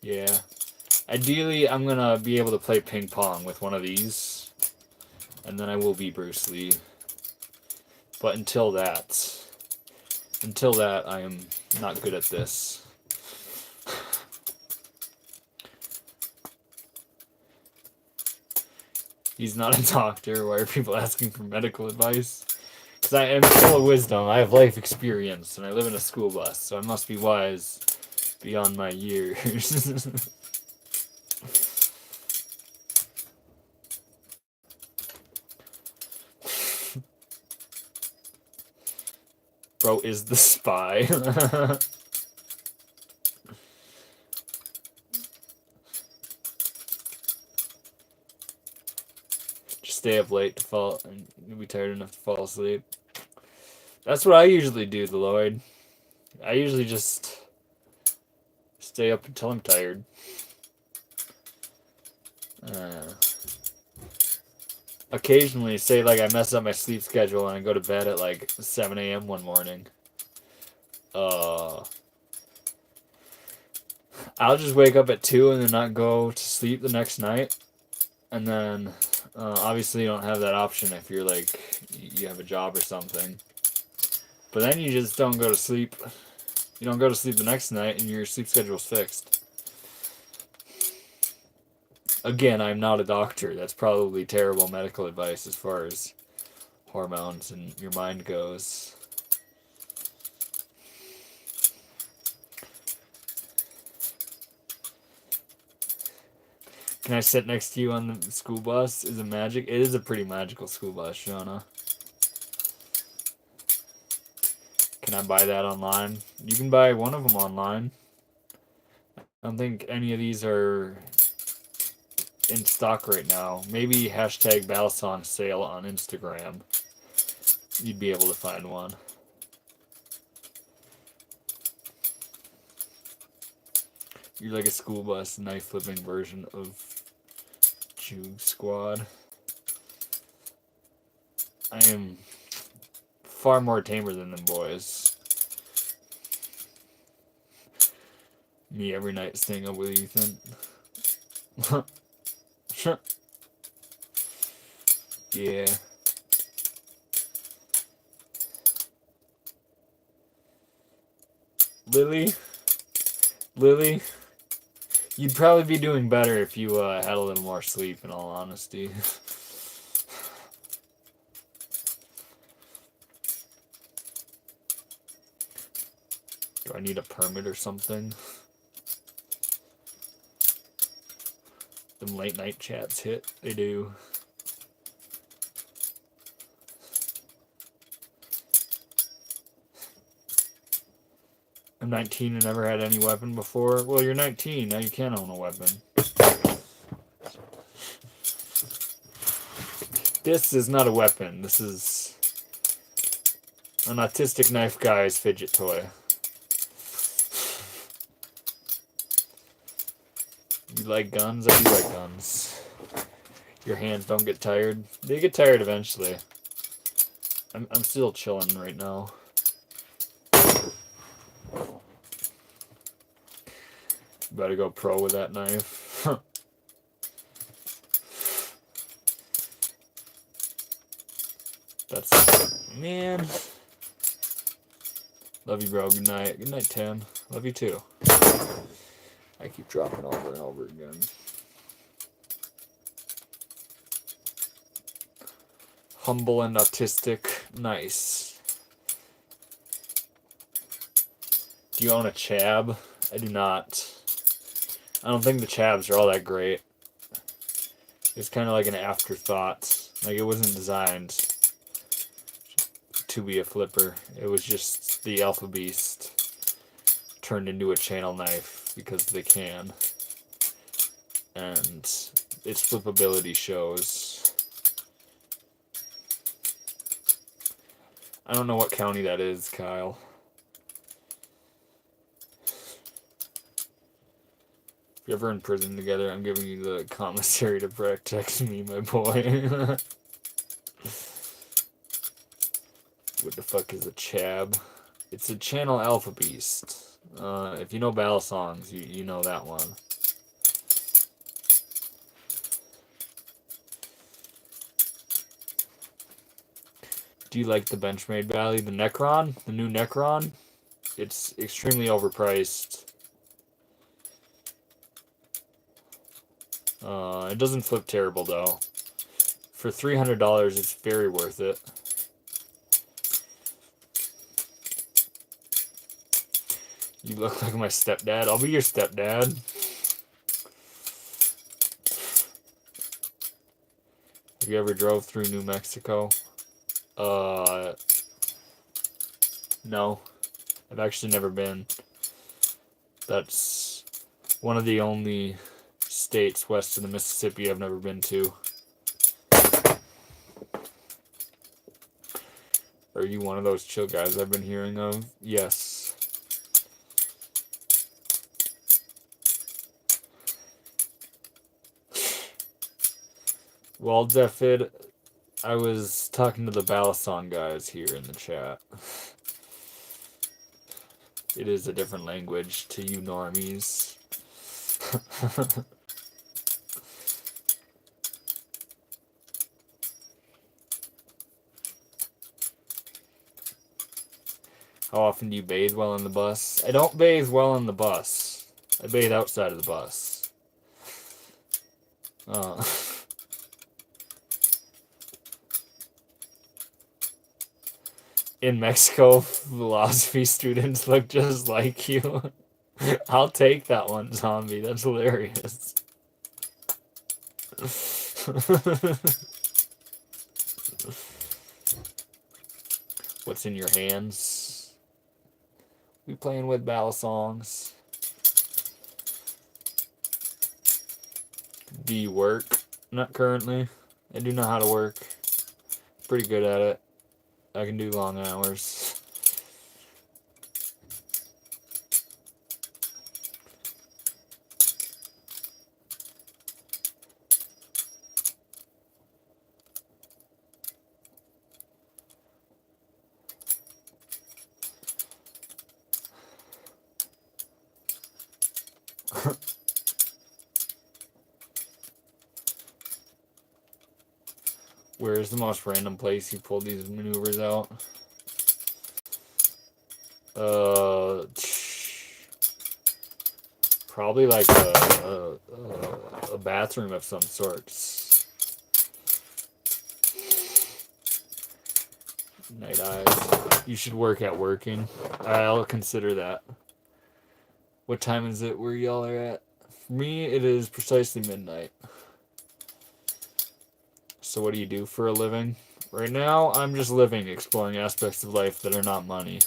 Yeah. Ideally, I'm gonna be able to play ping pong with one of these. And then I will be Bruce Lee. But until that, I am not good at this. He's not a doctor. Why are people asking for medical advice? Because I am full of wisdom. I have life experience, and I live in a school bus, so I must be wise beyond my years. Bro is the spy. Just stay up late to fall, and you'll be tired enough to fall asleep. That's what I usually do, Lloyd. I usually just stay up until I'm tired. Occasionally, say like I mess up my sleep schedule and I go to bed at like 7 a.m. one morning. I'll just wake up at 2 and then not go to sleep the next night. And then, obviously you don't have that option if you're like, you have a job or something. But then you just don't go to sleep. You don't go to sleep the next night and your sleep schedule's fixed. Again, I'm not a doctor. That's probably terrible medical advice as far as hormones and your mind goes. Can I sit next to you on the school bus? Is it magic? It is a pretty magical school bus, Shauna. Can I buy that online? You can buy one of them online. I don't think any of these are in stock right now. Maybe hashtag Balisong sale on Instagram. You'd be able to find one. You're like a school bus knife flipping version of Juke Squad. I am far more tamer than them boys. Me every night staying up with Ethan. Yeah. Lily, you'd probably be doing better if you had a little more sleep, in all honesty. Do I need a permit or something? Them late night chats hit. They do. I'm 19 and never had any weapon before. Well, you're 19. Now you can own a weapon. This is not a weapon. This is an autistic knife guy's fidget toy. You like guns? I do like guns. Your hands don't get tired. They get tired eventually. I'm still chilling right now. Better go pro with that knife. That's... Man. Love you, bro. Good night. Good night, Tim. Love you, too. I keep dropping over and over again. Humble and autistic. Nice. Do you own a Chab? I do not. I don't think the Chabs are all that great. It's kind of like an afterthought. Like, it wasn't designed to be a flipper. It was just the Alpha Beast turned into a channel knife because they can. And its flippability shows. I don't know what county that is, Kyle. If you're ever in prison together, I'm giving you the commissary to protect me, my boy. What the fuck is a Chab? It's a channel Alpha Beast. If you know Balisongs, you know that one. Do you like the Benchmade Valley? The Necron? The new Necron? It's extremely overpriced. It doesn't flip terrible, though. For $300, it's very worth it. You look like my stepdad. I'll be your stepdad. Have you ever drove through New Mexico? No. I've actually never been. That's one of the only states west of the Mississippi I've never been to. Are you one of those chill guys I've been hearing of? Yes. Well, Zephyr, I was talking to the Balisong guys here in the chat. It is a different language to you normies. How often do you bathe while on the bus? I don't bathe while on the bus. I bathe outside of the bus. In Mexico, philosophy students look just like you. I'll take that one, zombie. That's hilarious. What's in your hands? We playing with Balisongs. Do you work? Not currently. I do know how to work. Pretty good at it. I can do long hours. Where is the most random place you pulled these maneuvers out? Probably like a bathroom of some sorts. Night eyes. You should work at working. I'll consider that. What time is it where y'all are at? For me, it is precisely midnight. So what do you do for a living? Right now, I'm just living, exploring aspects of life that are not money.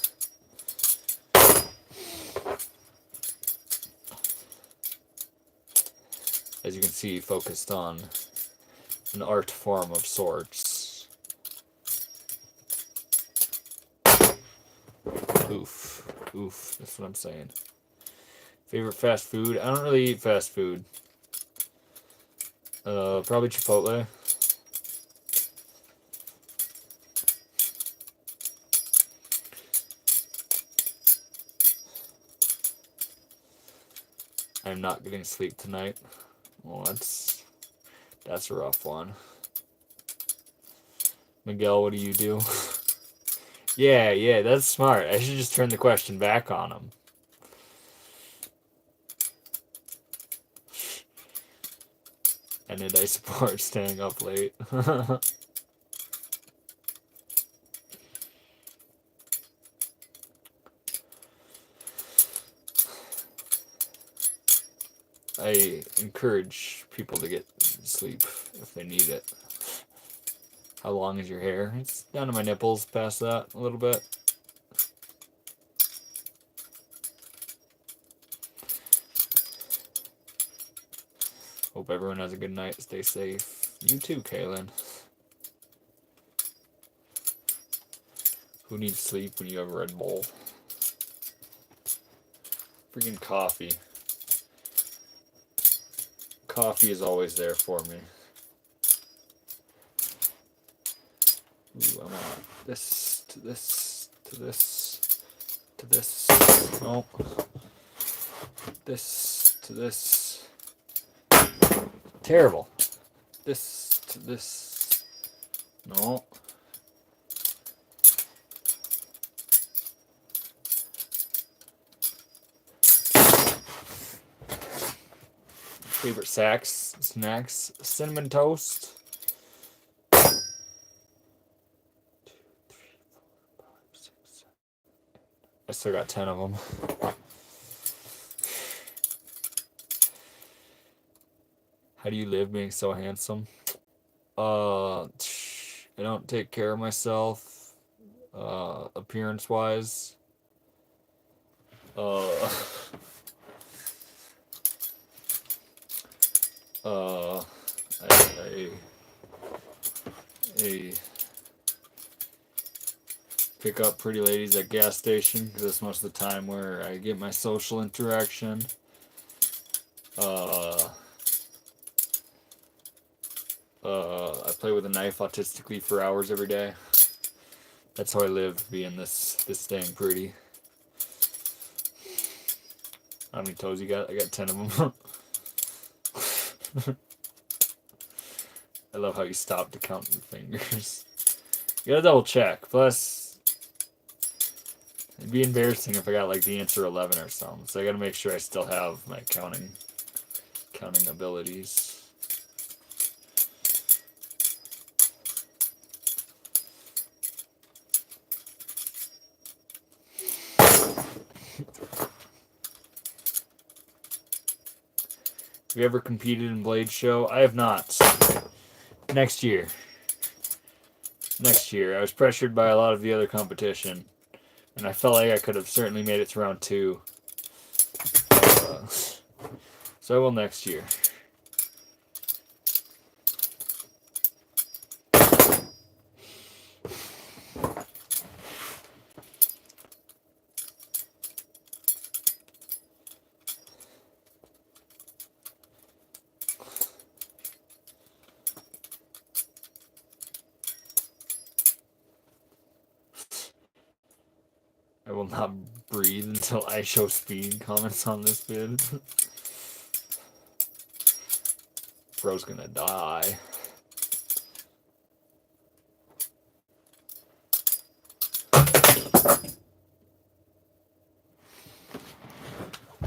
As you can see, focused on an art form of sorts. Oof. Oof. That's what I'm saying. Favorite fast food? I don't really eat fast food. Probably Chipotle. I'm not getting sleep tonight. Well, that's a rough one. Miguel, what do you do? Yeah, that's smart. I should just turn the question back on him. And I support staying up late. I encourage people to get sleep if they need it. How long is your hair? It's down to my nipples, past that a little bit. Hope everyone has a good night. Stay safe. You too, Kaylin. Who needs sleep when you have a Red Bull? Freaking coffee. Coffee is always there for me. Ooh, I want this to this to this to this. Nope. This to this. Terrible. This to this. No. Favorite snacks, cinnamon toast. 2, 3, 4, 5, 6, 7, 8. I still got 10 of them. How do you live being so handsome? I don't take care of myself, appearance-wise. I pick up pretty ladies at gas station because that's most of the time where I get my social interaction. I play with a knife autistically for hours every day. That's how I live, being this dang pretty. How many toes you got? I got 10 of them. I love how you stop to count your fingers. You gotta double check. Plus, it'd be embarrassing if I got like the answer 11 or something. So I gotta make sure I still have my counting abilities. Have you ever competed in Blade Show? I have not. Next year. I was pressured by a lot of the other competition, and I felt like I could have certainly made it to round 2. So I will next year. I will not breathe until I show speed comments on this vid. Bro's gonna die.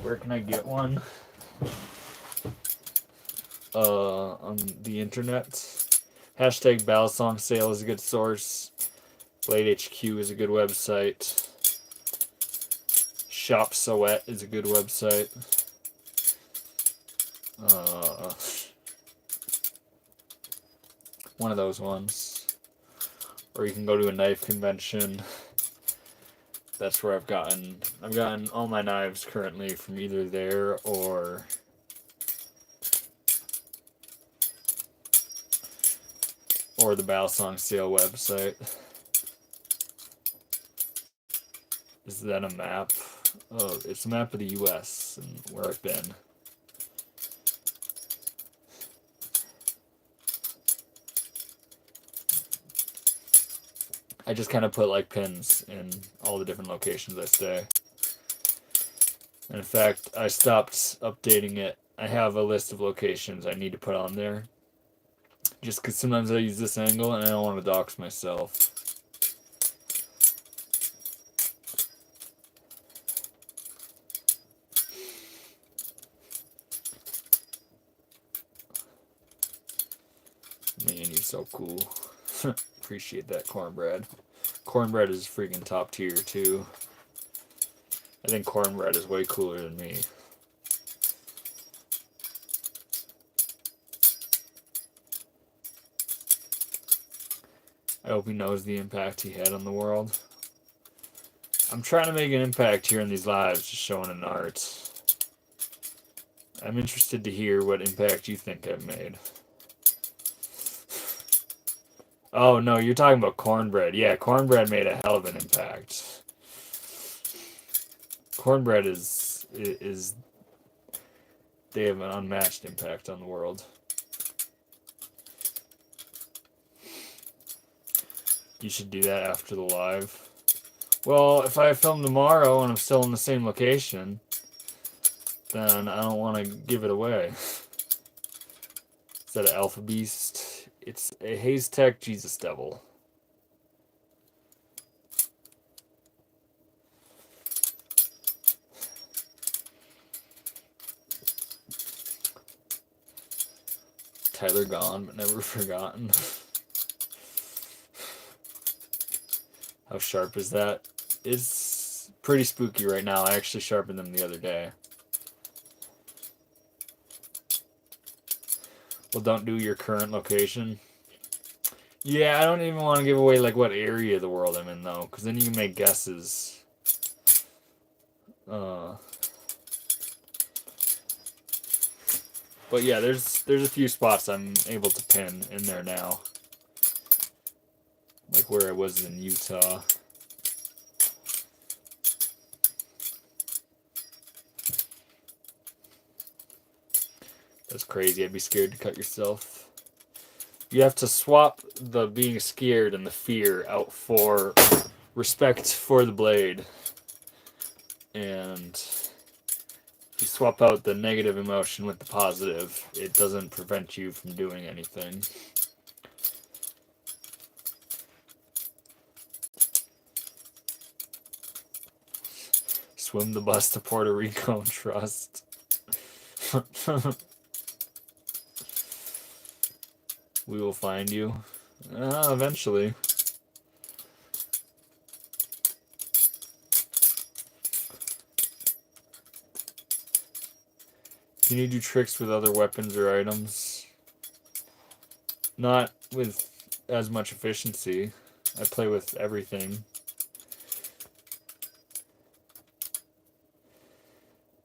Where can I get one? On the internet. Hashtag Balisong sale is a good source. Blade HQ is a good website. Shop Soet is a good website. One of those ones. Or you can go to a knife convention. That's where I've gotten all my knives currently from either there or the Balisong sale website. Is that a map? Oh, it's a map of the US and where I've been. I just kind of put like pins in all the different locations I stay. And in fact, I stopped updating it. I have a list of locations I need to put on there. Just because sometimes I use this angle and I don't want to dox myself. Man, you're so cool. Appreciate that, Cornbread. Cornbread is freaking top tier, too. I think Cornbread is way cooler than me. I hope he knows the impact he had on the world. I'm trying to make an impact here in these lives, just showing an art. I'm interested to hear what impact you think I've made. Oh, no, you're talking about Cornbread. Yeah, Cornbread made a hell of an impact. Cornbread is they have an unmatched impact on the world. You should do that after the live. Well, if I film tomorrow and I'm still in the same location, then I don't want to give it away. Is that an Alpha Beast? It's a Haze Tech Jesus Devil. Tyler gone, but never forgotten. How sharp is that? It's pretty spooky right now. I actually sharpened them the other day. Well, don't do your current location. Yeah, I don't even want to give away like what area of the world I'm in though, because then you can make guesses. But yeah, there's a few spots I'm able to pin in there now. Like where I was in Utah. That's crazy. I'd be scared to cut yourself. You have to swap the being scared and the fear out for respect for the blade. And if you swap out the negative emotion with the positive, it doesn't prevent you from doing anything. Swim the bus to Puerto Rico and trust. We will find you. Eventually. Can you do tricks with other weapons or items? Not with as much efficiency. I play with everything.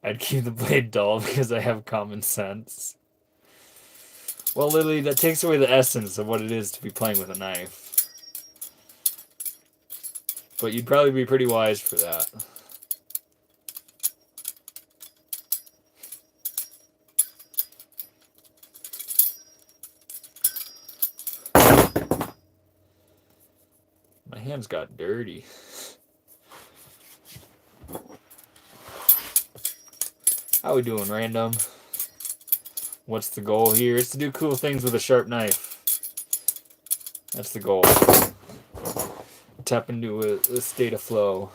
I'd keep the blade dull because I have common sense. Well, Lily, that takes away the essence of what it is to be playing with a knife. But you'd probably be pretty wise for that. My hands got dirty. How we doing, random? What's the goal here? It's to do cool things with a sharp knife. That's the goal. Tap into a state of flow.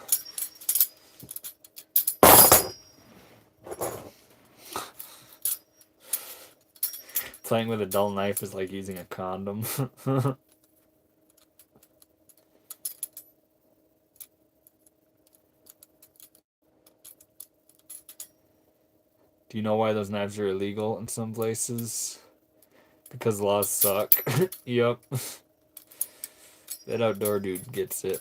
Playing with a dull knife is like using a condom. Do you know why those knives are illegal in some places? Because laws suck. Yep. That outdoor dude gets it.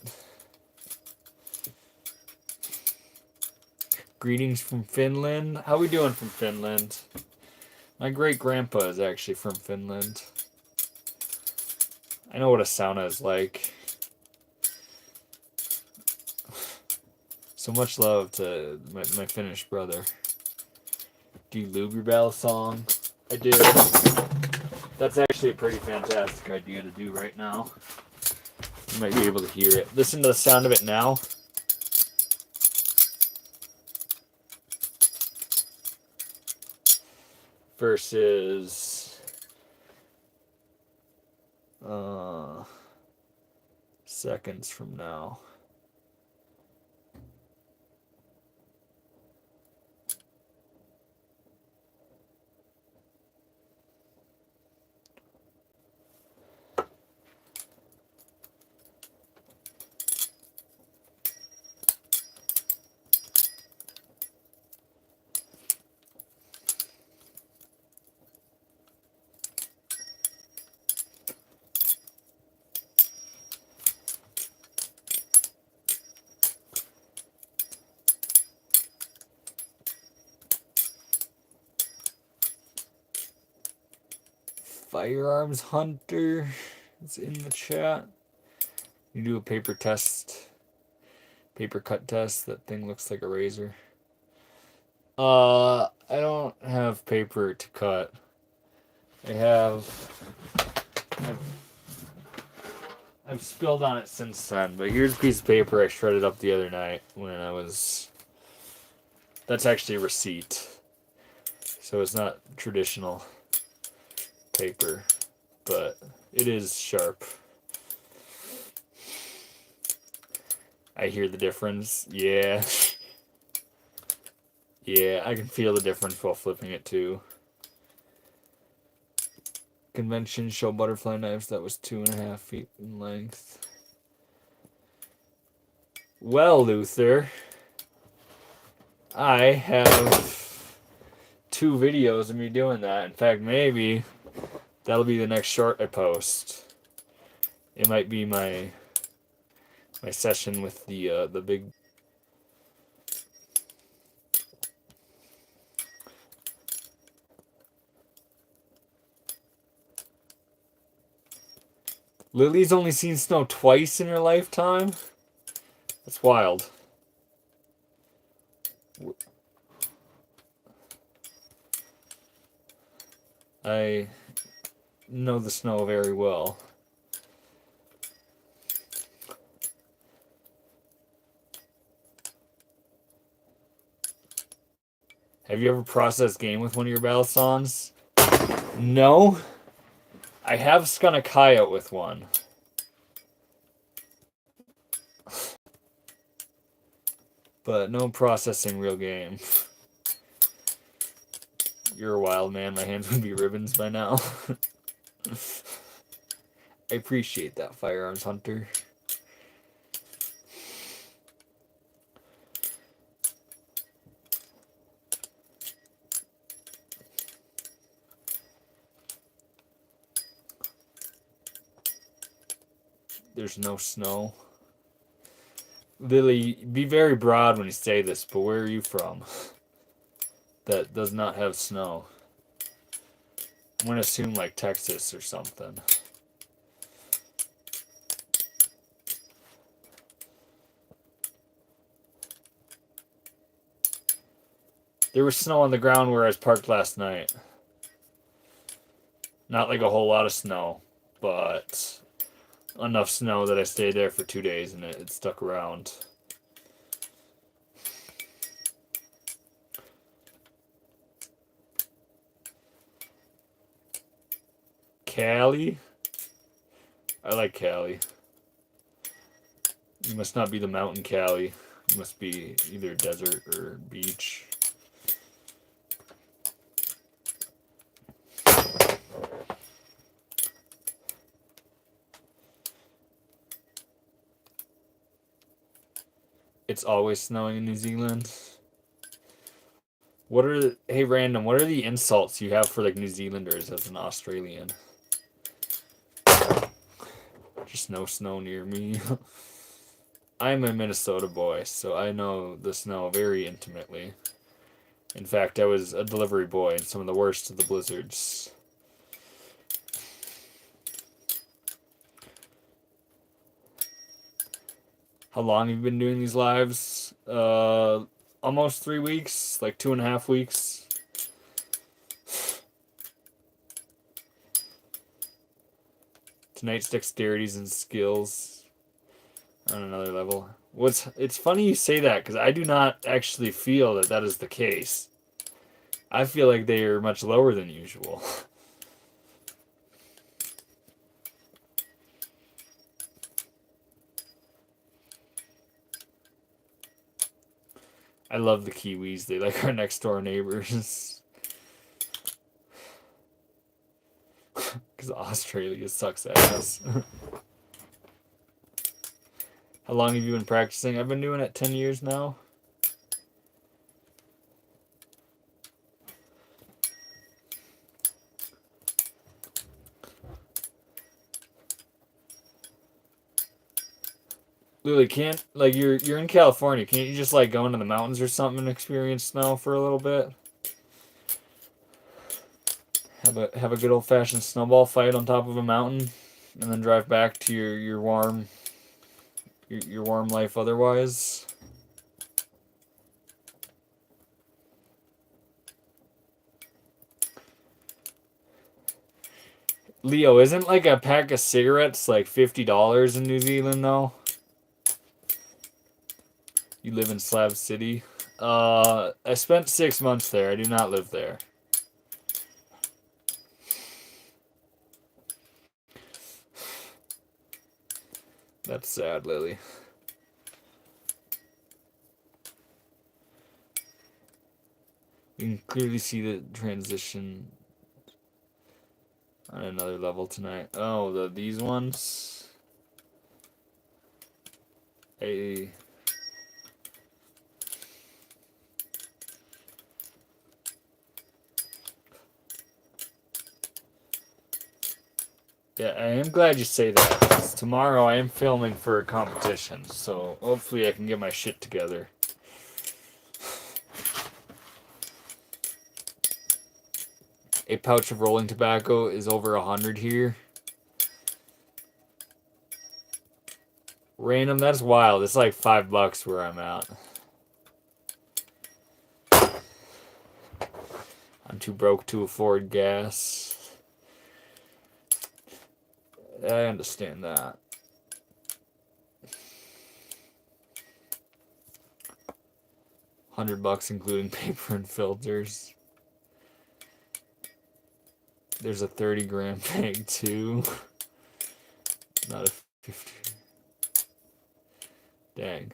Greetings from Finland. How we doing from Finland? My great-grandpa is actually from Finland. I know what a sauna is like. So much love to my Finnish brother. Do you lube your Balisong? I do. That's actually a pretty fantastic idea to do right now. You might be able to hear it. Listen to the sound of it now. Versus seconds from now. Firearms Hunter is in the chat. You do a paper test, paper cut test. That thing looks like a razor. I don't have paper to cut. I've spilled on it since then, but here's a piece of paper I shredded up the other night when I was. That's actually a receipt, so it's not traditional paper, but it is sharp. I hear the difference. Yeah. Yeah, I can feel the difference while flipping it too. Convention show butterfly knives that was 2.5 feet in length. Well, Luther, I have 2 videos of me doing that. In fact, maybe that'll be the next short I post. It might be my session with the big. Lily's only seen snow twice in her lifetime? That's wild. I know the snow very well. Have you ever processed game with one of your Balisongs? No. I have skun a coyote with one. But no processing real game. You're a wild man. My hands would be ribbons by now. I appreciate that, Firearms Hunter. There's no snow. Lily, be very broad when you say this, but where are you from? That does not have snow. I'm gonna assume like Texas or something. There was snow on the ground where I was parked last night. Not like a whole lot of snow, but enough snow that I stayed there for 2 days and it stuck around. Cali? I like Cali. You must not be the mountain Cali. You must be either desert or beach. It's always snowing in New Zealand. Hey random, what are the insults you have for like New Zealanders as an Australian? Just no snow near me. I'm a Minnesota boy, so I know the snow very intimately. In fact, I was a delivery boy in some of the worst of the blizzards. How long have you been doing these lives? Almost 3 weeks, like 2.5 weeks. Tonight's dexterities and skills on another level. It's funny you say that because I do not actually feel that that is the case. I feel like they are much lower than usual. I love the Kiwis. They like our next door neighbors. Because Australia sucks ass. How long have you been practicing? I've been doing it 10 years now. Lily, can't like you're in California. Can't you just like go into the mountains or something and experience snow for a little bit? Have a good old fashioned snowball fight on top of a mountain, and then drive back to your warm life otherwise. Leo, isn't like a pack of cigarettes like $50 in New Zealand though? You live in Slab City. I spent 6 months there. I do not live there. That's sad, Lily. You can clearly see the transition on another level tonight. Oh, these ones. Hey. Yeah, I am glad you say that. 'Cause tomorrow I am filming for a competition, so hopefully I can get my shit together. A pouch of rolling tobacco is over 100 here. Random, that's wild. It's like $5 where I'm at. I'm too broke to afford gas. I understand that. $100 including paper and filters. There's a 30-gram bag too. Not a 50. Dang.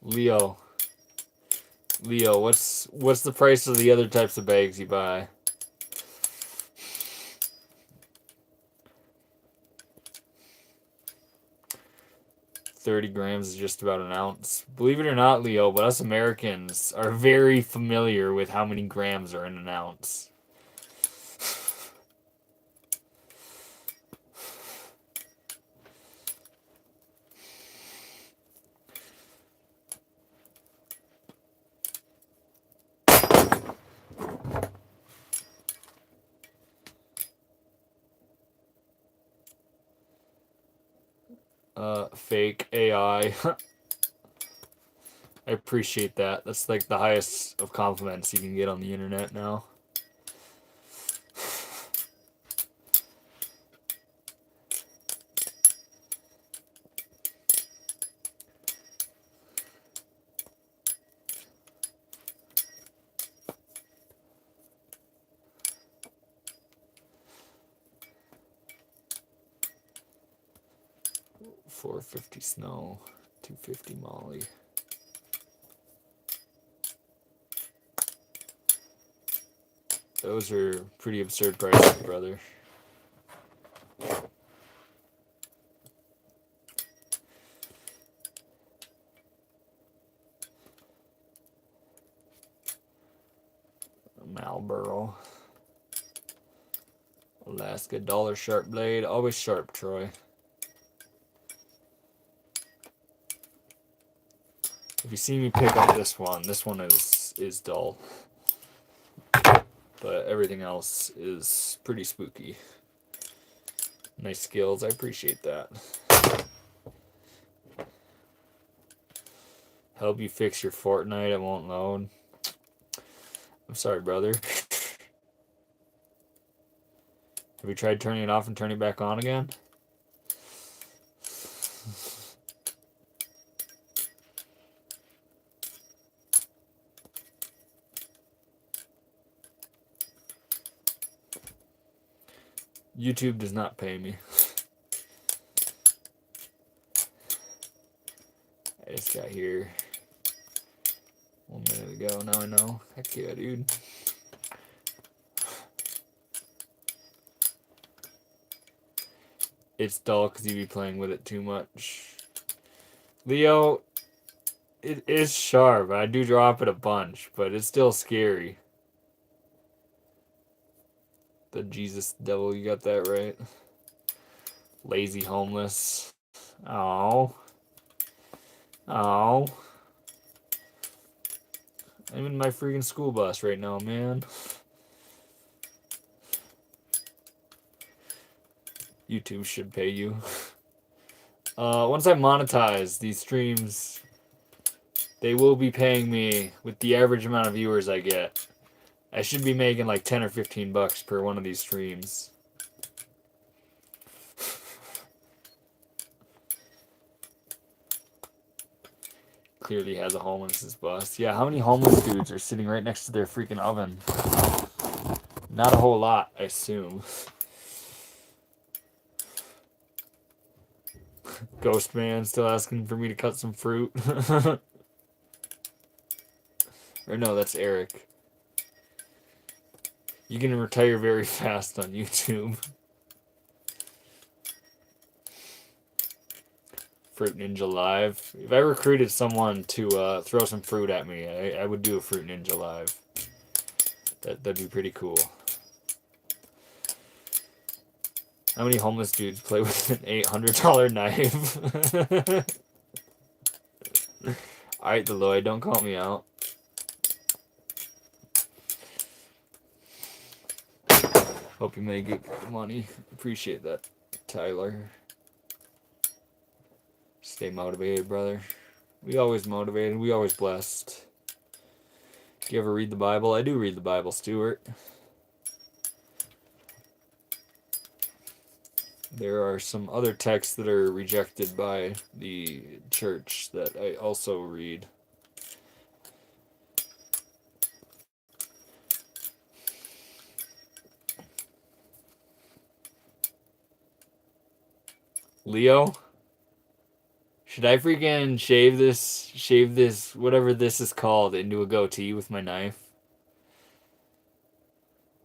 Leo, what's the price of the other types of bags you buy? $30 is just about an ounce. Believe it or not, Leo, but us Americans are very familiar with how many grams are in an ounce. Fake AI. I appreciate that. That's like the highest of compliments you can get on the internet now. 450 snow, 250 molly. Those are pretty absurd prices, brother. Marlboro. Alaska dollar sharp blade. Always sharp, Troy. If you see me pick up this one is dull. But everything else is pretty spooky. Nice skills, I appreciate that. Help you fix your Fortnite, it won't load. I'm sorry, brother. Have you tried turning it off and turning it back on again? YouTube does not pay me. I just got here 1 minute ago. Now I know. Heck yeah, dude. It's dull because you be playing with it too much. Leo, it is sharp. I do drop it a bunch, but it's still scary. The Jesus devil, you got that right. Lazy homeless. Oh. Oh. I'm in my freaking school bus right now, man. YouTube should pay you. Once I monetize these streams, they will be paying me with the average amount of viewers I get. I should be making like 10 or 15 bucks per one of these streams. Clearly has a homeless bus. Yeah, how many homeless dudes are sitting right next to their freaking oven? Not a whole lot, I assume. Ghost man still asking for me to cut some fruit. Or no, that's Eric. You can retire very fast on YouTube. Fruit Ninja Live. If I recruited someone to throw some fruit at me, I would do a Fruit Ninja Live. That'd be pretty cool. How many homeless dudes play with an $800 knife? Alright, Deloy, don't call me out. Hope you make good money. Appreciate that, Tyler. Stay motivated, brother. We always motivated. We always blessed. Do you ever read the Bible? I do read the Bible, Stuart. There are some other texts that are rejected by the church that I also read. Leo? Should I freaking shave this, whatever this is called, into a goatee with my knife?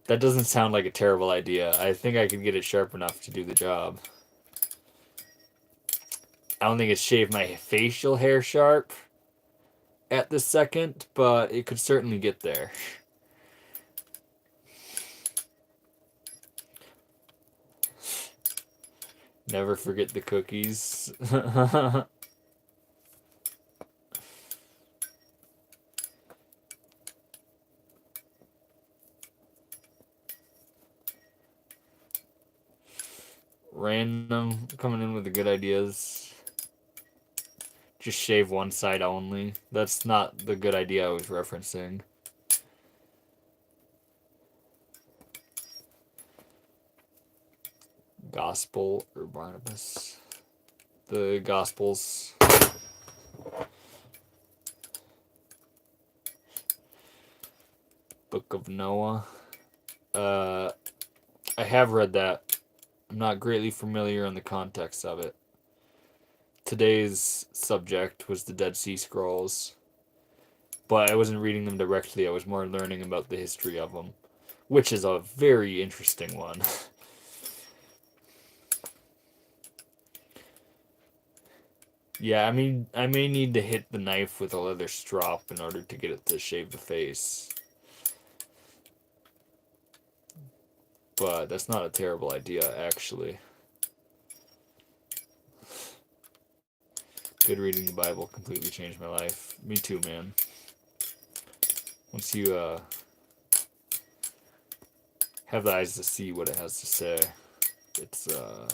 That doesn't sound like a terrible idea. I think I could get it sharp enough to do the job. I don't think it's shaved my facial hair sharp at this second, but it could certainly get there. Never forget the cookies. Random coming in with the good ideas. Just shave one side only. That's not the good idea I was referencing. Gospel or Barnabas. The Gospels. Book of Noah. I have read that. I'm not greatly familiar on the context of it. today's subject was the Dead Sea Scrolls, but I wasn't reading them directly. I was more learning about the history of them, which is a very interesting one. Yeah, I mean, I may need to hit the knife with a leather strop in order to get it to shave the face. But that's not a terrible idea, actually. Good reading the Bible completely changed my life. Me too, man. Once you have the eyes to see what it has to say, it's a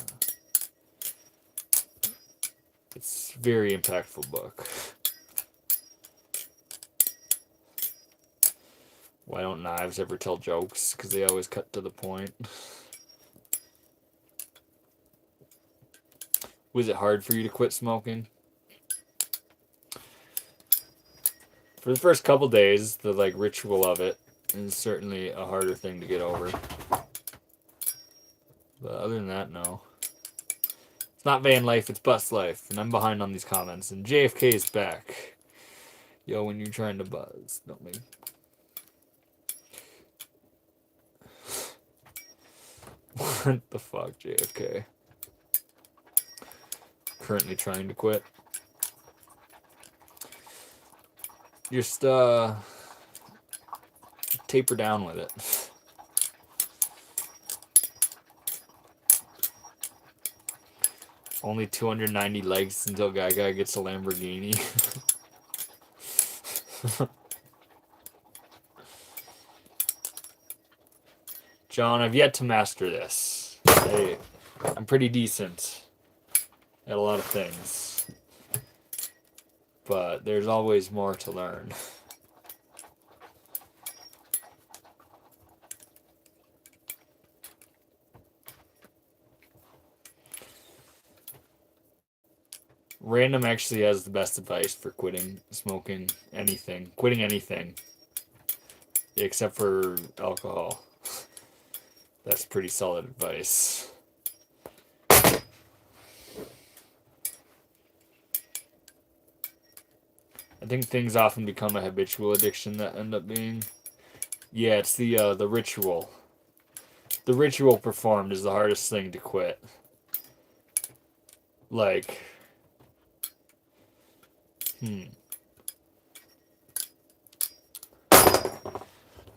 very impactful book. Why don't knives ever tell jokes? Because they always cut to the point. Was it hard for you to quit smoking? For the first couple days, the ritual of it is certainly a harder thing to get over. But other than that, no. It's not van life, it's bus life. And I'm behind on these comments. And JFK is back. Yo, when you're trying to buzz, don't make... What the fuck, JFK? Currently trying to quit. Just, taper down with it. Only 290 likes until Gaga gets a Lamborghini. John, I've yet to master this. I'm pretty decent at a lot of things. But there's always more to learn. Random actually has the best advice for quitting smoking anything. Quitting anything. Except for alcohol. That's pretty solid advice. I think things often become a habitual addiction that end up being... Yeah, it's the ritual. The ritual performed is the hardest thing to quit. Like...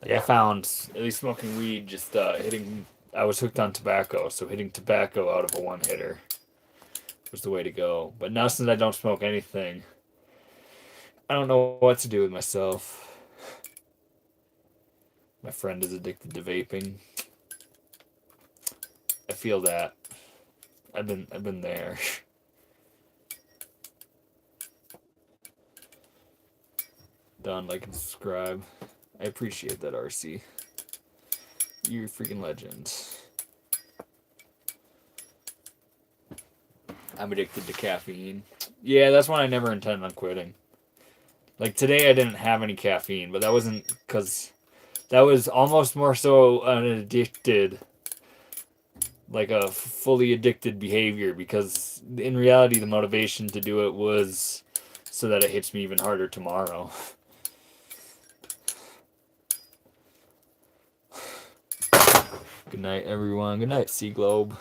I found, at least smoking weed, just hitting... I was hooked on tobacco, so hitting tobacco out of a one-hitter was the way to go. But now since I don't smoke anything, I don't know what to do with myself. My friend is addicted to vaping. I feel that. I've been there. Done, like and subscribe. I appreciate that, RC. You're a freaking legend. I'm addicted to caffeine. Yeah, that's one I never intended on quitting. Like today I didn't have any caffeine, but that wasn't because... That was almost more so an addicted... Like a fully addicted behavior, because in reality the motivation to do it was so that it hits me even harder tomorrow. Good night, everyone. Good night, Sea Globe.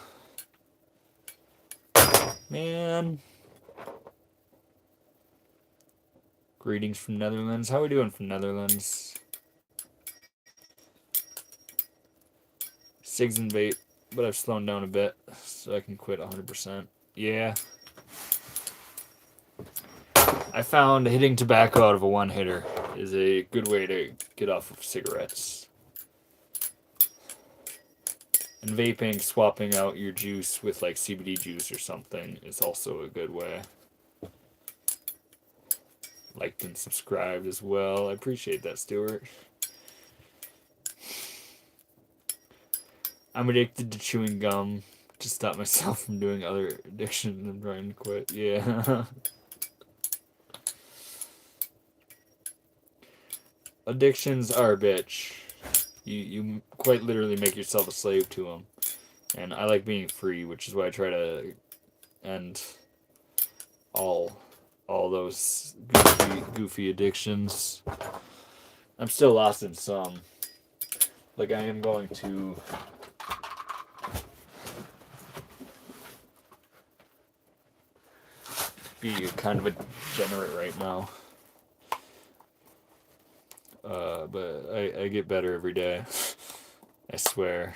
Man. Greetings from Netherlands. How we doing from Netherlands? Cigs and vape, but I've slowed down a bit so I can quit 100%. Yeah. I found hitting tobacco out of a one-hitter is a good way to get off of cigarettes. And vaping, swapping out your juice with like CBD juice or something is also a good way. Liked and subscribed as well. I appreciate that, Stuart. I'm addicted to chewing gum to stop myself from doing other addictions and trying to quit. Yeah. Addictions are a bitch. You quite literally make yourself a slave to them. And I like being free, which is why I try to end all those goofy addictions. I'm still lost in some. Like, I am going to be kind of a degenerate right now. But I get better every day. I swear.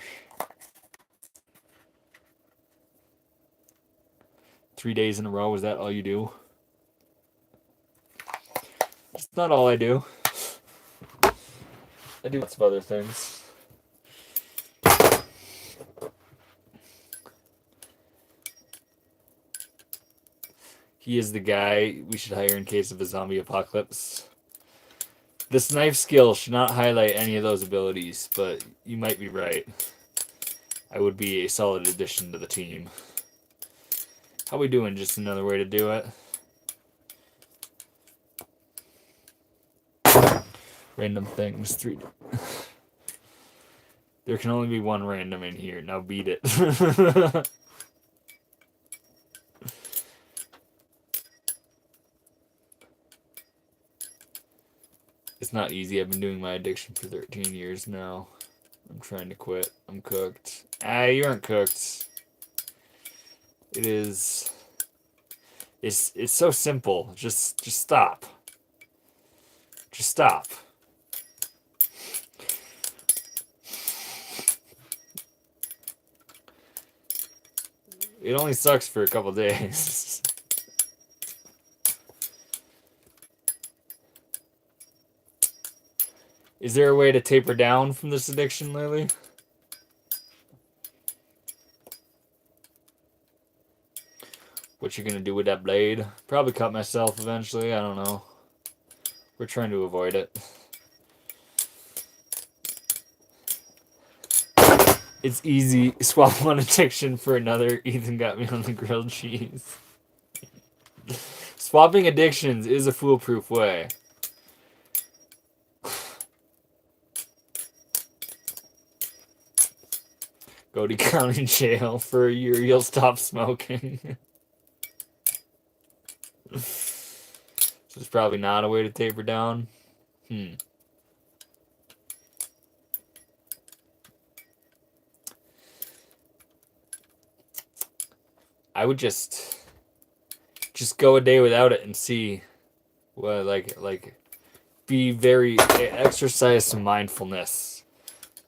3 days in a row, is that all you do? It's not all I do. I do lots of other things. He is the guy we should hire in case of a zombie apocalypse. This knife skill should not highlight any of those abilities, but you might be right. I would be a solid addition to the team. How we doing? Just another way to do it. Random things. 3. There can only be one random in here. Now beat it. It's not easy. I've been doing my addiction for 13 years now. I'm trying to quit. I'm cooked. You aren't cooked. It is. It's so simple. Just stop. Just stop. It only sucks for a couple days. Is there a way to taper down from this addiction, Lily? What you gonna do with that blade? Probably cut myself eventually. I don't know. We're trying to avoid it. It's easy. Swap one addiction for another. Ethan got me on the grilled cheese. Swapping addictions is a foolproof way. Go to county jail for a year. You'll stop smoking. So it's probably not a way to taper down. I would just go a day without it and see what like be very exercise some mindfulness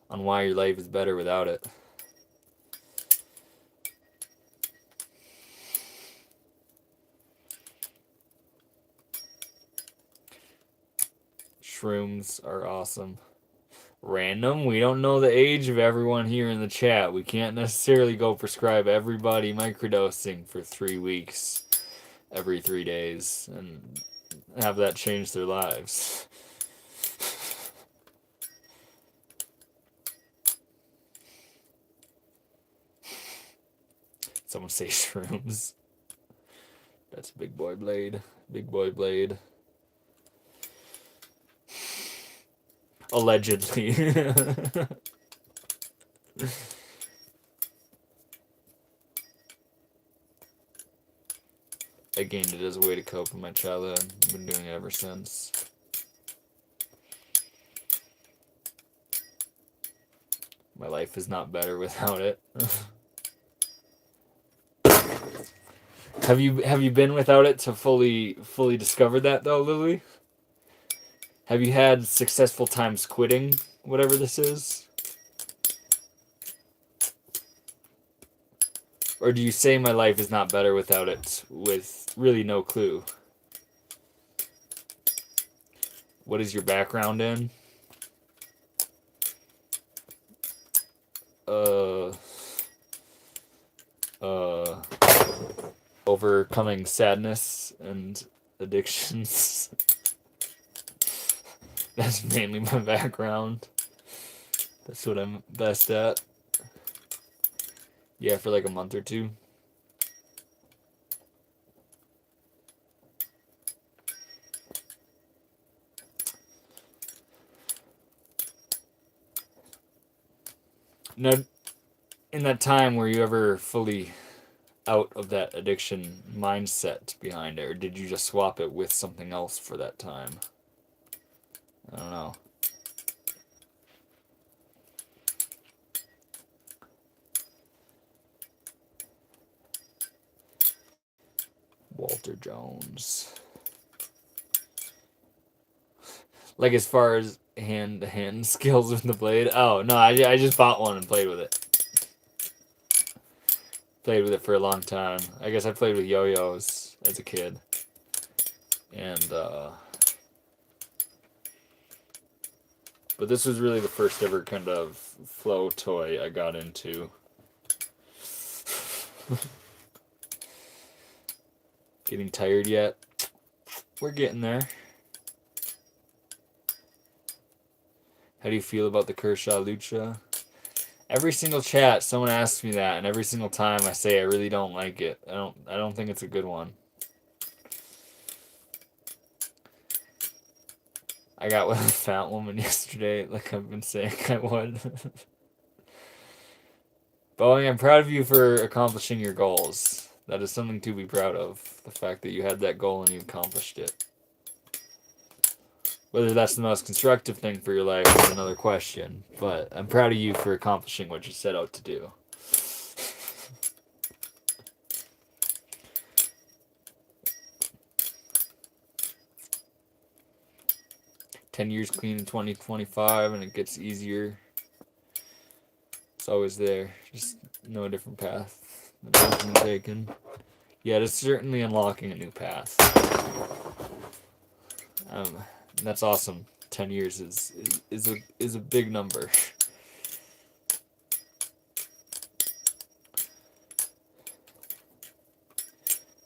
on why your life is better without it. Shrooms are awesome. Random. We don't know the age of everyone here in the chat. We can't necessarily go prescribe everybody microdosing for 3 weeks every 3 days and have that change their lives. Someone say shrooms. That's Big Boy Blade. Big Boy Blade. Allegedly. I gained it as a way to cope in my childhood. I've been doing it ever since. My life is not better without it. Have you been without it to fully discover that though, Lily? Have you had successful times quitting whatever this is? Or do you say my life is not better without it with really no clue? What is your background in? Overcoming sadness and addictions. That's mainly my background. That's what I'm best at. Yeah, for like a month or 2. Now, in that time, were you ever fully out of that addiction mindset behind it, or did you just swap it with something else for that time? I don't know. Walter Jones. Like as far as hand skills with the blade? Oh, no, I just bought one and played with it. Played with it for a long time. I guess I played with yo-yos as a kid. And, but this was really the first ever kind of flow toy I got into. Getting tired yet? We're getting there. How do you feel about the Kershaw Lucha? Every single chat, someone asks me that, and every single time I say I really don't like it. I don't think it's a good one. I got with a fat woman yesterday, like I've been saying I would. Boeing, I'm proud of you for accomplishing your goals. That is something to be proud of. The fact that you had that goal and you accomplished it. Whether that's the most constructive thing for your life is another question. But I'm proud of you for accomplishing what you set out to do. "10 years clean in 2025 and it gets easier." It's always there. Just no different path that has been taken. Yeah, it's certainly unlocking a new path. That's awesome. 10 years is a big number.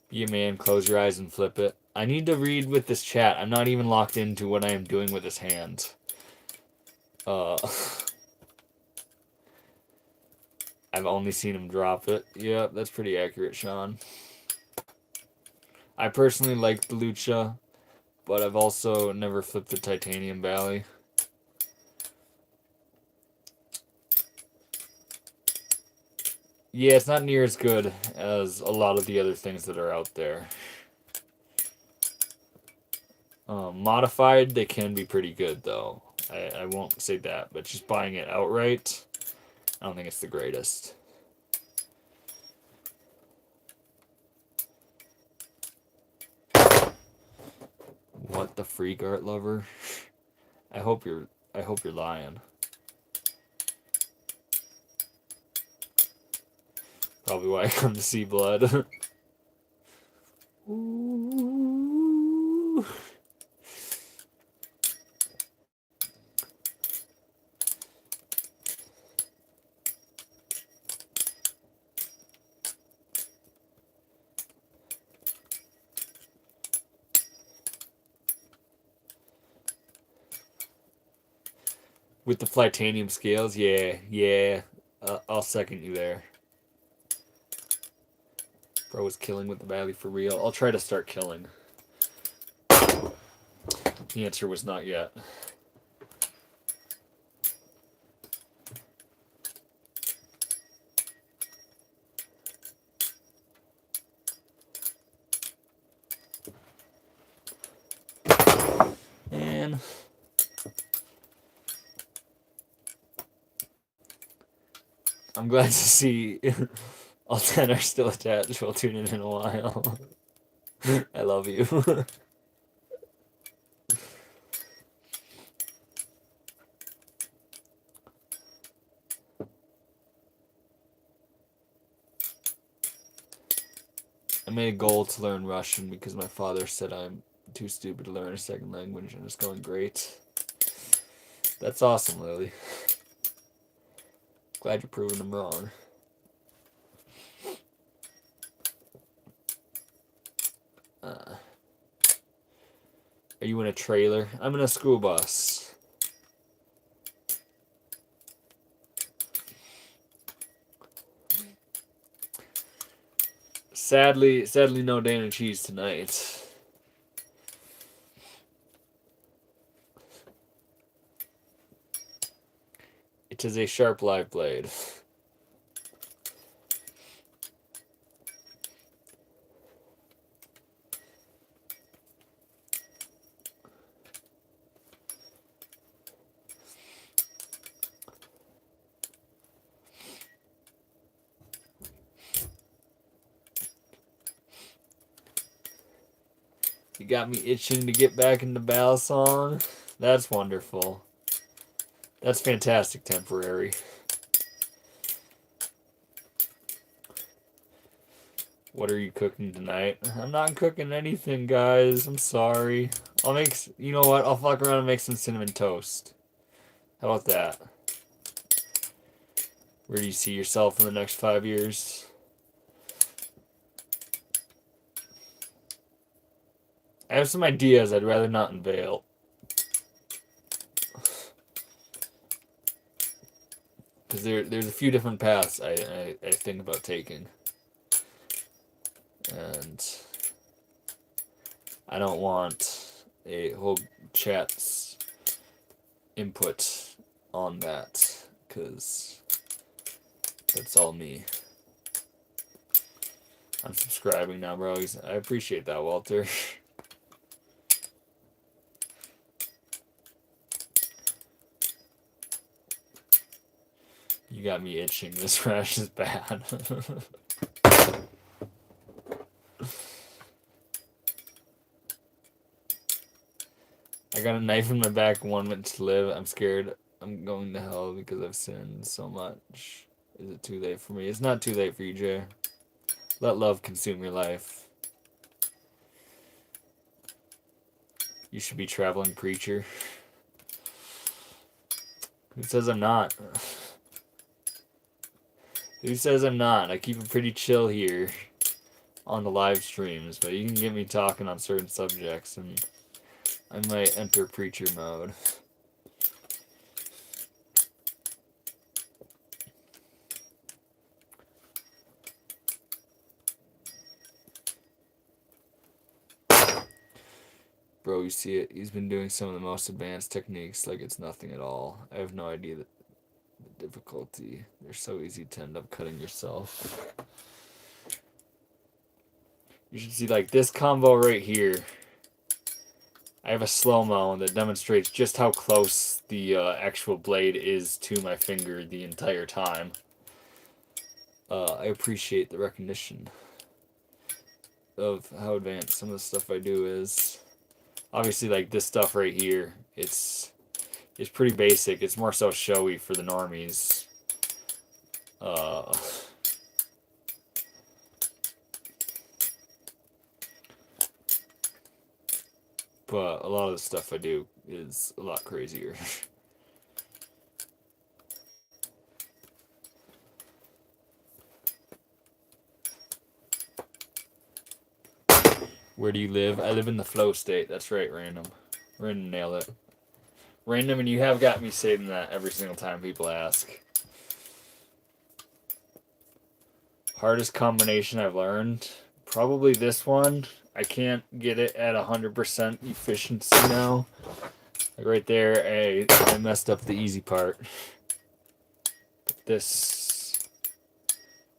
Be a man, close your eyes and flip it. I need to read with this chat. I'm not even locked into what I am doing with his hand. I've only seen him drop it. Yeah, that's pretty accurate, Sean. I personally like the Lucha, but I've also never flipped the Titanium Valley. Yeah, it's not near as good as a lot of the other things that are out there. Modified, they can be pretty good, though. I won't say that, but just buying it outright, I don't think it's the greatest. What the freak, art lover? I hope you're lying. Probably why I come to see blood. Ooh. With the Flytanium scales, yeah. I'll second you there. Bro was killing with the Valley for real. I'll try to start killing. The answer was not yet. And I'm glad to see all 10 are still attached. We'll tune in a while. I love you. I made a goal to learn Russian because my father said I'm too stupid to learn a second language, and it's going great. That's awesome, Lily. Glad you're proving them wrong. Are you in a trailer? I'm in a school bus. Sadly, no Dan and Cheese tonight. It is a sharp live blade. You got me itching to get back into Balisong. That's wonderful. That's fantastic, temporary. What are you cooking tonight? I'm not cooking anything, guys. I'm sorry. I'll make... You know what? I'll fuck around and make some cinnamon toast. How about that? Where do you see yourself in the next 5 years? I have some ideas I'd rather not unveil. Because there's a few different paths I think about taking. And I don't want a whole chat's input on that, because that's all me. I'm subscribing now, bro. I appreciate that, Walter. You got me itching. This rash is bad. I got a knife in my back, 1 minute to live. I'm scared I'm going to hell because I've sinned so much. Is it too late for me? It's not too late for you, Jay. Let love consume your life. You should be traveling preacher. Who says I'm not? Who says I'm not? I keep it pretty chill here on the live streams, but you can get me talking on certain subjects and I might enter preacher mode. Bro, you see it? He's been doing some of the most advanced techniques like it's nothing at all. I have no idea the difficulty. They're so easy to end up cutting yourself. You should see like this combo right here. I have a slow-mo that demonstrates just how close the actual blade is to my finger the entire time. I appreciate the recognition of how advanced some of the stuff I do is. Obviously, like this stuff right here, it's pretty basic. It's more so showy for the normies. But a lot of the stuff I do is a lot crazier. Where do you live? I live in the flow state. That's right, Random. Random nailed it. Random, and you have got me saying that every single time people ask. Hardest combination I've learned? Probably this one. I can't get it at 100% efficiency now. Like right there, I messed up the easy part. But this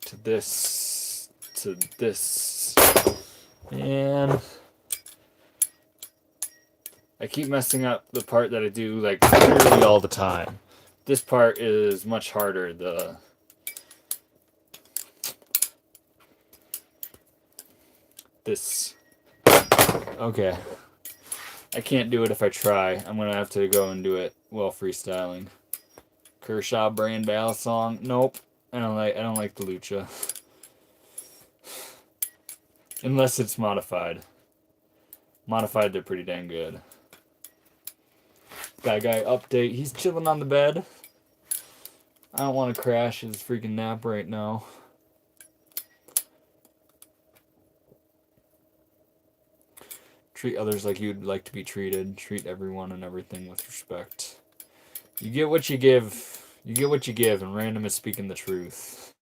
to this to this. And I keep messing up the part that I do like literally all the time. This part is much harder. This. Okay. I can't do it if I try. I'm gonna have to go and do it while freestyling. Kershaw brand Balisong. Nope. I don't like the lucha. Unless it's modified. Modified, they're pretty dang good. Guy update. He's chilling on the bed. I don't want to crash his freaking nap right now. Treat others like you'd like to be treated. Treat everyone and everything with respect. You get what you give. You get what you give, and Random is speaking the truth.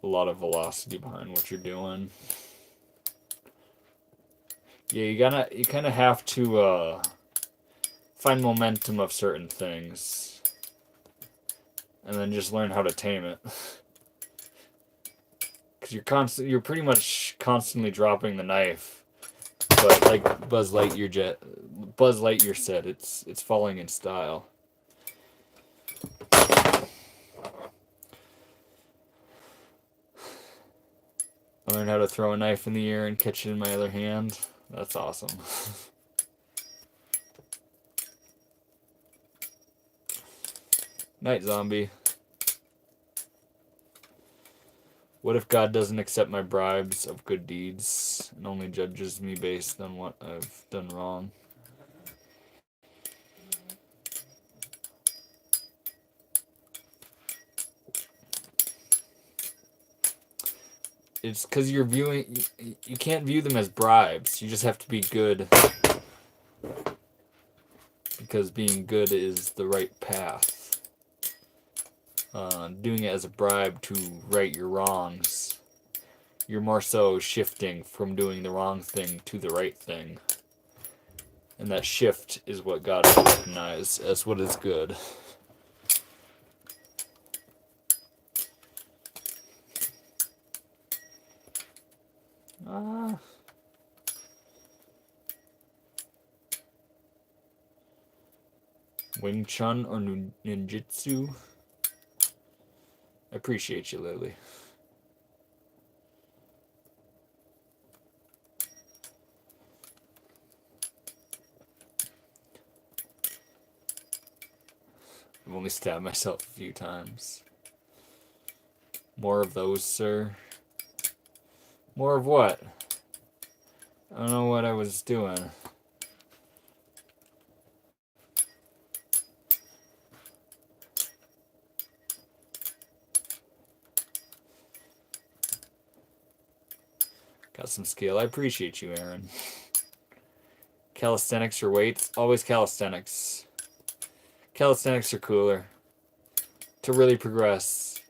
A lot of velocity behind what you're doing. Yeah, you kind of have to find momentum of certain things, and then just learn how to tame it. Because you're pretty much constantly dropping the knife, but like Buzz Lightyear said, it's falling in style. I learned how to throw a knife in the air and catch it in my other hand. That's awesome. Night, zombie. What if God doesn't accept my bribes of good deeds and only judges me based on what I've done wrong? It's because you're viewing... You can't view them as bribes. You just have to be good. Because being good is the right path. Doing it as a bribe to right your wrongs, you're more so shifting from doing the wrong thing to the right thing. And that shift is what God will recognize as what is good. Wing Chun or ninjutsu? I appreciate you, Lily. I've only stabbed myself a few times. More of those, sir. More of what? I don't know what I was doing. Got some skill. I appreciate you, Aaron. Calisthenics or weights? Always calisthenics. Calisthenics are cooler. To really progress,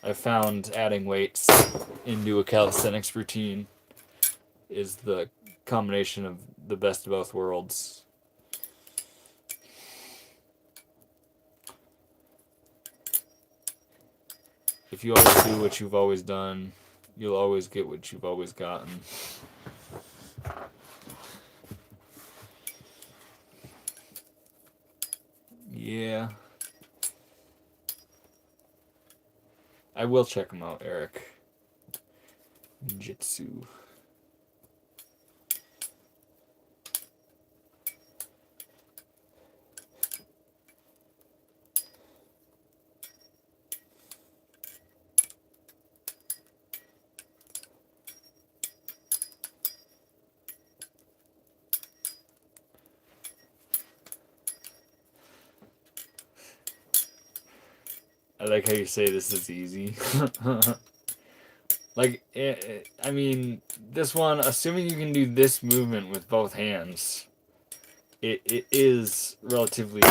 I found adding weights into a calisthenics routine is the combination of the best of both worlds. If you always do what you've always done, you'll always get what you've always gotten. Yeah. I will check them out, Eric. Ninjutsu. I like how you say this is easy. Like, I mean, this one, assuming you can do this movement with both hands, it is relatively...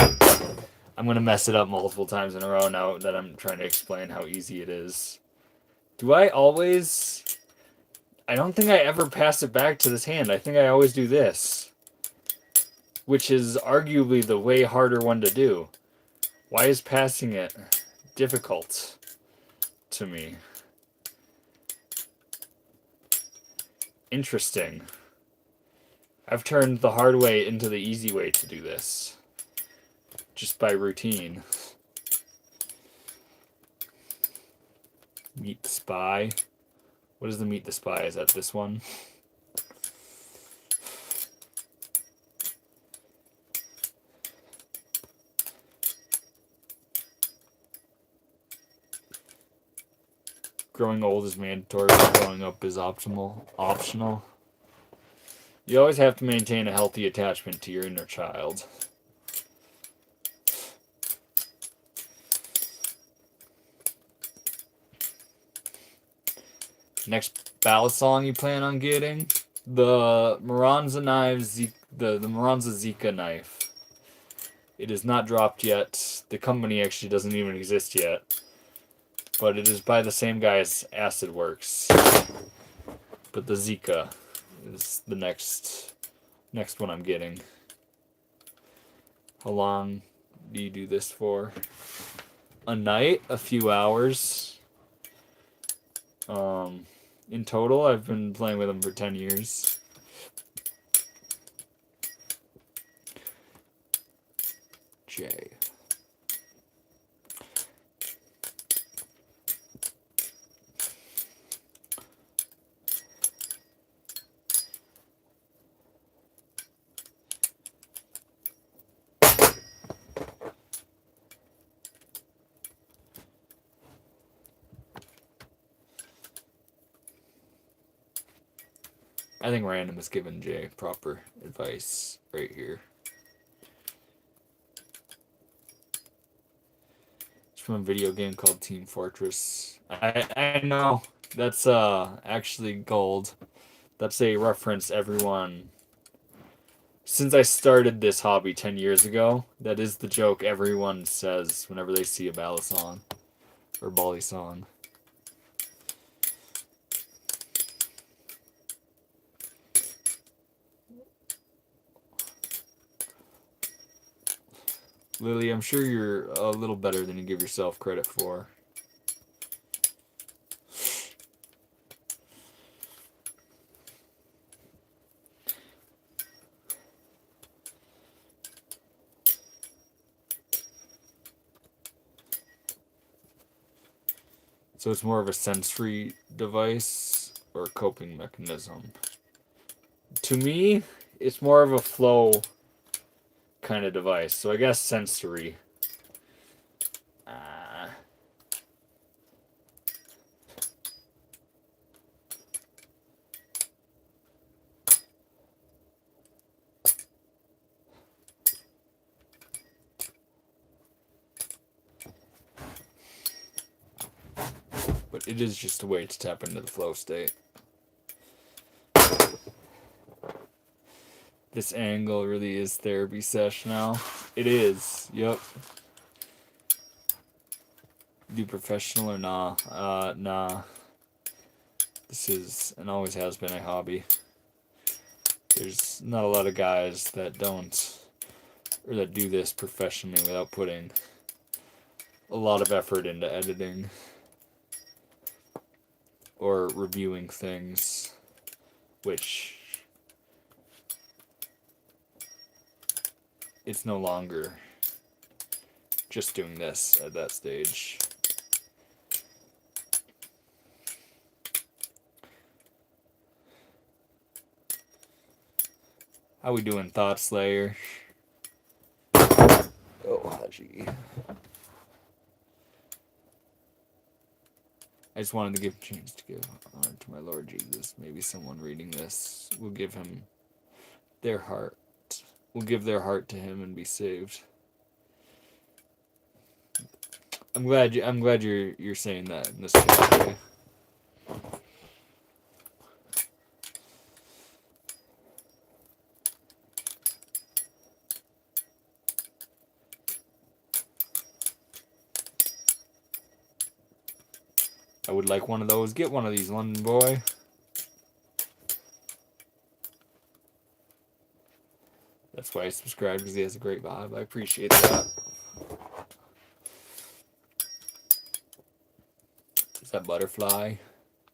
I'm going to mess it up multiple times in a row now that I'm trying to explain how easy it is. Do I always... I don't think I ever pass it back to this hand. I think I always do this. Which is arguably the way harder one to do. Why is passing it difficult to me? Interesting. I've turned the hard way into the easy way to do this. Just by routine. Meet the Spy. What is the Meet the Spy? Is that this one? Growing old is mandatory, but growing up is optional. You always have to maintain a healthy attachment to your inner child. Next Balisong you plan on getting? The Moranza knives, the Moranza Zika knife. It is not dropped yet. The company actually doesn't even exist yet. But it is by the same guy as Acid Works. But the Zika is the next one I'm getting. How long do you do this for? A night? A few hours? In total, I've been playing with them for 10 years. J. I think Random is giving Jay proper advice right here. It's from a video game called Team Fortress. I know that's actually gold. That's a reference everyone. Since I started this hobby 10 years ago, that is the joke everyone says whenever they see a Balisong or Balisong. Lily, I'm sure you're a little better than you give yourself credit for. So it's more of a sensory device or a coping mechanism. To me, it's more of a flow kind of device. So I guess sensory. But it is just a way to tap into the flow state. This angle really is therapy sesh now. It is. Yep. Do professional or nah? Nah. This is and always has been a hobby. There's not a lot of guys that don't or that do this professionally without putting a lot of effort into editing or reviewing things, which it's no longer just doing this at that stage. How we doing, Thought Slayer? Oh, Haji. I just wanted to give a chance to give honor to my Lord Jesus. Maybe someone reading this will give him their heart. Will give their heart to him and be saved. I'm glad you're saying that in this way. I would like one of those. Get one of these, London boy. That's why I subscribed, because he has a great vibe. I appreciate that. Is that Butterfly?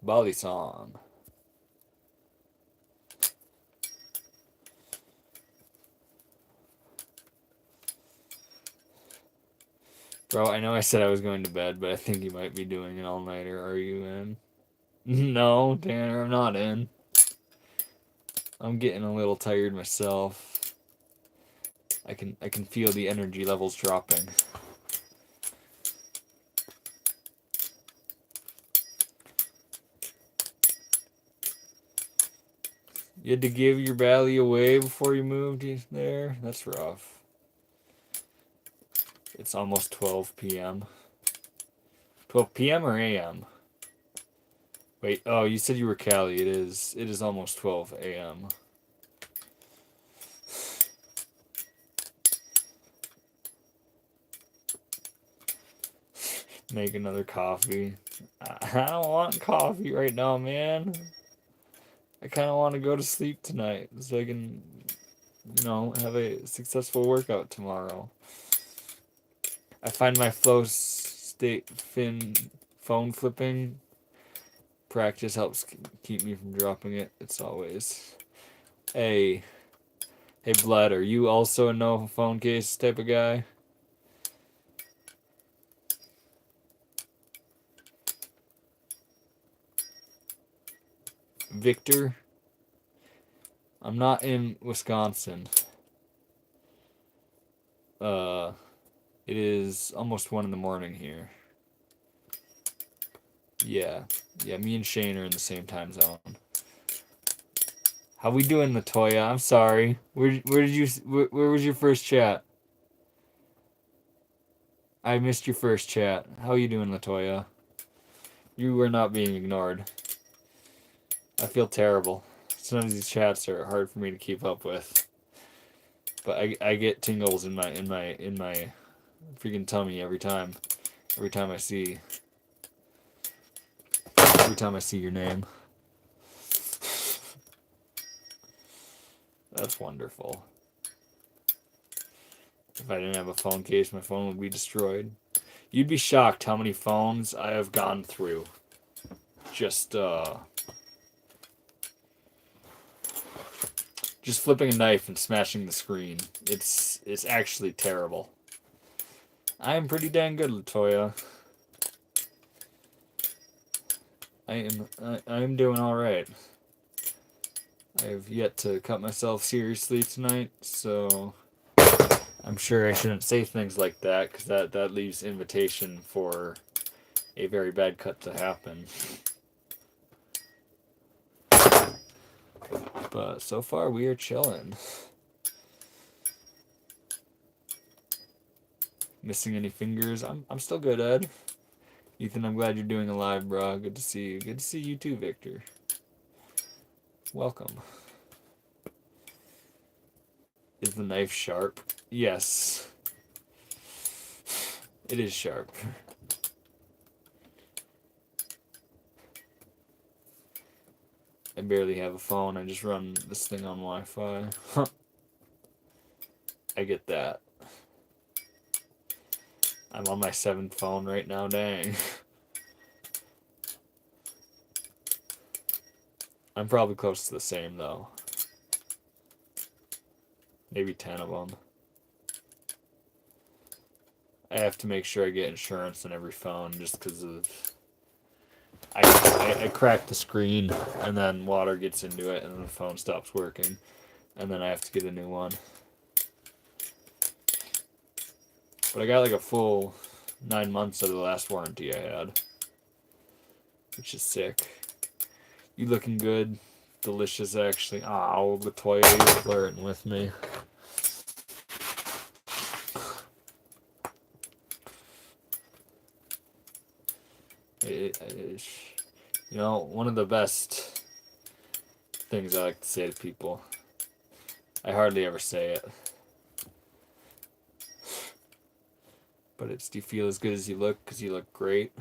Balisong. Bro, I know I said I was going to bed, but I think you might be doing an all-nighter. Are you in? No, Tanner, I'm not in. I'm getting a little tired myself. I can feel the energy levels dropping. You had to give your Bally away before you moved there? That's rough. It's almost 12 p.m. 12 p.m. or a.m.? Wait, oh, you said you were Cali. It is almost 12 a.m. Make another coffee. I don't want coffee right now, man. I kind of want to go to sleep tonight so I can, have a successful workout tomorrow. I find my flow state phone flipping practice helps keep me from dropping it. It's always, hey, Blood, are you also a no phone case type of guy? Victor, I'm not in Wisconsin. It is almost 1 in the morning here. Yeah, me and Shane are in the same time zone. How we doing, Latoya? I'm sorry. Where was your first chat? I missed your first chat. How you doing, Latoya? You were not being ignored. I feel terrible. Some of these chats are hard for me to keep up with. But I get tingles in my freaking tummy every time I see your name. That's wonderful. If I didn't have a phone case, my phone would be destroyed. You'd be shocked how many phones I have gone through. Just flipping a knife and smashing the screen. It's actually terrible. I am pretty dang good, Latoya. I am doing all right. I have yet to cut myself seriously tonight, so I'm sure I shouldn't say things like that, because that leaves invitation for a very bad cut to happen. But so far we are chilling. Missing any fingers? I'm still good, Ed. Ethan, I'm glad you're doing a live, bro. Good to see you. Good to see you too, Victor. Welcome. Is the knife sharp? Yes. It is sharp. I barely have a phone. I just run this thing on Wi-Fi. I get that. I'm on my 7th phone right now, dang. I'm probably close to the same, though. Maybe 10 of them. I have to make sure I get insurance on every phone just because of... I crack the screen, and then water gets into it, and then the phone stops working. And then I have to get a new one. But I got like a full 9 months of the last warranty I had. Which is sick. You looking good. Delicious, actually. Oh, Latoya, you're flirting with me. You know, one of the best things I like to say to people. I hardly ever say it. But it's, do you feel as good as you look? Because you look great.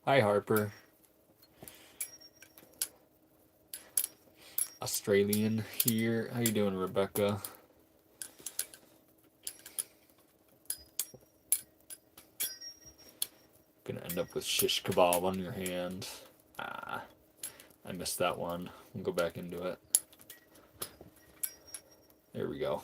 Hi, Harper. Australian here. How you doing, Rebecca? Gonna end up with shish kebab on your hand. Ah, I missed that one. We'll go back into it. There we go.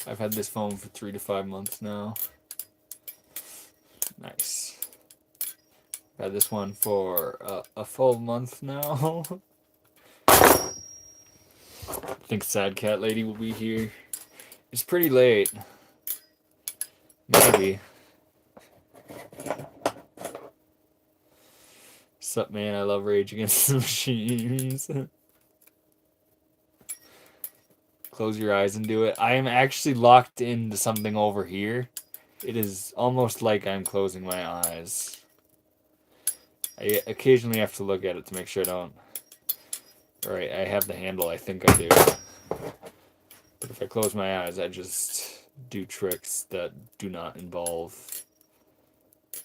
I've had this phone for 3 to 5 months now. Nice. I've had this one for a full month now. I think Sad Cat Lady will be here. It's pretty late. Maybe. Sup, man? I love Rage Against the Machines. Close your eyes and do it. I am actually locked into something over here. It is almost like I'm closing my eyes. I occasionally have to look at it to make sure I don't... Alright, I have the handle. I think I do. But if I close my eyes, I just do tricks that do not involve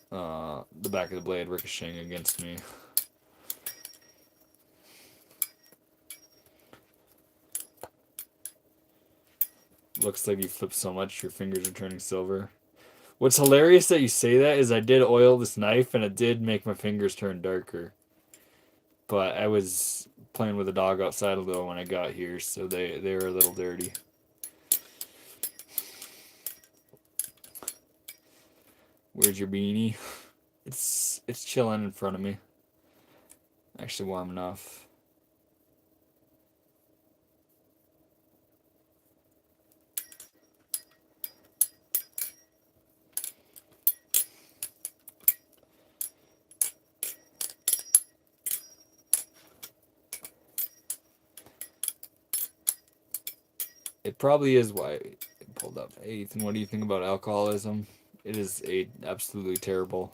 the back of the blade ricocheting against me. Looks like you flipped so much, your fingers are turning silver. What's hilarious that you say that is I did oil this knife, and it did make my fingers turn darker. But I was playing with a dog outside a little when I got here, so they were a little dirty. Where's your beanie? It's chilling in front of me. Actually warm enough. It probably is why it pulled up. Hey Ethan, what do you think about alcoholism? It is a absolutely terrible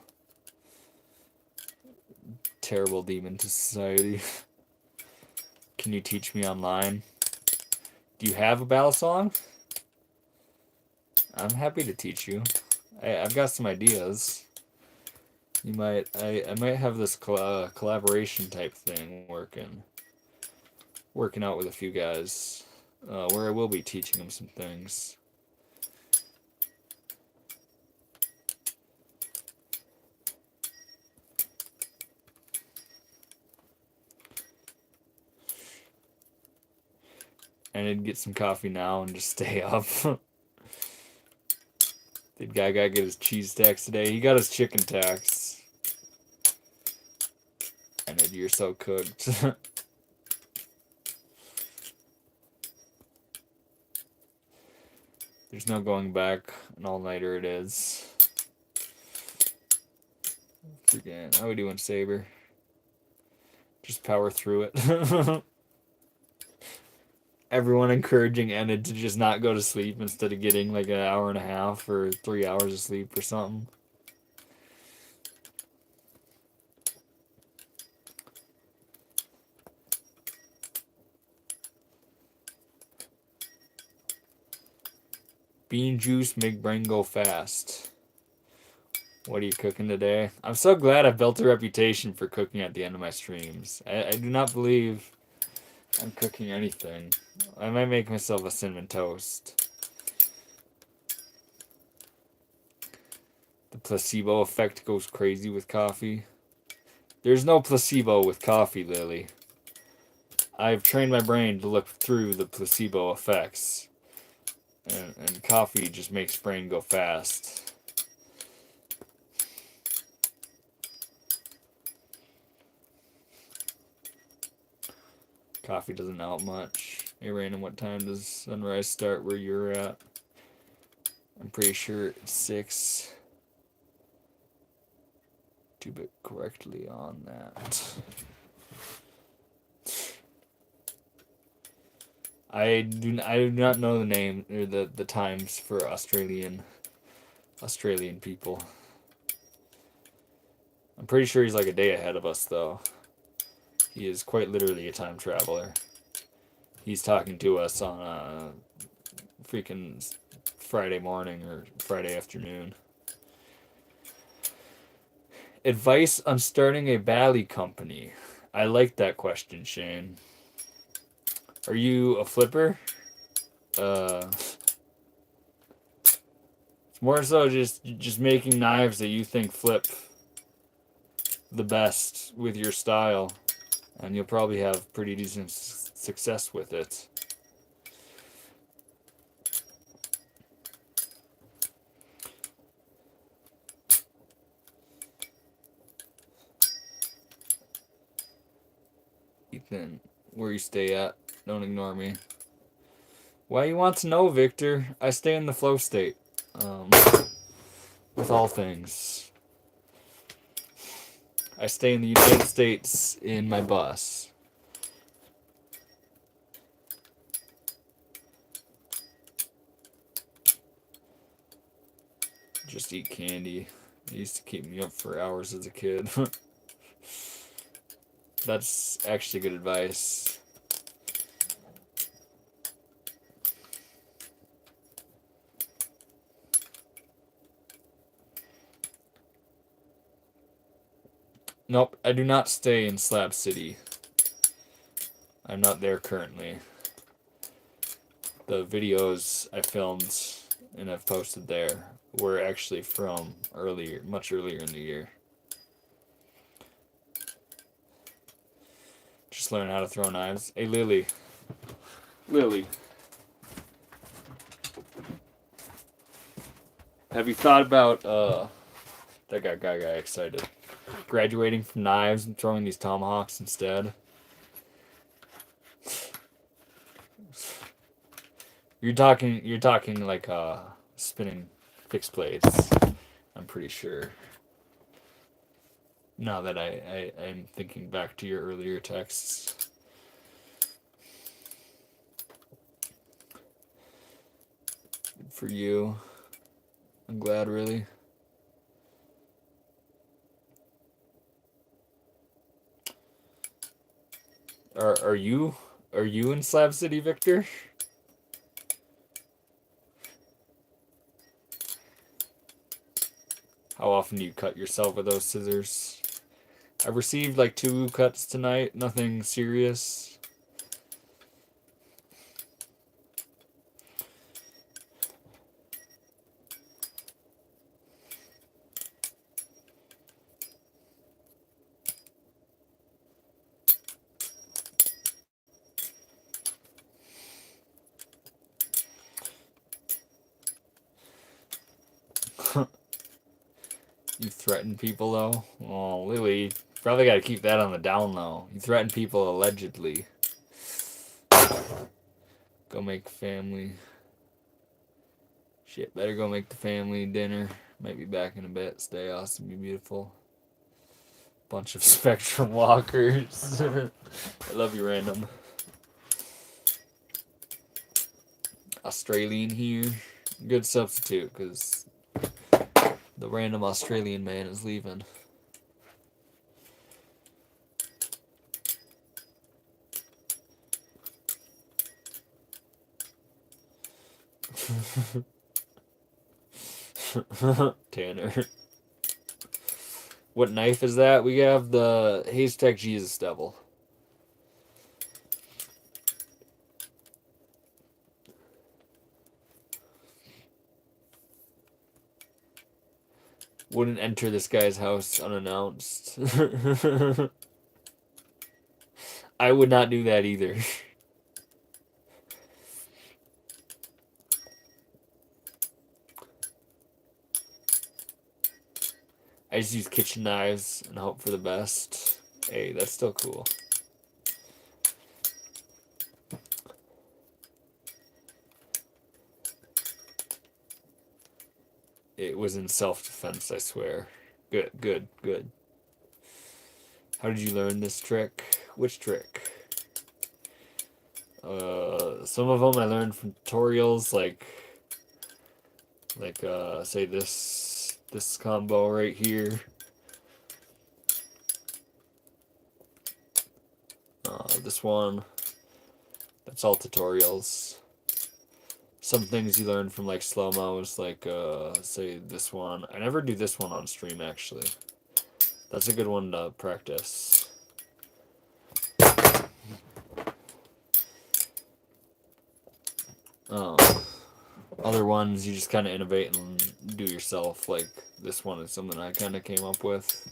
demon to society. Can you teach me online? Do you have a Balisong? I'm happy to teach you. I've got some ideas. You might I might have this collaboration type thing working out with a few guys, where I will be teaching them some things. And I'd get some coffee now and just stay up. The guy got to get his cheese tax today. He got his chicken tax. And you're so cooked. There's no going back. An all-nighter it is. Freaking, how we doing, Saber? Just power through it. Everyone encouraging Enid to just not go to sleep instead of getting like an hour and a half or 3 hours of sleep or something. Bean juice make brain go fast. What are you cooking today? I'm so glad I've built a reputation for cooking at the end of my streams. I do not believe I'm cooking anything. I might make myself a cinnamon toast. The placebo effect goes crazy with coffee. There's no placebo with coffee, Lily. I've trained my brain to look through the placebo effects. And coffee just makes brain go fast. Coffee doesn't help much. Hey, Random, what time does sunrise start where you're at? I'm pretty sure it's 6. To be correctly on that. I do not know the name or the times for Australian people. I'm pretty sure he's like a day ahead of us though. He is quite literally a time traveler. He's talking to us on a freaking Friday morning or Friday afternoon. Advice on starting a Bali company. I like that question, Shane. Are you a flipper? It's more so just making knives that you think flip the best with your style, and you'll probably have pretty decent success with it. Ethan, where you stay at? Don't ignore me. Why you want to know, Victor? I stay in the flow state. With all things. I stay in the United States in my bus. Just eat candy. It used to keep me up for hours as a kid. That's actually good advice. Nope, I do not stay in Slab City. I'm not there currently. The videos I filmed and I've posted there were actually from much earlier in the year. Just learn how to throw knives. Hey, Lily. Have you thought about That got guy excited. Graduating from knives and throwing these tomahawks instead. You're talking like spinning fixed blades. I'm pretty sure. Now that I'm thinking back to your earlier texts. Good for you. I'm glad, really. Are you in Slab City, Victor? How often do you cut yourself with those scissors? I've received like 2 cuts tonight, nothing serious. You threaten people though? Oh, Lily, probably gotta keep that on the down low. You threaten people allegedly. Go make family. Shit, better go make the family dinner. Might be back in a bit. Stay awesome, be beautiful. Bunch of Spectrum walkers. I love you, random. Australian here. Good substitute, because the random Australian man is leaving. Tanner. What knife is that? We have the Haystack Jesus Devil. Wouldn't enter this guy's house unannounced. I would not do that either. I just use kitchen knives and hope for the best. Hey, that's still cool. It was in self-defense, I swear. Good, good, good. How did you learn this trick? Which trick? Some of them I learned from tutorials, like say this combo right here. This one. That's all tutorials. Some things you learn from like slow-mos, like say this one. I never do this one on stream actually. That's a good one to practice. Other ones you just kind of innovate and do yourself. Like this one is something I kind of came up with.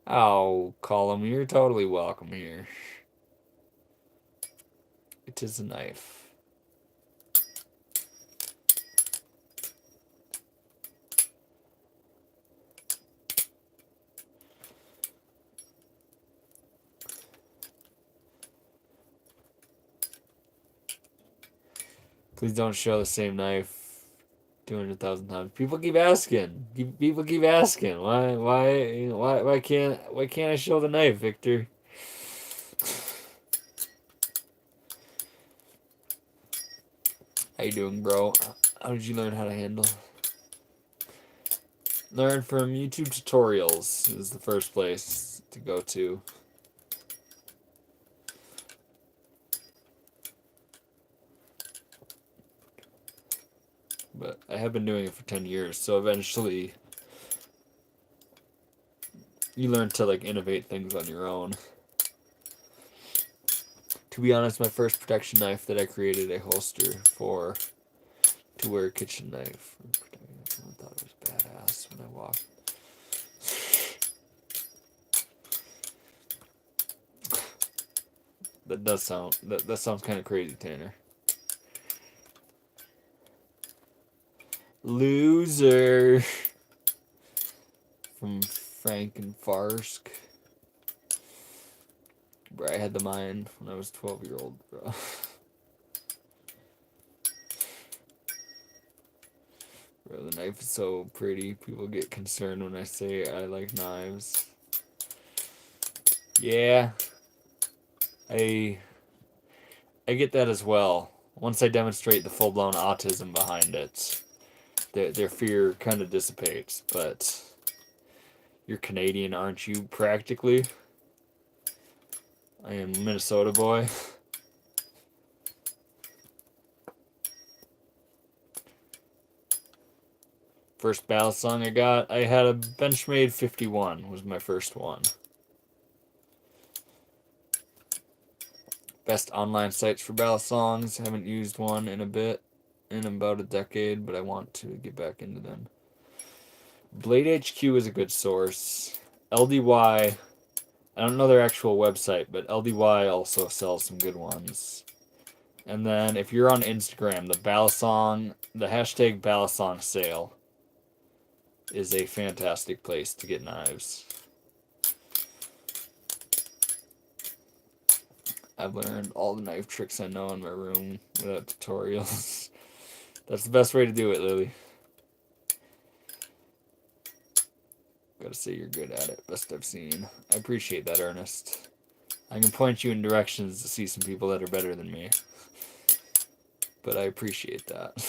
Oh, Colum, you're totally welcome here. It is a knife. Please don't show the same knife 200,000 times. People keep asking. People keep asking. Why can't I show the knife, Victor? How you doing, bro? How did you learn how to handle? Learn from YouTube tutorials is the first place to go to. But I have been doing it for 10 years, so eventually you learn to like innovate things on your own. To be honest, my first protection knife that I created a holster for to wear a kitchen knife. I thought it was badass when I walked. That does sound that sounds kind of crazy, Tanner. Loser. From Frankenfarsk. Bro, I had the mine when I was 12-year-old, bro. Bro, the knife is so pretty. People get concerned when I say I like knives. Yeah. I get that as well. Once I demonstrate the full-blown autism behind it, their fear kind of dissipates. But you're Canadian, aren't you, practically? I am a Minnesota boy. First Balisong I got, I had a Benchmade 51 was my first one. Best online sites for Balisongs. Haven't used one in about a decade, but I want to get back into them. Blade HQ is a good source. LDY, I don't know their actual website, but LDY also sells some good ones. And then if you're on Instagram, the hashtag Balisong sale is a fantastic place to get knives. I've learned all the knife tricks I know in my room without tutorials. That's the best way to do it, Lily. Gotta say you're good at it. Best I've seen. I appreciate that, Ernest. I can point you in directions to see some people that are better than me. But I appreciate that.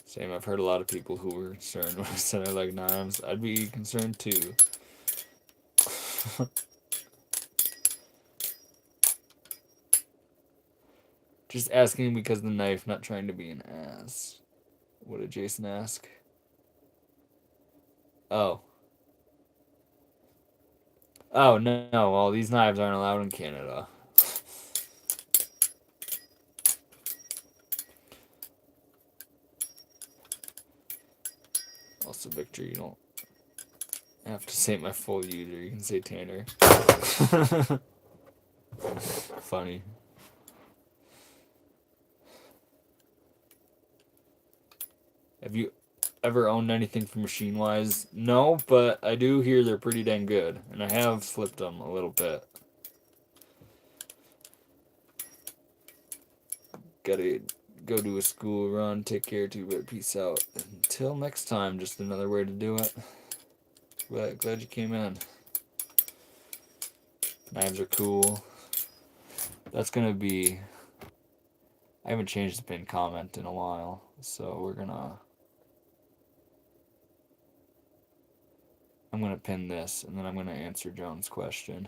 Same, I've heard a lot of people who were concerned when I said I like knives. I'd be concerned too. Just asking because of the knife, not trying to be an ass. What did Jason ask? Oh. Oh, no. Well, these knives aren't allowed in Canada. Also, Victor, you don't have to say my full user. You can say Tanner. Funny. Have you ever owned anything from Machine Wise? No, but I do hear they're pretty dang good, and I have flipped them a little bit. Gotta go do a school run, take care too, but peace out. Until next time, just another way to do it. Glad you came in. Knives are cool. That's gonna be... I haven't changed the pinned comment in a while, so I'm gonna pin this, and then I'm gonna answer Joan's question.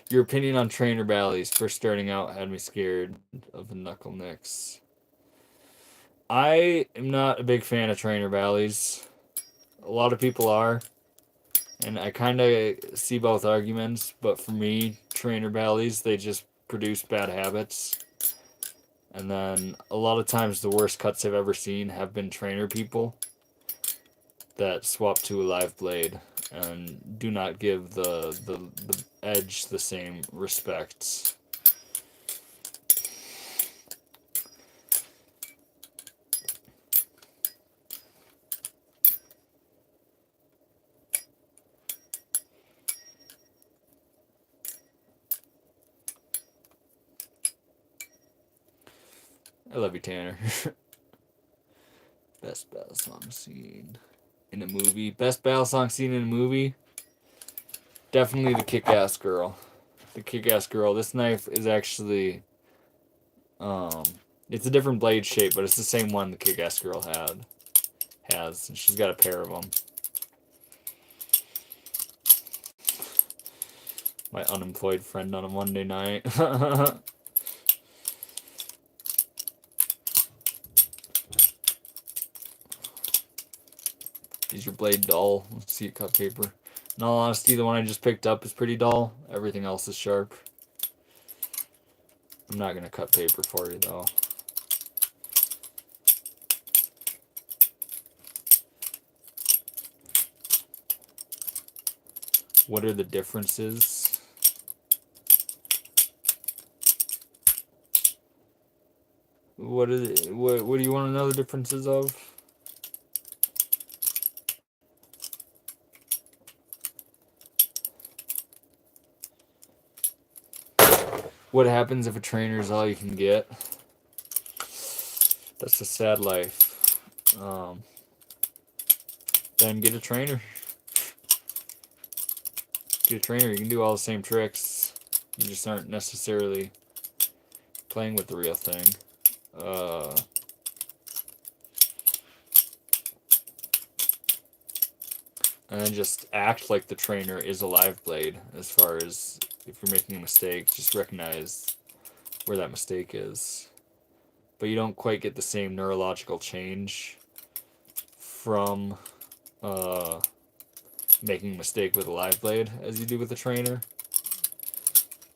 Your opinion on trainer Bally's first starting out had me scared of the knuckle nicks. I am not a big fan of trainer Bally's. A lot of people are, and I kind of see both arguments, but for me, trainer Bally's, they just produce bad habits. And then a lot of times the worst cuts I've ever seen have been trainer people that swap to a live blade and do not give the edge the same respect. I love you, Tanner. Best Balisong scene in a movie. Best Balisong scene in a movie? Definitely the Kick-Ass Girl. The Kick-Ass Girl. This knife is actually... it's a different blade shape, but it's the same one the Kick-Ass Girl has. And she's got a pair of them. My unemployed friend on a Monday night. Is your blade dull? Let's see it cut paper. In all honesty, the one I just picked up is pretty dull. Everything else is sharp. I'm not going to cut paper for you, though. What are the differences? What do you want to know the differences of? What happens if a trainer is all you can get? That's a sad life. Then get a trainer. Get a trainer. You can do all the same tricks. You just aren't necessarily playing with the real thing. And then just act like the trainer is a live blade. As far as if you're making a mistake, just recognize where that mistake is. But you don't quite get the same neurological change from making a mistake with a live blade as you do with a trainer.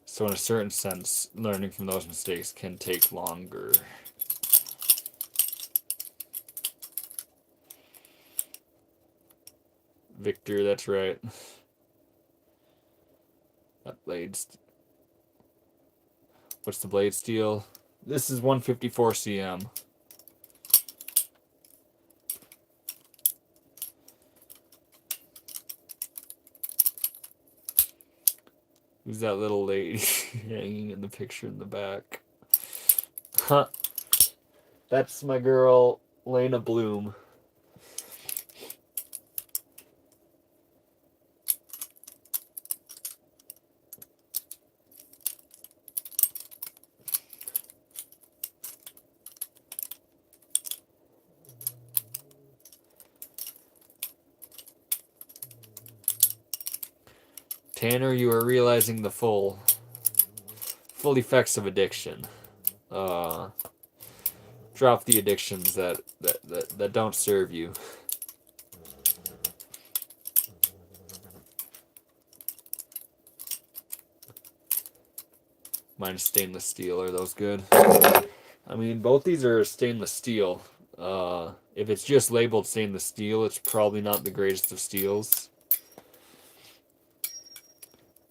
So in a certain sense, learning from those mistakes can take longer. Victor, that's right. That blade's... What's the blade steel? This is 154 cm. Who's that little lady hanging in the picture in the back? Huh. That's my girl, Lena Bloom. Tanner, you are realizing the full effects of addiction. Drop the addictions that don't serve you. Mine stainless steel. Are those good? I mean, both these are stainless steel. If it's just labeled stainless steel, it's probably not the greatest of steels.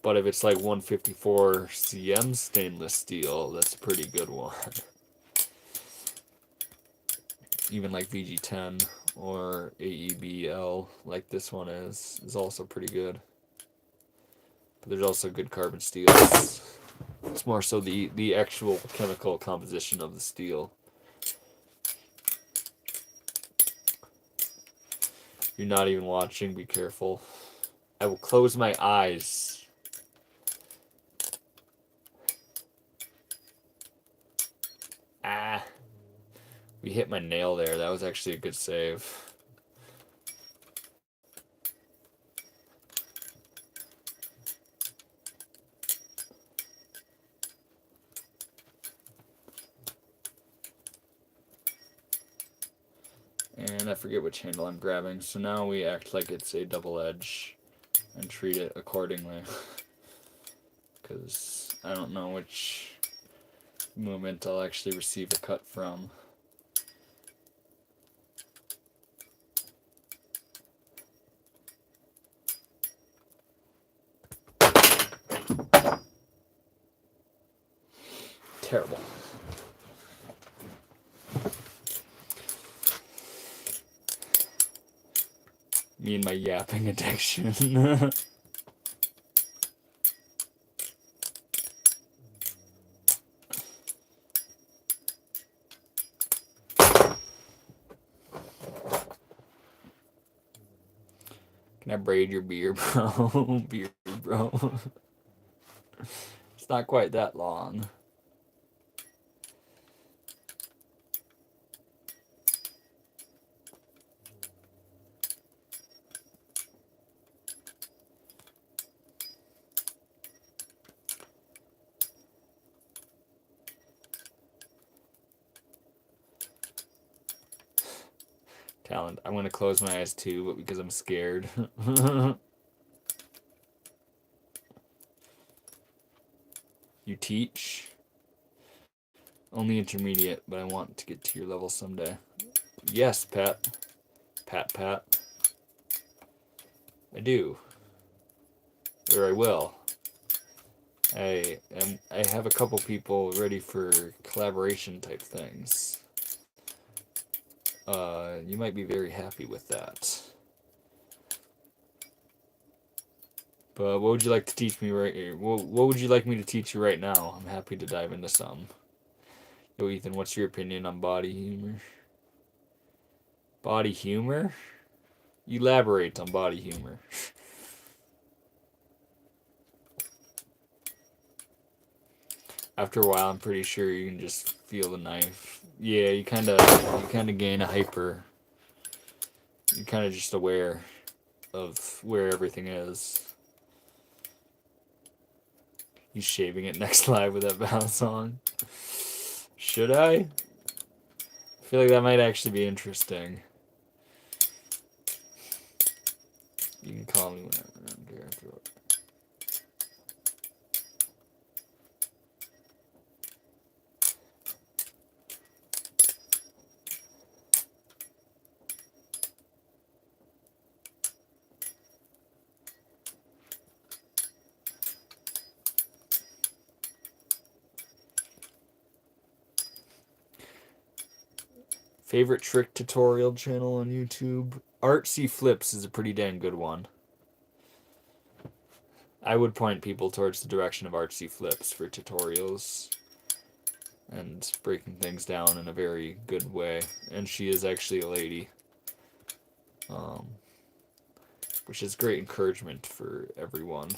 But if it's like 154 cm stainless steel, that's a pretty good one. Even like VG10 or AEBL, like this one is also pretty good. But there's also good carbon steels. It's more so the actual chemical composition of the steel. You're not even watching, be careful. I will close my eyes. Ah. We hit my nail there. That was actually a good save. And I forget which handle I'm grabbing. So now we act like it's a double edge and treat it accordingly. Because I don't know which movement I'll actually receive a cut from. Terrible. Me and my yapping addiction. Can I braid your beard, bro? Beard, bro. It's not quite that long. Talent. I'm gonna close my eyes too, but because I'm scared. You teach? Only intermediate, but I want to get to your level someday. Yes, Pat. Pat. I do. or I will. I have a couple people ready for collaboration type things. You might be very happy with that. But what would you like to teach me right here? What would you like me to teach you right now? I'm happy to dive into some. Yo, Ethan, what's your opinion on body humor? Body humor? Elaborate on body humor. After a while, I'm pretty sure you can just feel the knife. Yeah, you kind of gain a hyper. You're kind of just aware of where everything is. He's shaving it next live with that Balisong. Should I feel like that might actually be interesting. You can call me whenever. I don't care. Favorite trick tutorial channel on YouTube? Artsy Flips is a pretty dang good one. I would point people towards the direction of Artsy Flips for tutorials and breaking things down in a very good way. And she is actually a lady, which is great encouragement for everyone.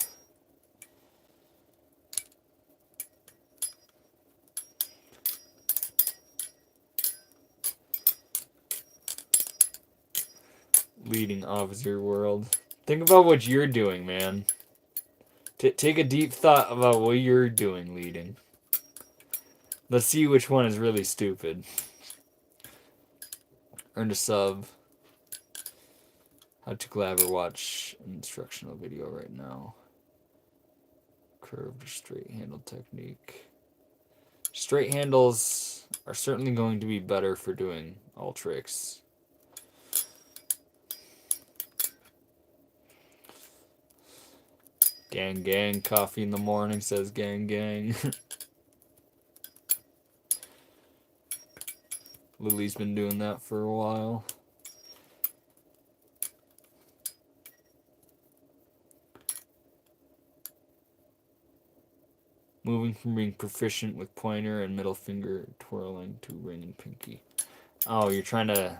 Leading officer world. Think about what you're doing, man. Take a deep thought about what you're doing leading. Let's see which one is really stupid. Earn a sub. How to grab or watch an instructional video right now. Curved or straight handle technique. Straight handles are certainly going to be better for doing all tricks. Gang gang, coffee in the morning, says gang gang. Lily's been doing that for a while. Moving from being proficient with pointer and middle finger twirling to ring and pinky. Oh, you're trying to...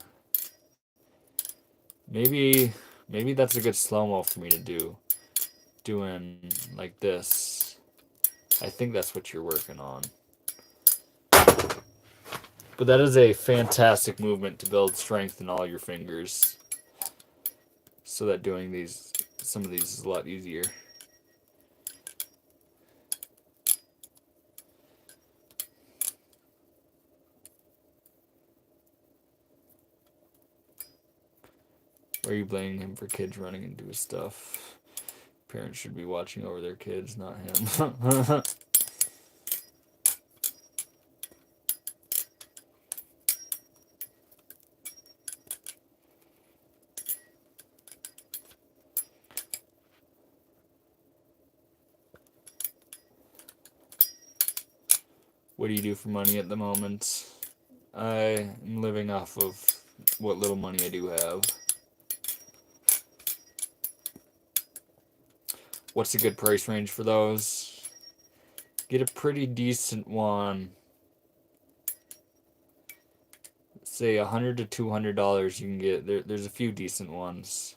Maybe that's a good slow-mo for me to do. Doing like this. I think that's what you're working on. But that is a fantastic movement to build strength in all your fingers. So that doing some of these is a lot easier. Why are you blaming him for kids running into his stuff? Parents should be watching over their kids, not him. What do you do for money at the moment? I am living off of what little money I do have. What's a good price range for those? Get a pretty decent one. Say $100 to $200 you can get. There's a few decent ones.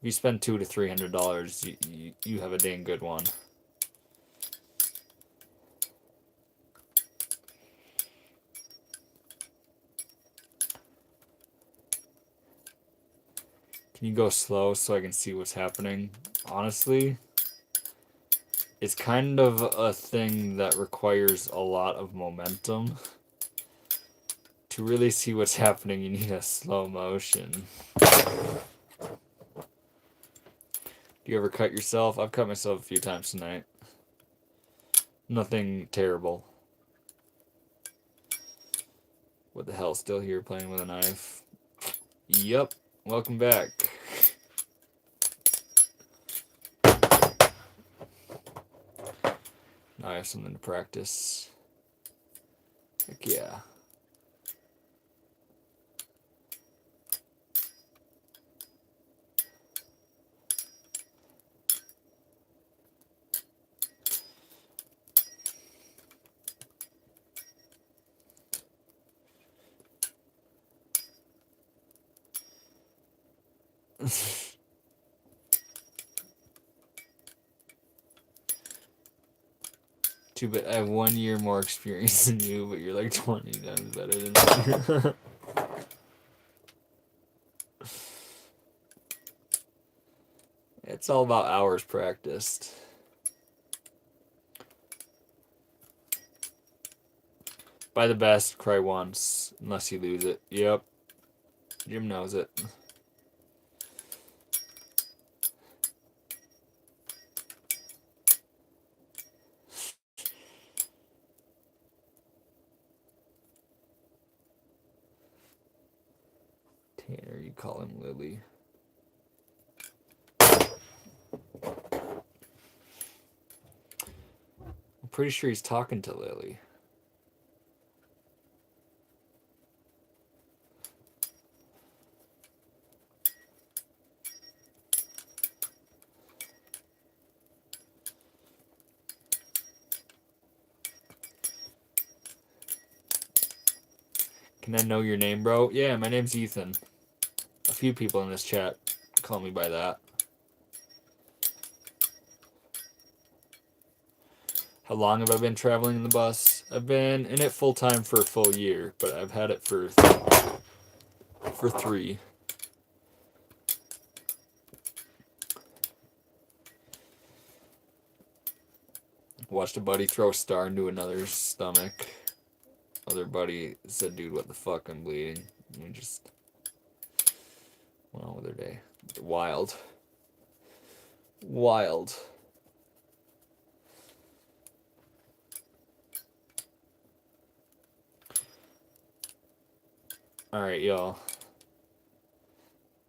If you spend $200 to $300, you have a dang good one. Can you go slow so I can see what's happening? Honestly, it's kind of a thing that requires a lot of momentum. To really see what's happening, you need a slow motion. Do you ever cut yourself? I've cut myself a few times tonight. Nothing terrible. What the hell, still here playing with a knife? Yup, welcome back. have something to practice. Heck yeah. Too bad I have 1 year more experience than you, but you're like 20 times better than me. It's all about hours practiced. Buy the best, cry once, unless you lose it. Yep. Jim knows it. Tanner, you call him Lily. I'm pretty sure he's talking to Lily. Can I know your name, bro? Yeah, my name's Ethan. A few people in this chat call me by that. How long have I been traveling in the bus? I've been in it full time for a full year, but I've had it for 3. Watched a buddy throw a star into another's stomach. Other buddy said, dude, what the fuck, I'm bleeding. And we just went on with their day. Wild. Wild. Alright, y'all.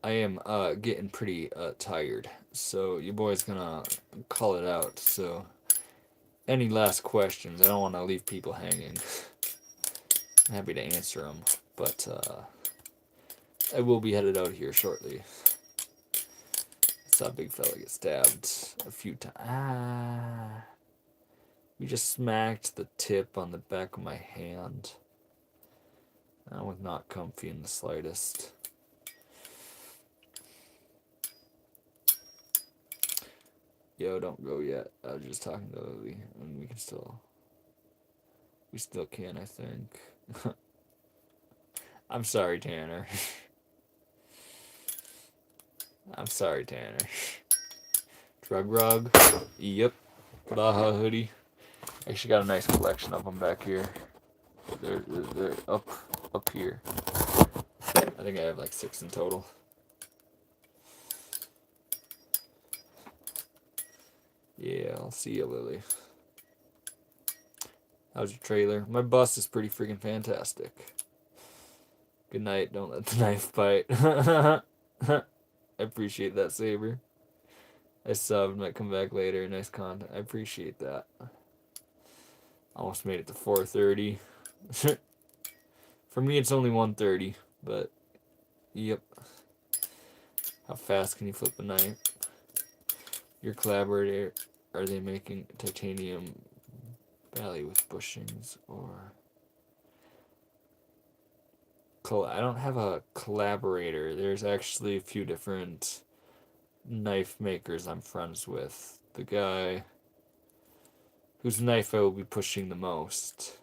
I am getting pretty tired, so your boy's gonna call it out. So, any last questions? I don't want to leave people hanging. I'm happy to answer them, but I will be headed out here shortly. I saw a big fella get stabbed a few times. Ah. We just smacked the tip on the back of my hand. That was not comfy in the slightest. Yo, don't go yet. I was just talking to Lily, and we still can, I think. I'm sorry, Tanner. I'm sorry, Tanner. Drug rug. Yep. Baja hoodie. Actually got a nice collection of them back here. They're up here. I think I have like 6 in total. Yeah, I'll see you, Lily. How's your trailer? My bus is pretty freaking fantastic. Good night. Don't let the knife bite. I appreciate that, Saber. I subbed. Might come back later. Nice content. I appreciate that. Almost made it to 4:30. For me, it's only 1:30, but yep. How fast can you flip a knife? Your collaborator, are they making titanium belly with bushings or? I don't have a collaborator. There's actually a few different knife makers I'm friends with. The guy whose knife I will be pushing the most,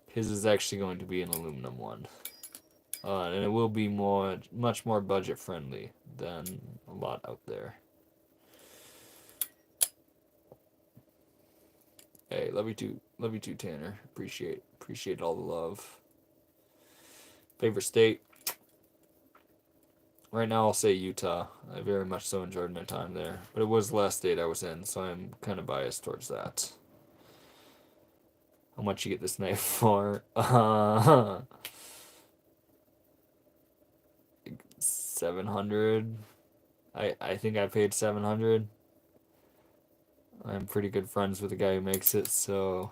his is actually going to be an aluminum one. And it will be much more budget friendly than a lot out there. Hey, love you too, Tanner. Appreciate all the love. Favorite state? Right now I'll say Utah. I very much so enjoyed my time there. But it was the last state I was in, so I'm kind of biased towards that. How much you get this knife for? 700. I think I paid 700. I'm pretty good friends with the guy who makes it, so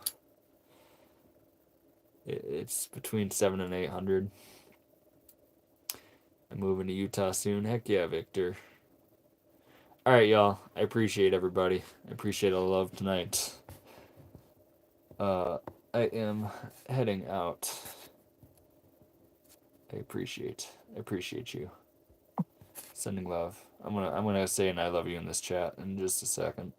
it's between 700 and 800. I'm moving to Utah soon. Heck yeah, Victor. All right, y'all. I appreciate everybody. I appreciate all the love tonight. I am heading out. I appreciate you. Sending love. I'm gonna say an I love you in this chat in just a second.